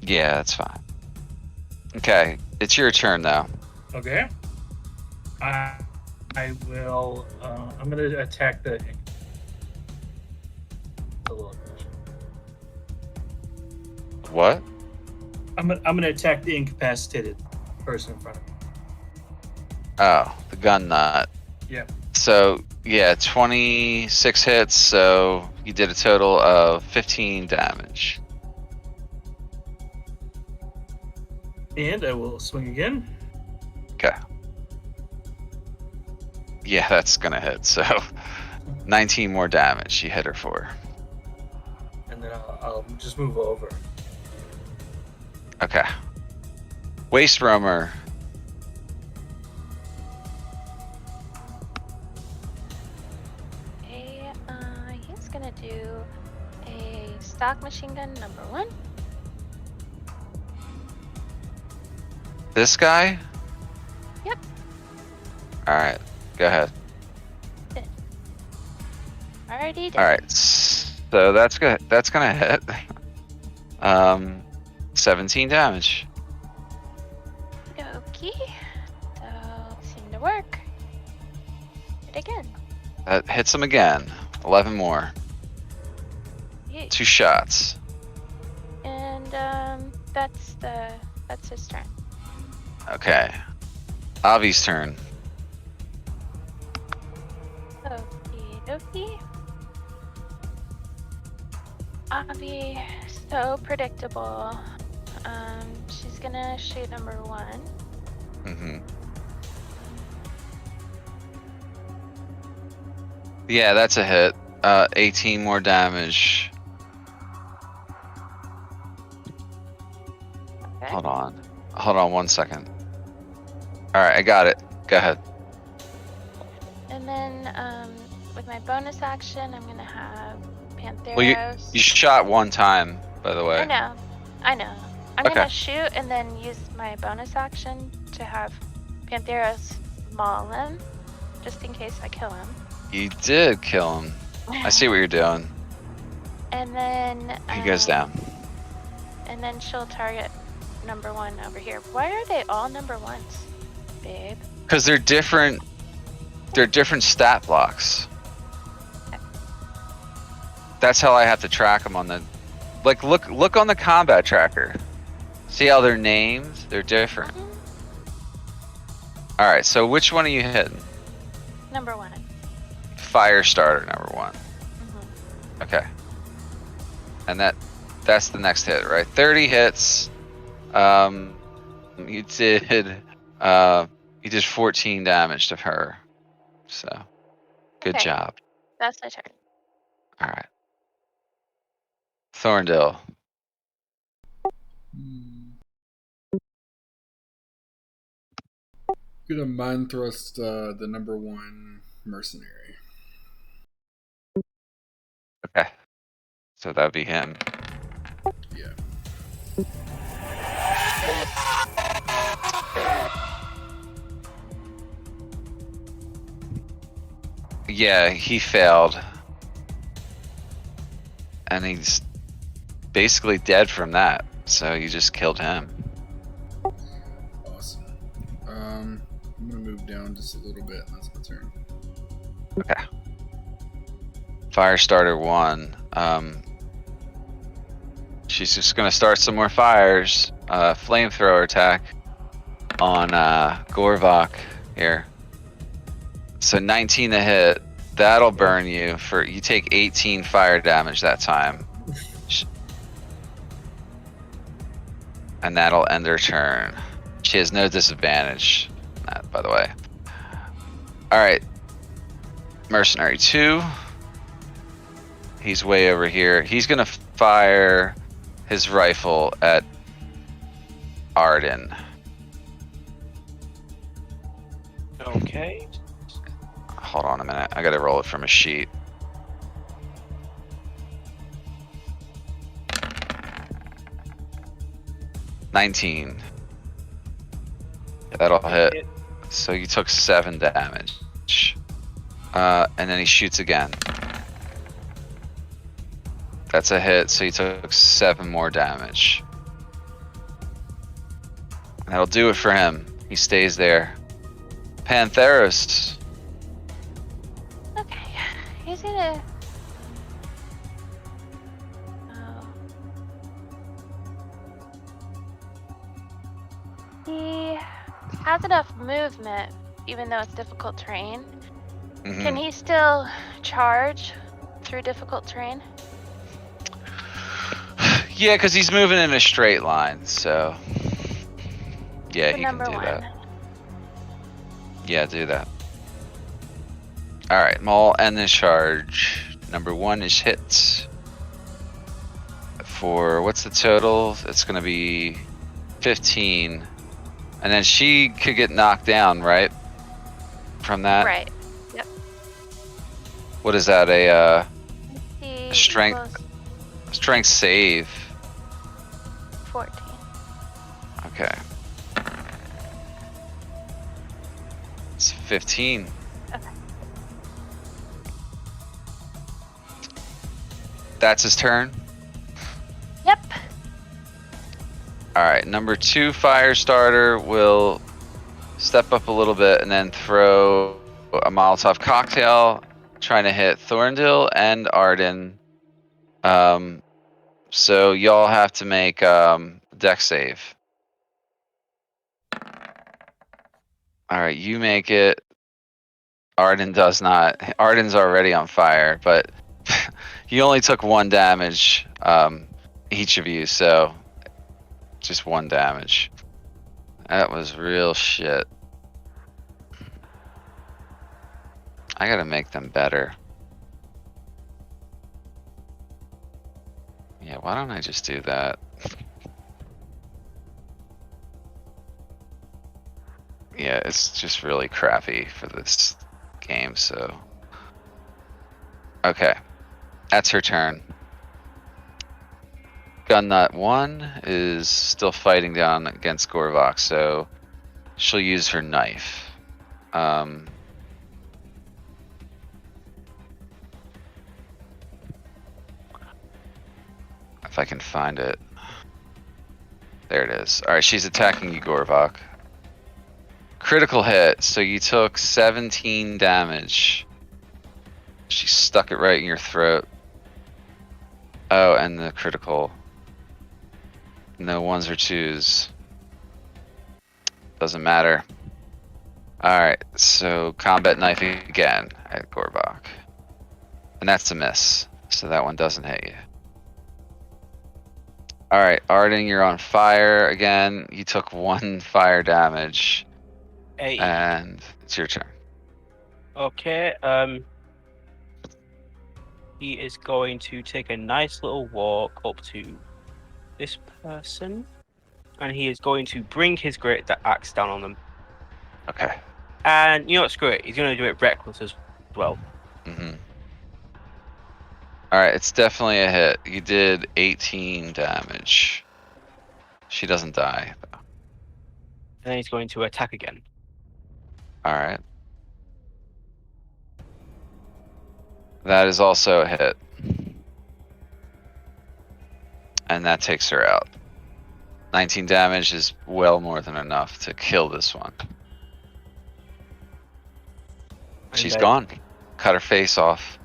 Yeah, that's fine. Okay, it's your turn though. Okay. I will. I'm gonna attack the little. What? I'm gonna attack the incapacitated person in front of me. Oh, the gun nut. Yep. So, yeah, 26 hits, so you did a total of 15 damage. And I will swing again. Okay. Yeah, that's gonna hit. So 19 more damage you hit her for. And then I'll just move over. Okay. Waste Roamer. Okay, he's gonna do a stock machine gun number 1. This guy? Yep. Alright, go ahead. Already did. Alright, so that's gonna hit. 17 damage. Okay. So, seemed to work. Hit again. That hits him again. 11 more. Yay. 2 shots. And that's his turn. Okay. Avi's turn. Okie dokie. Avi, so predictable. She's gonna shoot number 1. Mm-hmm. Yeah, that's a hit. 18 more damage. Okay. Hold on 1 second. Alright, I got it. Go ahead. And then with my bonus action, I'm gonna have Pantheros. Well, you shot 1 time, by the way. I know. I'm Okay. gonna shoot and then use my bonus action to have Pantheros maul him, just in case I kill him. You did kill him. I see what you're doing. And then He goes down. And then she'll target number 1 over here. Why are they all number 1s, babe? Because they're different. They're different stat blocks. That's how I have to track them on the. Like, look on the combat tracker. See how they're named? They're different. All right. So which one are you hitting? Number 1. Fire starter number 1. Mm-hmm. Okay. And that's the next hit, right? 30 hits. You did 14 damage to her. So, good Okay. job. That's my turn. All right. Thorndale. Gonna mind thrust the number 1 mercenary. Okay. So that'd be him. Yeah. Yeah, he failed. And he's basically dead from that. So you just killed him. Awesome. I'm gonna move down just a little bit, and that's my turn. Okay. Firestarter 1. She's just gonna start some more fires. Flamethrower attack on Gorvok here. So 19 to hit. That'll burn you for. You take 18 fire damage that time. And that'll end her turn. She has no disadvantage, by the way. Alright. Mercenary 2. He's way over here. He's gonna fire his rifle at Arden. Okay. Hold on a minute. I gotta roll it from a sheet. $19. That'll hit. So you took 7 damage. And then he shoots again. That's a hit, so you took 7 more damage. That'll do it for him. He stays there. Pantheros. Okay. He's gonna. Oh. He has enough movement, even though it's difficult terrain. Mhm. Can he still charge through difficult terrain? Yeah, because he's moving in a straight line, so Yeah, For he can number do one. that. Yeah, do that. Alright, Maul, end the charge. Number 1 is hit. For what's the total? It's gonna be 15. And then she could get knocked down, right? From that? Right. Yep. What is that? A C strength equals save. 14. Okay. It's 15. Okay. That's his turn. Yep. Alright, number 2 fire starter will step up a little bit and then throw a Molotov cocktail, trying to hit Thorndil and Arden. So y'all have to make deck save. Alright, you make it. Arden does not. Arden's already on fire, but you only took 1 damage, each of you, so just 1 damage. That was real shit. I gotta make them better. Yeah, why don't I just do that? Yeah, it's just really crappy for this game, so. Okay, that's her turn. Gunnut 1 is still fighting down against Gorvok, so she'll use her knife. If I can find it. There it is. Alright, she's attacking you, Gorvok. Critical hit, so you took 17 damage. She stuck it right in your throat. Oh, and the critical. No 1s or 2s. Doesn't matter. Alright, so combat knife again at Gorbach. And that's a miss, so that one doesn't hit you. Alright, Arden, you're on fire again. You took 1 fire damage. Hey. And it's your turn. Okay. He is going to take a nice little walk up to this person, and he is going to bring his great axe down on them. Okay. And you know what's great? He's going to do it reckless as well. Alright, it's definitely a hit. You did 18 damage. She doesn't die, though. And then he's going to attack again. Alright. That is also a hit. And that takes her out. 19 damage is well more than enough to kill this one. And She's then- gone. Cut her face off.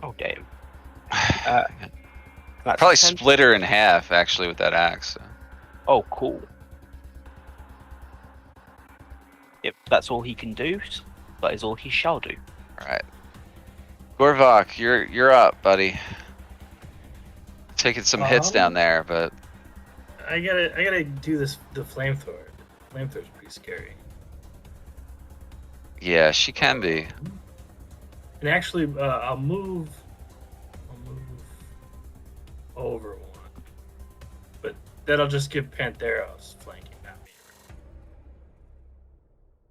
Oh, damn. Probably 10. split her in half, actually, with that axe. So. Oh, cool. Yep, that's all he can do. That is all he shall do. Alright. Gorvok, you're up, buddy. Taking some hits down there, but I gotta do this. The flamethrower. Flamethrower's pretty scary. yeah, she can be. And actually, I'll move over 1, but that'll just give Pantheros flanking, not me.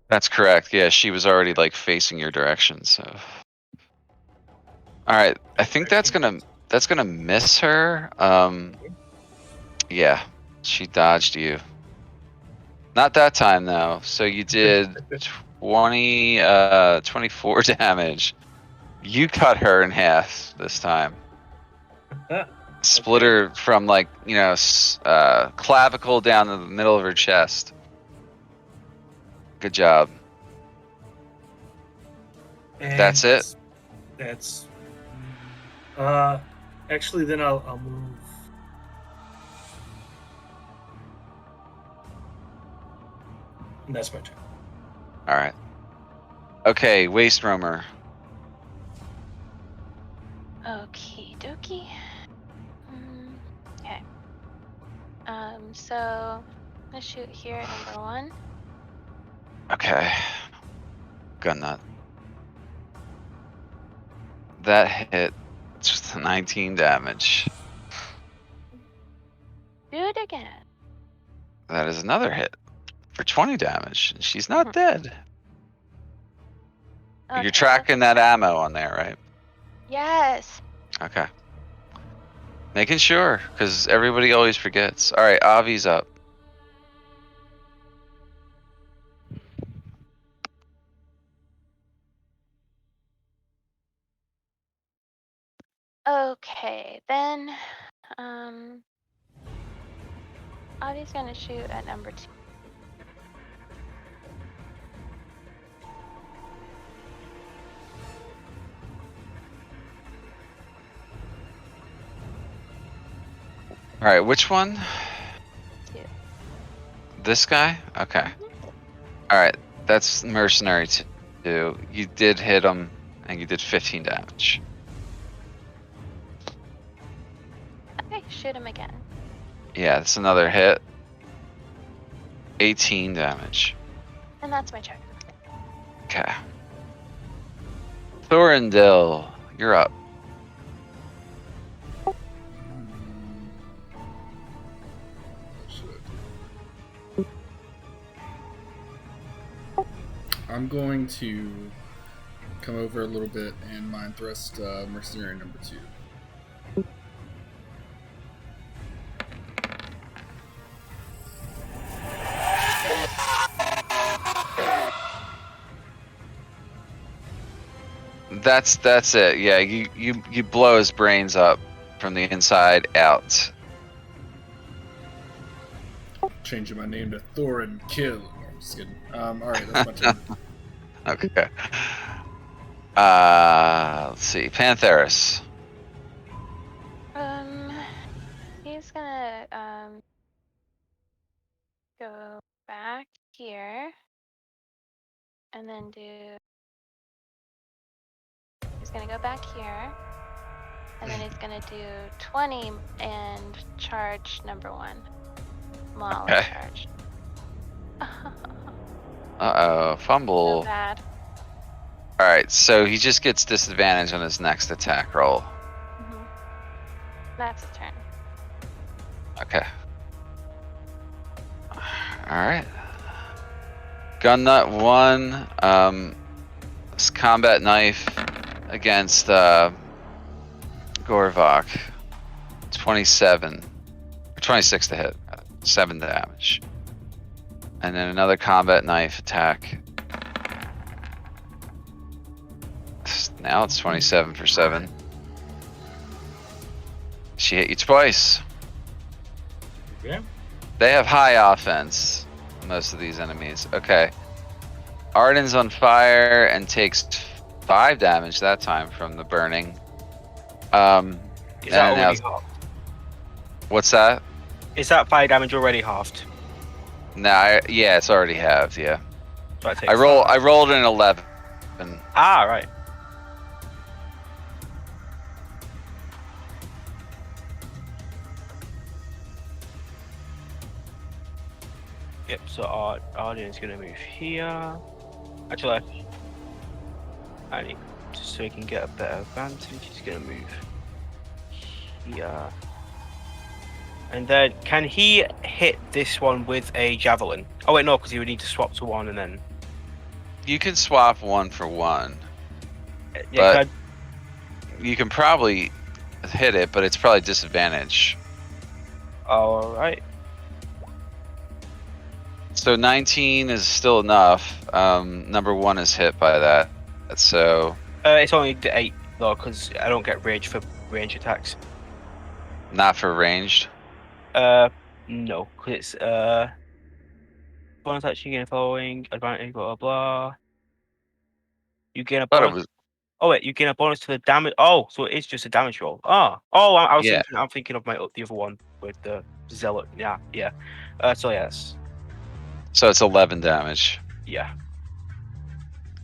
That's correct. Yeah, she was already like facing your direction, so. Alright, I think that's gonna miss her. Yeah, she dodged you. Not that time though. So you did 24 damage. You cut her in half this time. Split her from like, clavicle down the middle of her chest. Good job. And That's it? That's. Actually, then I'll move. And that's my turn. Alright. Okay, Waste Roamer. Okie dokie. Okay. So gonna shoot here at number 1. Okay. Gun nut. That hit. It's just 19 damage. Do it again. That is another hit for 20 damage. She's not dead. Okay, You're tracking that ammo on there, right? Yes. Okay. Making sure, because everybody always forgets. All right, Avi's up. Okay, then Avi's gonna shoot at number 2. All right, which one? 2. This guy? Okay. All right, that's mercenary 2. You did hit him, and you did 15 damage. Okay, shoot him again. Yeah, that's another hit. 18 damage. And that's my turn. Okay. Thorindil, you're up. I'm going to come over a little bit and mind thrust mercenary number 2. That's it. Yeah, you blow his brains up from the inside out. Changing my name to Thorin Kill. No, I'm just kidding. All right, that's my turn. Okay. Let's see. Pantheris. He's gonna go back here and then he's gonna go back here and then he's gonna do 20 and charge number 1. Maul Okay. charge. Uh-oh, So fumble. bad. Alright, so he just gets disadvantage on his next attack roll. That's the turn. Okay. Alright. Gun nut 1. This combat knife against Gorvok. 27. 26 to hit. 7 damage. And then another combat knife attack. Now it's 27 for 7. She hit you twice. Okay. They have high offense, most of these enemies. Okay. Arden's on fire and takes 5 damage that time from the burning. Is that already halved? What's that? Is that fire damage already halved? Nah, yeah, it's already halved, yeah. So I rolled an 11. Ah, right. Yep, so our audience gonna move here. Actually, I need just so he can get a better advantage. He's gonna move here. And then, can he hit this one with a javelin? Oh wait, no, because he would need to swap to 1 and then. You can swap 1 for 1. Yeah, But you can probably hit it, but it's probably disadvantage. all right. So 19 is still enough. Number 1 is hit by that. So It's only the 8 though, because I don't get rage for range attacks. not for ranged. No, because it's bonus action gain following advantage, blah blah blah. You gain a Thought it bonus. was Oh wait, you gain a bonus to the damage. Oh, so it is just a damage roll. I was Yeah. thinking. I'm thinking of the other one with the zealot. Yeah. So yes. So it's 11 damage. Yeah.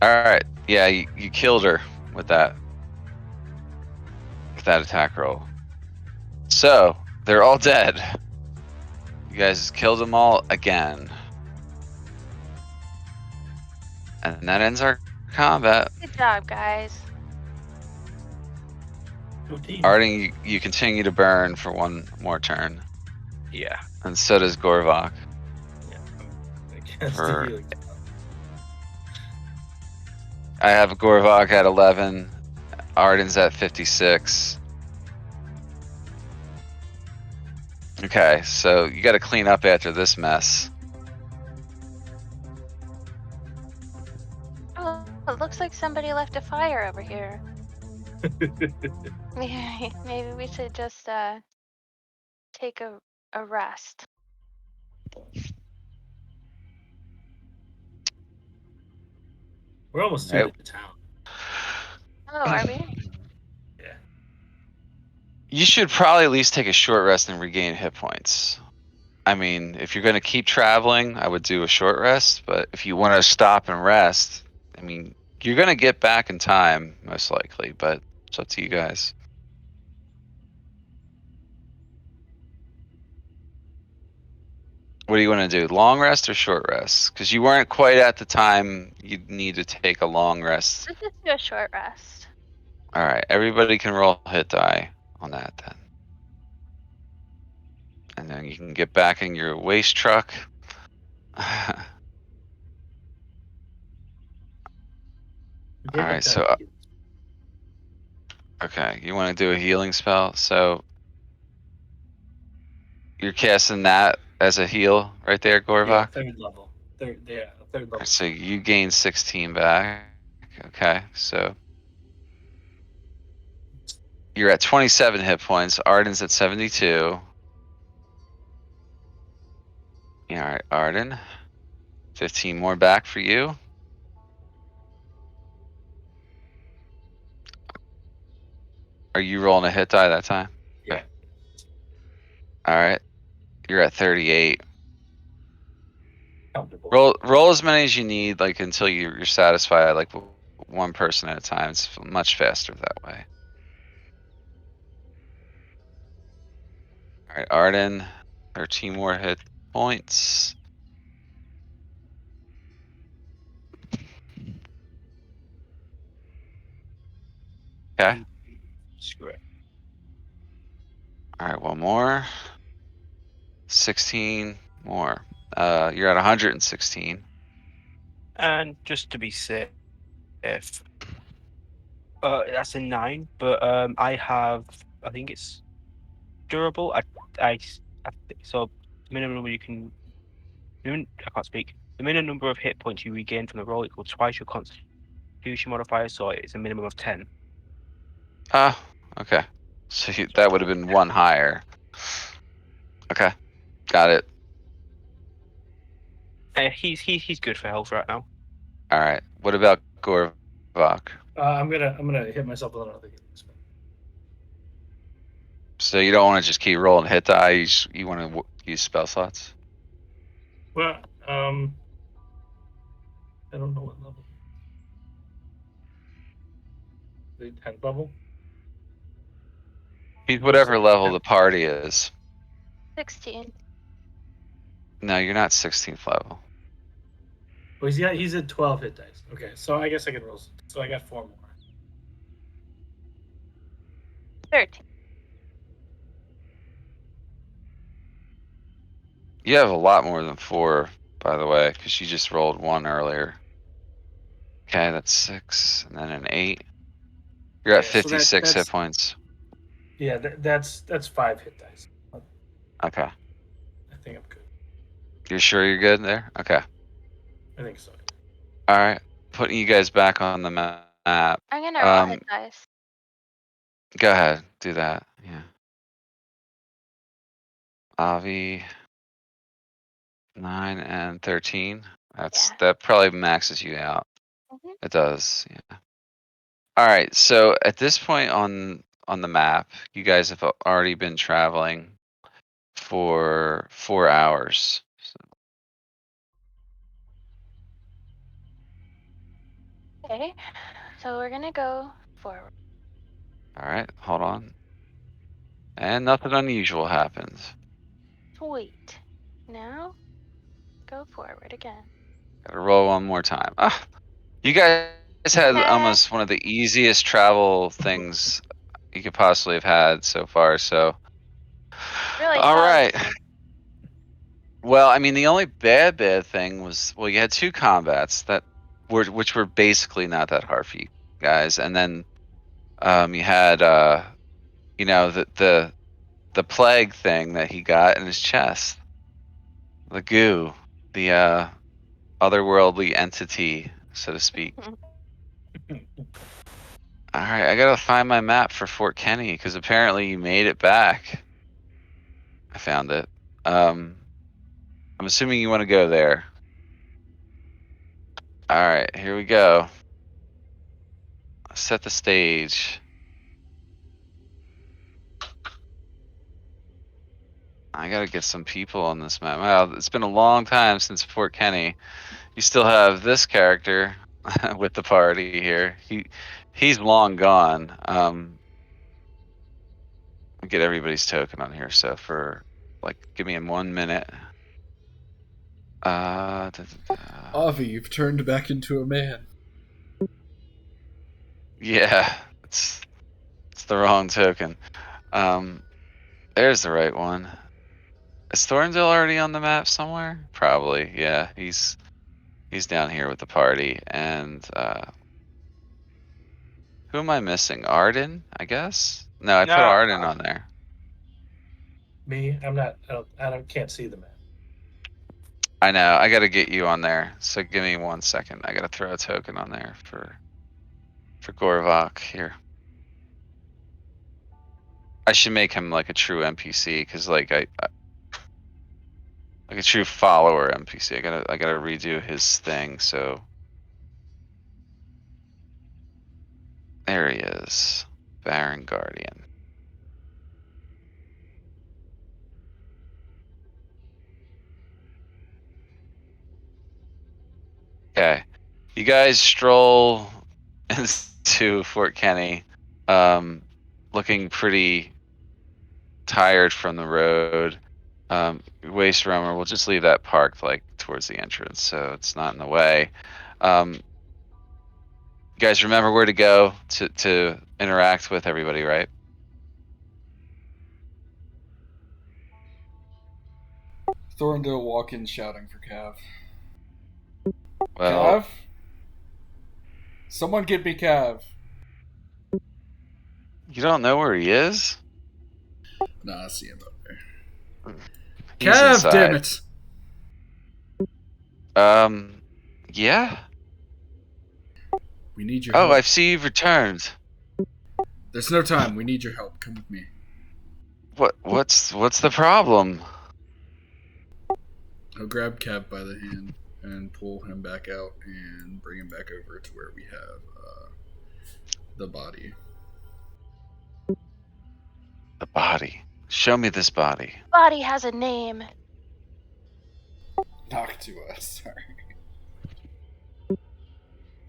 All right. Yeah, you killed her with that attack roll. So they're all dead. You guys killed them all again. And that ends our combat. Good job, guys. Go team. Arden, you continue to burn for one more turn. Yeah. And so does Gorvok. Yeah. Against the For- healing. I have Gorvok at 11. Arden's at 56. Okay, so you got to clean up after this mess. Oh, it looks like somebody left a fire over here. Maybe we should just take a rest. We're almost Nope. through the town. Oh, are we? Yeah. You should probably at least take a short rest and regain hit points. I mean, if you're going to keep traveling, I would do a short rest. But if you want to stop and rest, I mean, you're going to get back in time, most likely. But it's up to you guys. What do you want to do? Long rest or short rest? Because you weren't quite at the time you'd need to take a long rest. Let's just do a short rest. All right, everybody can roll hit die on that then. And then you can get back in your waste truck. All right, so okay, you want to do a healing spell? So you're casting that as a heal right there, Gorvok? Yeah, third level. Third level. So you gain 16 back. Okay, so you're at 27 hit points. Arden's at 72. All right, Arden. 15 more back for you. Are you rolling a hit die that time? Yeah. All right. You're at 38. Comfortable. Roll as many as you need, like until you're satisfied, like one person at a time. It's much faster that way. All right, Arden, 13 more hit points. Okay. Screw it. All right, one more. 16 more. You're at 116. And just to be safe, that's a 9. But I have, I think it's durable. So minimum number you can. I can't speak. The minimum number of hit points you regain from the roll equals twice your Constitution modifier, so it's a minimum of 10. Ah, okay. So that would have been one higher. Okay, got it. He's good for health right now. All right. What about Gorvok? I'm gonna hit myself with another healing spell. So you don't want to just keep rolling hit die. You want to use spell slots. Well, I don't know what level. The 10th level. He's What is whatever it? level the party is. 16. No, you're not 16th level. Well, he's at 12 hit dice. Okay, so I guess I can roll. So I got 4 more. 13. You have a lot more than 4, by the way, because you just rolled 1 earlier. Okay, that's 6, and then an 8. You're at Yeah, so 56 hit that's points. yeah. That's 5 hit dice. Okay. I think I'm good. You're sure you're good there? Okay. I think so. All right. Putting you guys back on the map. I'm gonna roll hit dice. Go ahead. Do that. Yeah. Avi, 9 and 13. That probably maxes you out. Mhm. It does. Yeah. All right. So at this point on the map, you guys have already been traveling for 4 hours. Okay, so we're gonna go forward. All right. Hold on. And nothing unusual happens. Sweet. Now, go forward again. Gotta roll one more time. You guys had Okay. almost one of the easiest travel things you could possibly have had so far. So, Really all proud right. of you. Well, I mean, the only bad thing was, well, you had 2 combats which were basically not that hard for you guys, and then you had the plague thing that he got in his chest, the goo, the otherworldly entity, so to speak. All right, I gotta find my map for Fort Kenny because apparently you made it back. I found it. I'm assuming you want to go there. All right, here we go. Set the stage. I gotta get some people on this map. Wow, it's been a long time since Fort Kenny. You still have this character with the party here. He's long gone. Get everybody's token on here. So give me in 1 minute. Avi, you've turned back into a man. Yeah, it's the wrong token. There's the right one. Is Thorndale already on the map somewhere? Probably. Yeah, he's down here with the party. And who am I missing? Arden, I guess. No, I put No, Arden on there. Me, I'm not. I don't. Can't see the map. I know. I got to get you on there. So give me 1 second. I got to throw a token on there for Gorvok here. I should make him like a true NPC because like I like a true follower NPC. I gotta redo his thing. So there he is, Baron Guardian. Okay, you guys stroll into Fort Kenny, looking pretty tired from the road. Waste Roamer, we'll just leave that parked like towards the entrance, so it's not in the way. You guys remember where to go to interact with everybody, right? Thorndale walk in shouting for Cav. Well, Cav? Someone get me Cav. you don't know where he is? Nah, I see him up there. He's Cav, damn inside. it! Yeah. We need your Oh, help. I see you've returned. There's no time. We need your help. Come with me. What's the problem? I'll grab Cav by the hand and pull him back out and bring him back over to where we have the body. The body. Show me this body. Body has a name. Knock to us. Sorry.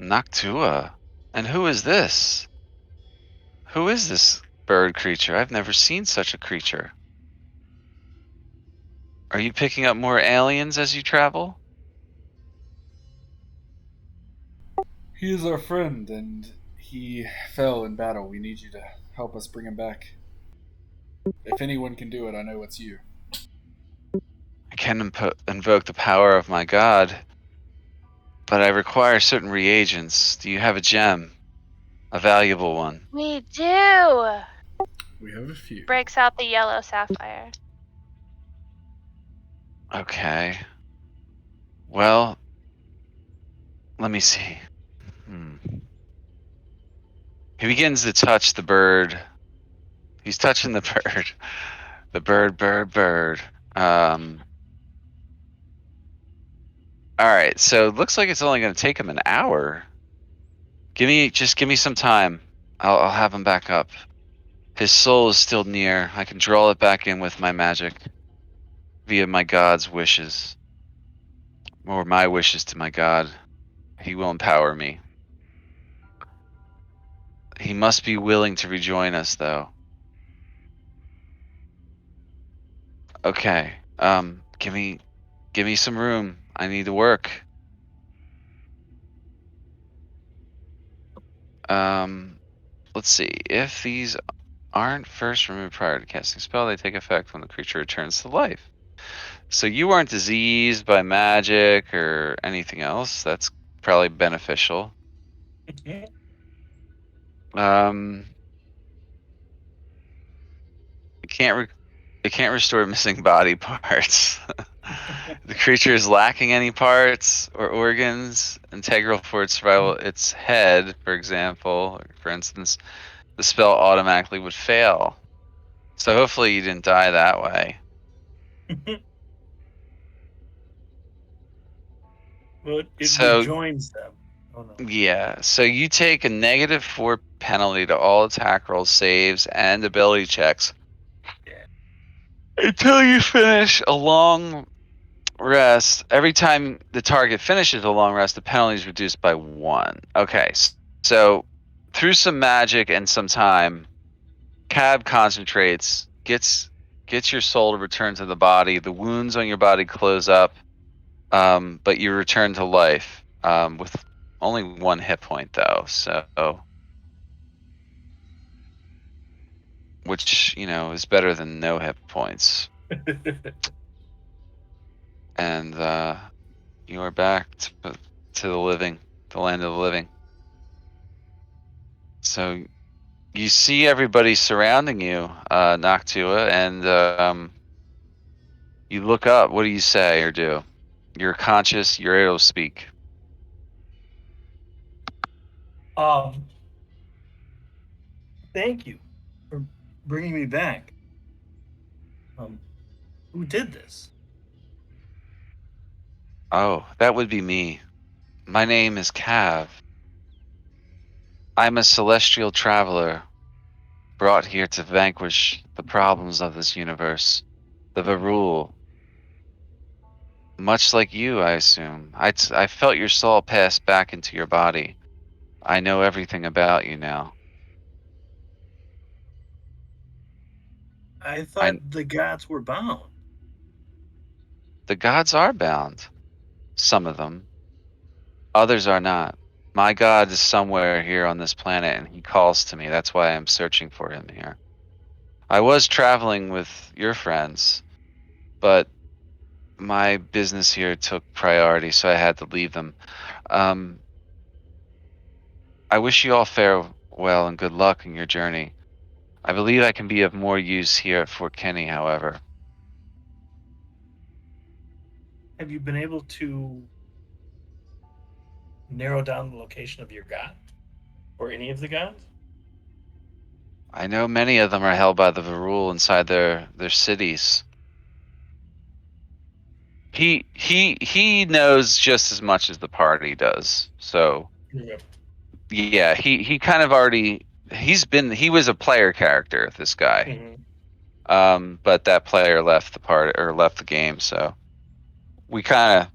Noctua. And who is this? Who is this bird creature? I've never seen such a creature. Are you picking up more aliens as you travel? He is our friend, and he fell in battle. We need you to help us bring him back. If anyone can do it, I know it's you. I can invoke the power of my god, but I require certain reagents. Do you have a gem? A valuable one? We do. We have a few. Breaks out the yellow sapphire. Okay. Well, let me see. He begins to touch the bird. He's touching the bird. The bird. All right, so it looks like it's only going to take him an hour. Just give me some time. I'll have him back up. His soul is still near. I can draw it back in with my magic via my god's wishes, or my wishes to my god. He will empower me. He must be willing to rejoin us, though. Okay. Give me Give me some room. I need to work. Let's see. If these aren't first removed prior to casting spell, they take effect when the creature returns to life. So you aren't diseased by magic or anything else. That's probably beneficial. Um, it can't restore missing body parts. The creature is lacking any parts or organs integral for its survival. Its head, for example, or for instance, the spell automatically would fail. So hopefully you didn't die that way. Well, it So rejoins them. Oh no. yeah, so you take a -4 penalty to all attack rolls, saves, and ability checks Yeah. until you finish a long rest. Every time the target finishes a long rest, the penalty is reduced by 1. Okay, so through some magic and some time, Cab concentrates, gets your soul to return to the body. The wounds on your body close up, but you return to life with only 1 hit point, though. So, which is better than no hit points. And you are back to the living, the land of the living. So you see everybody surrounding you, Noctua, and you look up. What do you say or do? You're conscious. You're able to speak. um, Thank you for bringing me back. Who did this? Oh, that would be me. My name is Cav. I'm a celestial traveler brought here to vanquish the problems of this universe. The Varul. Much like you, I assume. I felt your soul pass back into your body. I know everything about you now. I I thought the gods were bound. The gods are bound. Some of them. Others are not. My God is somewhere here on this planet and he calls to me. That's why I'm searching for him here. I was traveling with your friends, but my business here took priority, so I had to leave them. Um, I wish you all farewell and good luck in your journey. I believe I can be of more use here at Fort Kenny, however. Have you been able to narrow down the location of your god or any of the gods? I know many of them are held by the Varul inside their cities. He knows just as much as the party does. So Yeah. yeah, he kind of already he was a player character, this guy. Mhm. But that player left the part or left the game, so we kind of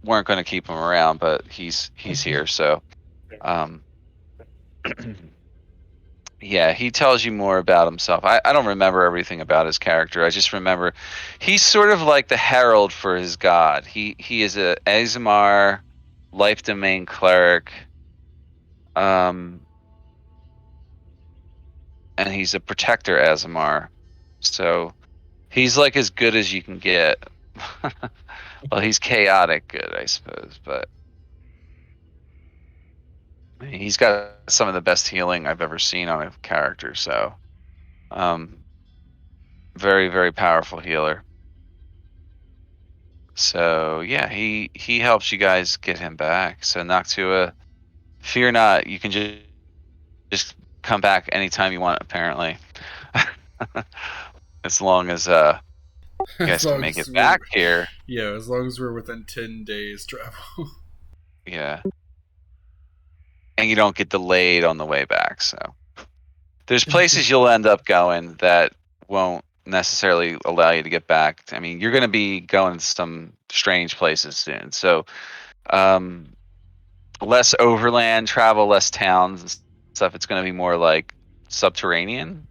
weren't going to keep him around, but he's here, so um yeah, he tells you more about himself. I don't remember everything about his character. I just remember he's sort of like the herald for his god. He is a Azamar life domain cleric. Um and he's a protector Azamar. So he's like as good as you can get. Well, he's chaotic good, I suppose, but I mean, he's got some of the best healing I've ever seen on a character, so um very, very powerful healer. So yeah, he helps you guys get him back. So Noctua, fear not, you can just come back anytime you want, apparently. As long as you As guys can long make as it we're back here. yeah, as long as we're within 10 days travel. Yeah. And you don't get delayed on the way back. So there's places you'll end up going that won't necessarily allow you to get back. I mean, you're gonna be going to some strange places soon. So um less overland travel, less towns and stuff. It's going to be more like subterranean.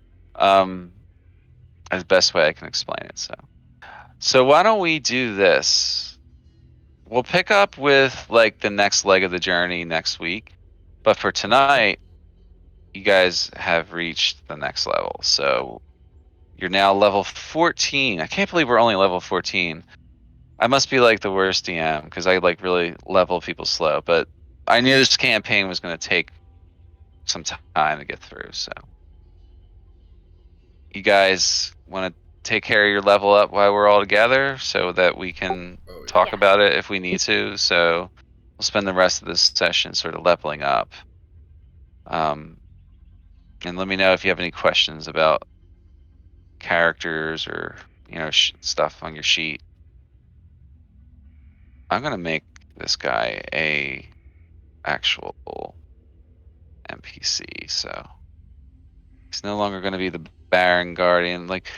As best way I can explain it. So why don't we do this? we'll pick up with like the next leg of the journey next week. But for tonight, you guys have reached the next level. So you're now level 14. I can't believe we're only level 14. I must be like the worst DM because I like really level people slow. But I knew this campaign was going to take some time to get through. So you guys want to take care of your level up while we're all together so that we can Oh, yeah. talk Yeah. about it if we need to. So we'll spend the rest of this session sort of leveling up. And let me know if you have any questions about characters or stuff on your sheet. I'm gonna make this guy a actual NPC, so he's no longer gonna be the Baron Guardian. Like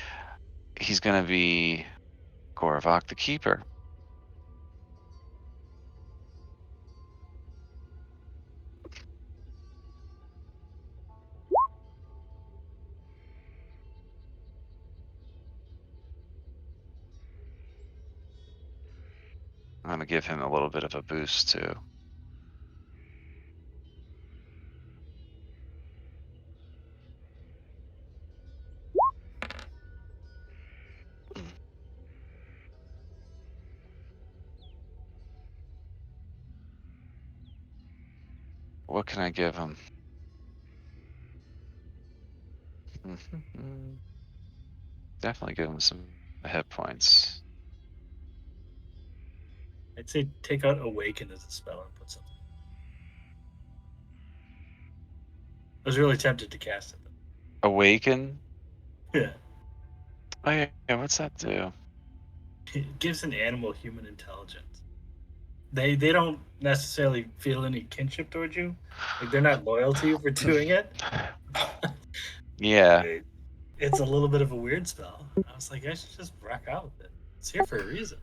he's gonna be Gorovok the Keeper. I'm gonna give him a little bit of a boost too. What can I give him? Definitely give him some hit points. I'd say take out Awaken as a spell and put something. I was really tempted to cast it. Awaken. Yeah. Oh yeah, what's that do? It gives an animal human intelligence. They don't necessarily feel any kinship towards you. Like they're not loyal to you for doing it. Yeah. It's a little bit of a weird spell. I was like, I should just rock out with it. It's here for a reason.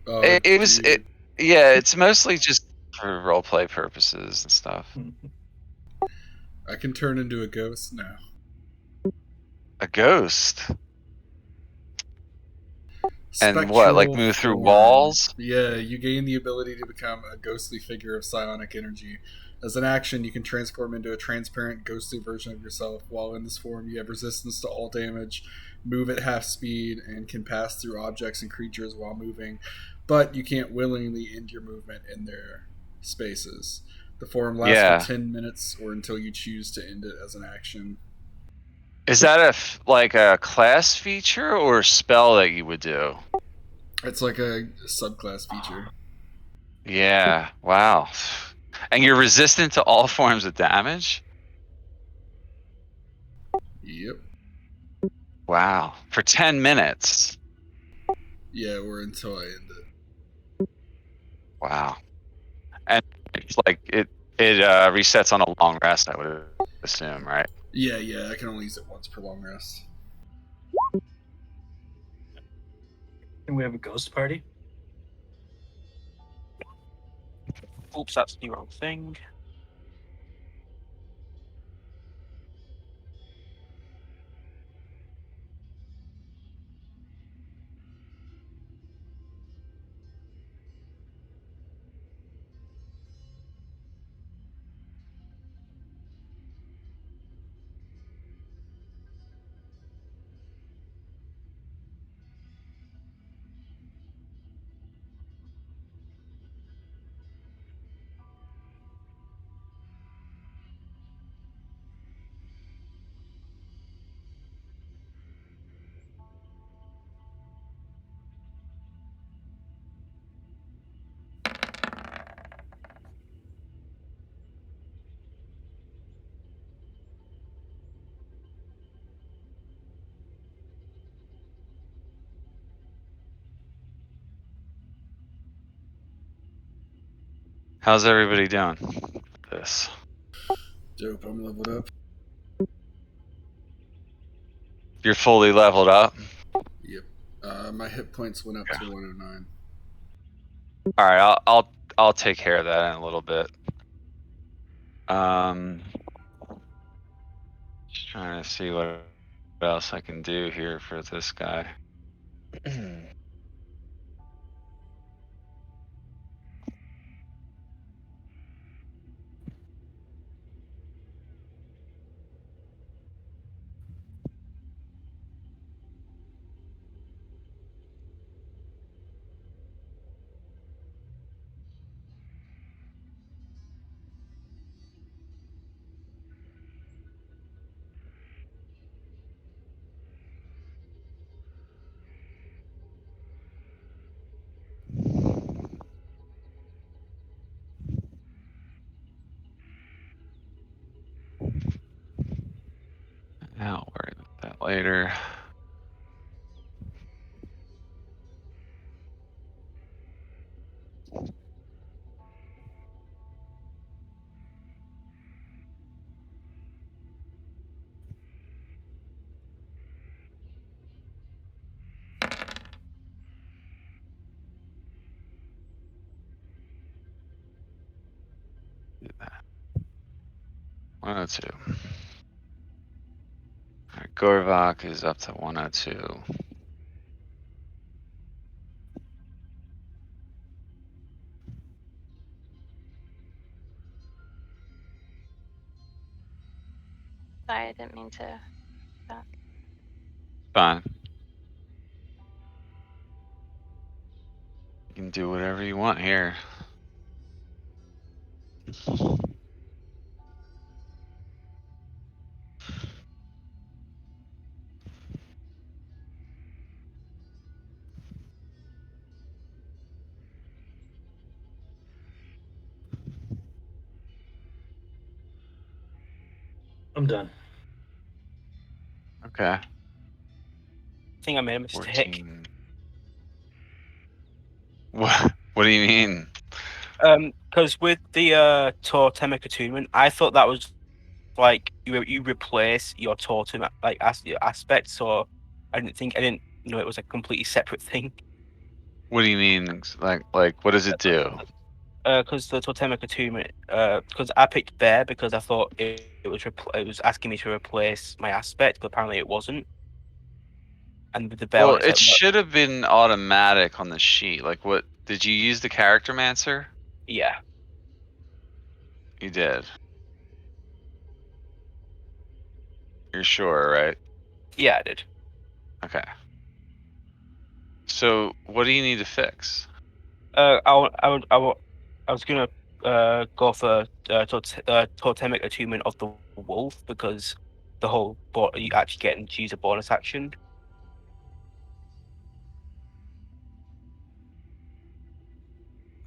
Oh, It was dude. yeah, it's mostly just for role play purposes and stuff. I can turn into a ghost now. A ghost. And what, like Spectral move through form. walls? Yeah, you gain the ability to become a ghostly figure of psionic energy. As an action, you can transform into a transparent, ghostly version of yourself. While in this form, you have resistance to all damage, move at half speed, and can pass through objects and creatures while moving. But you can't willingly end your movement in their spaces. The form lasts for Yeah. 10 minutes or until you choose to end it as an action. Is that like a class feature or a spell that you would do? It's like a subclass feature. Yeah. Wow. And you're resistant to all forms of damage? Yep. Wow. For 10 minutes. Yeah, or until I end it. Wow. And it's like it resets on a long rest, I would assume, right? Yeah, I can only use it once per long rest. And we have a ghost party. Oops, that's the wrong thing. How's everybody doing with this? Dope, I'm leveled up. You're fully leveled up? Yep. My hit points went up to 109. All right, I'll take care of that in a little bit. Just trying to see what else I can do here for this guy. later. Do that. 102. All right, Gorvok is up to 102. Sorry, I didn't mean to. Fine. You can do whatever you want here. I'm done. Okay. I think I made a mistake. 14. What do you mean? Because with the totemic attunement, I thought that was like you replace your totem like as your aspect. So I didn't know it was a completely separate thing. What do you mean? Like what does it do? Because the totemic attunement, because I picked bear because I thought it was asking me to replace my aspect, but apparently it wasn't. And with the bear one, Well, it's it like, well, should have been automatic on the sheet. Like what did you use the character mancer? yeah, You did. You're sure, right? yeah, I did. Okay. So what do you need to fix? I was gonna go for totemic attunement of the wolf because the whole you actually getting to use a bonus action.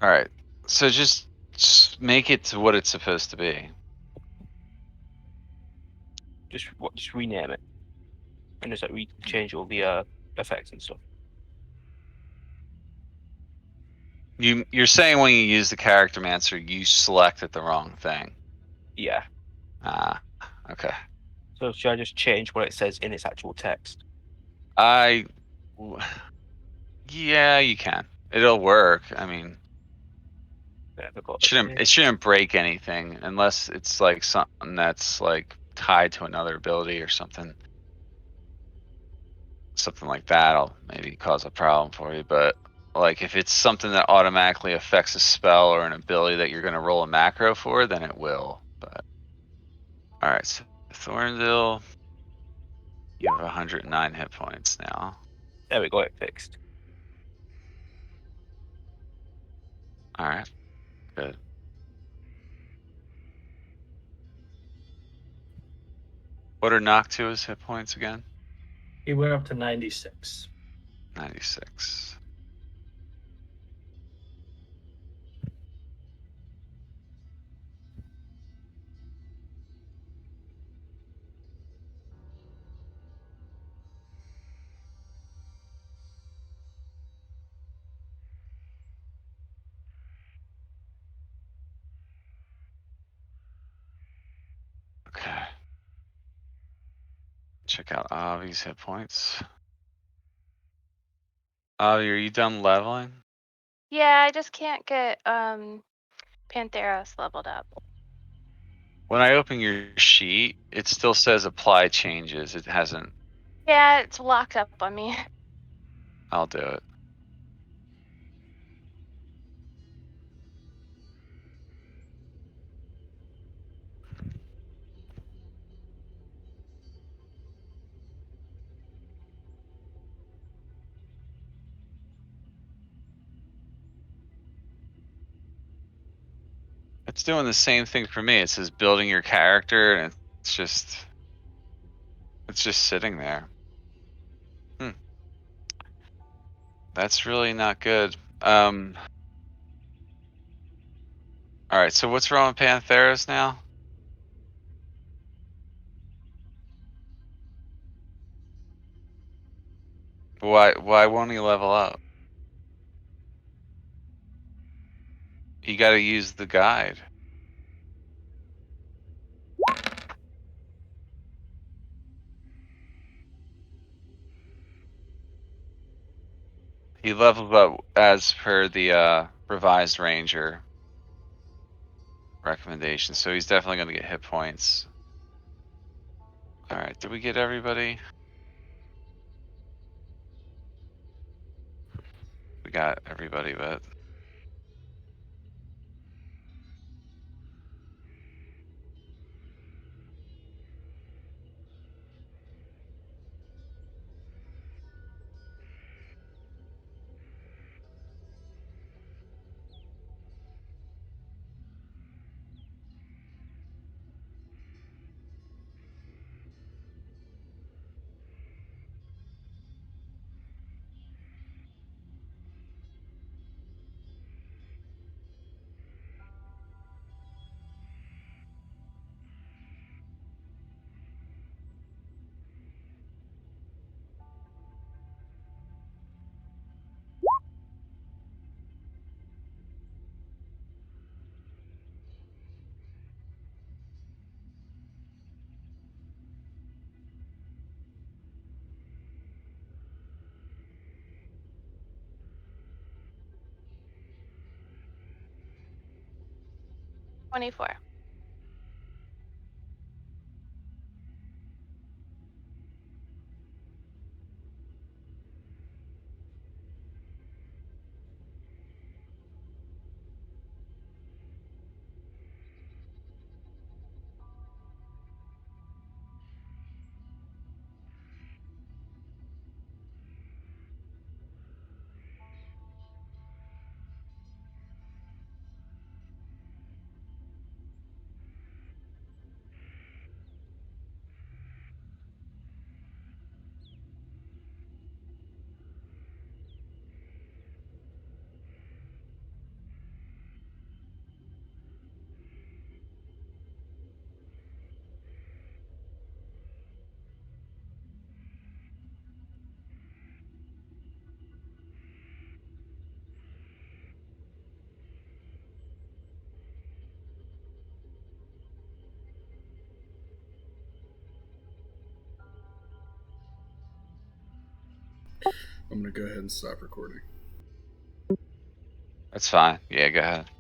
All right. So just make it to what it's supposed to be. Just rename it and just like change all the effects and stuff. You're saying when you use the character mancer, you selected the wrong thing. Yeah. Ah, okay. So should I just change what it says in its actual text? I, w- yeah, you can. It'll work. I mean, Yeah, I got it shouldn't break anything unless it's like something that's like tied to another ability or something. Something like that'll maybe cause a problem for you. But like if it's something that automatically affects a spell or an ability that you're going to roll a macro for, then it will. But all right, so Thornville, you have 109 hit points now. There we go. It fixed. All right, good. What are Noctua's hit points again? He went up to 96. 96. Okay. Check out Avi's hit points. Avi, are you done leveling? Yeah, I just can't get Pantheros leveled up. When I open your sheet, it still says apply changes. It hasn't. Yeah, it's locked up on me. I'll do it. It's doing the same thing for me. It says building your character, and it's just sitting there. That's really not good. All right. So what's wrong with Pantheros now? Why won't he level up? You got to use the guide. He levels up as per the revised ranger recommendation, so he's definitely going to get hit points. All right, did we get everybody? We got everybody, but $24. I'm gonna go ahead and stop recording. that's fine. Yeah, go ahead.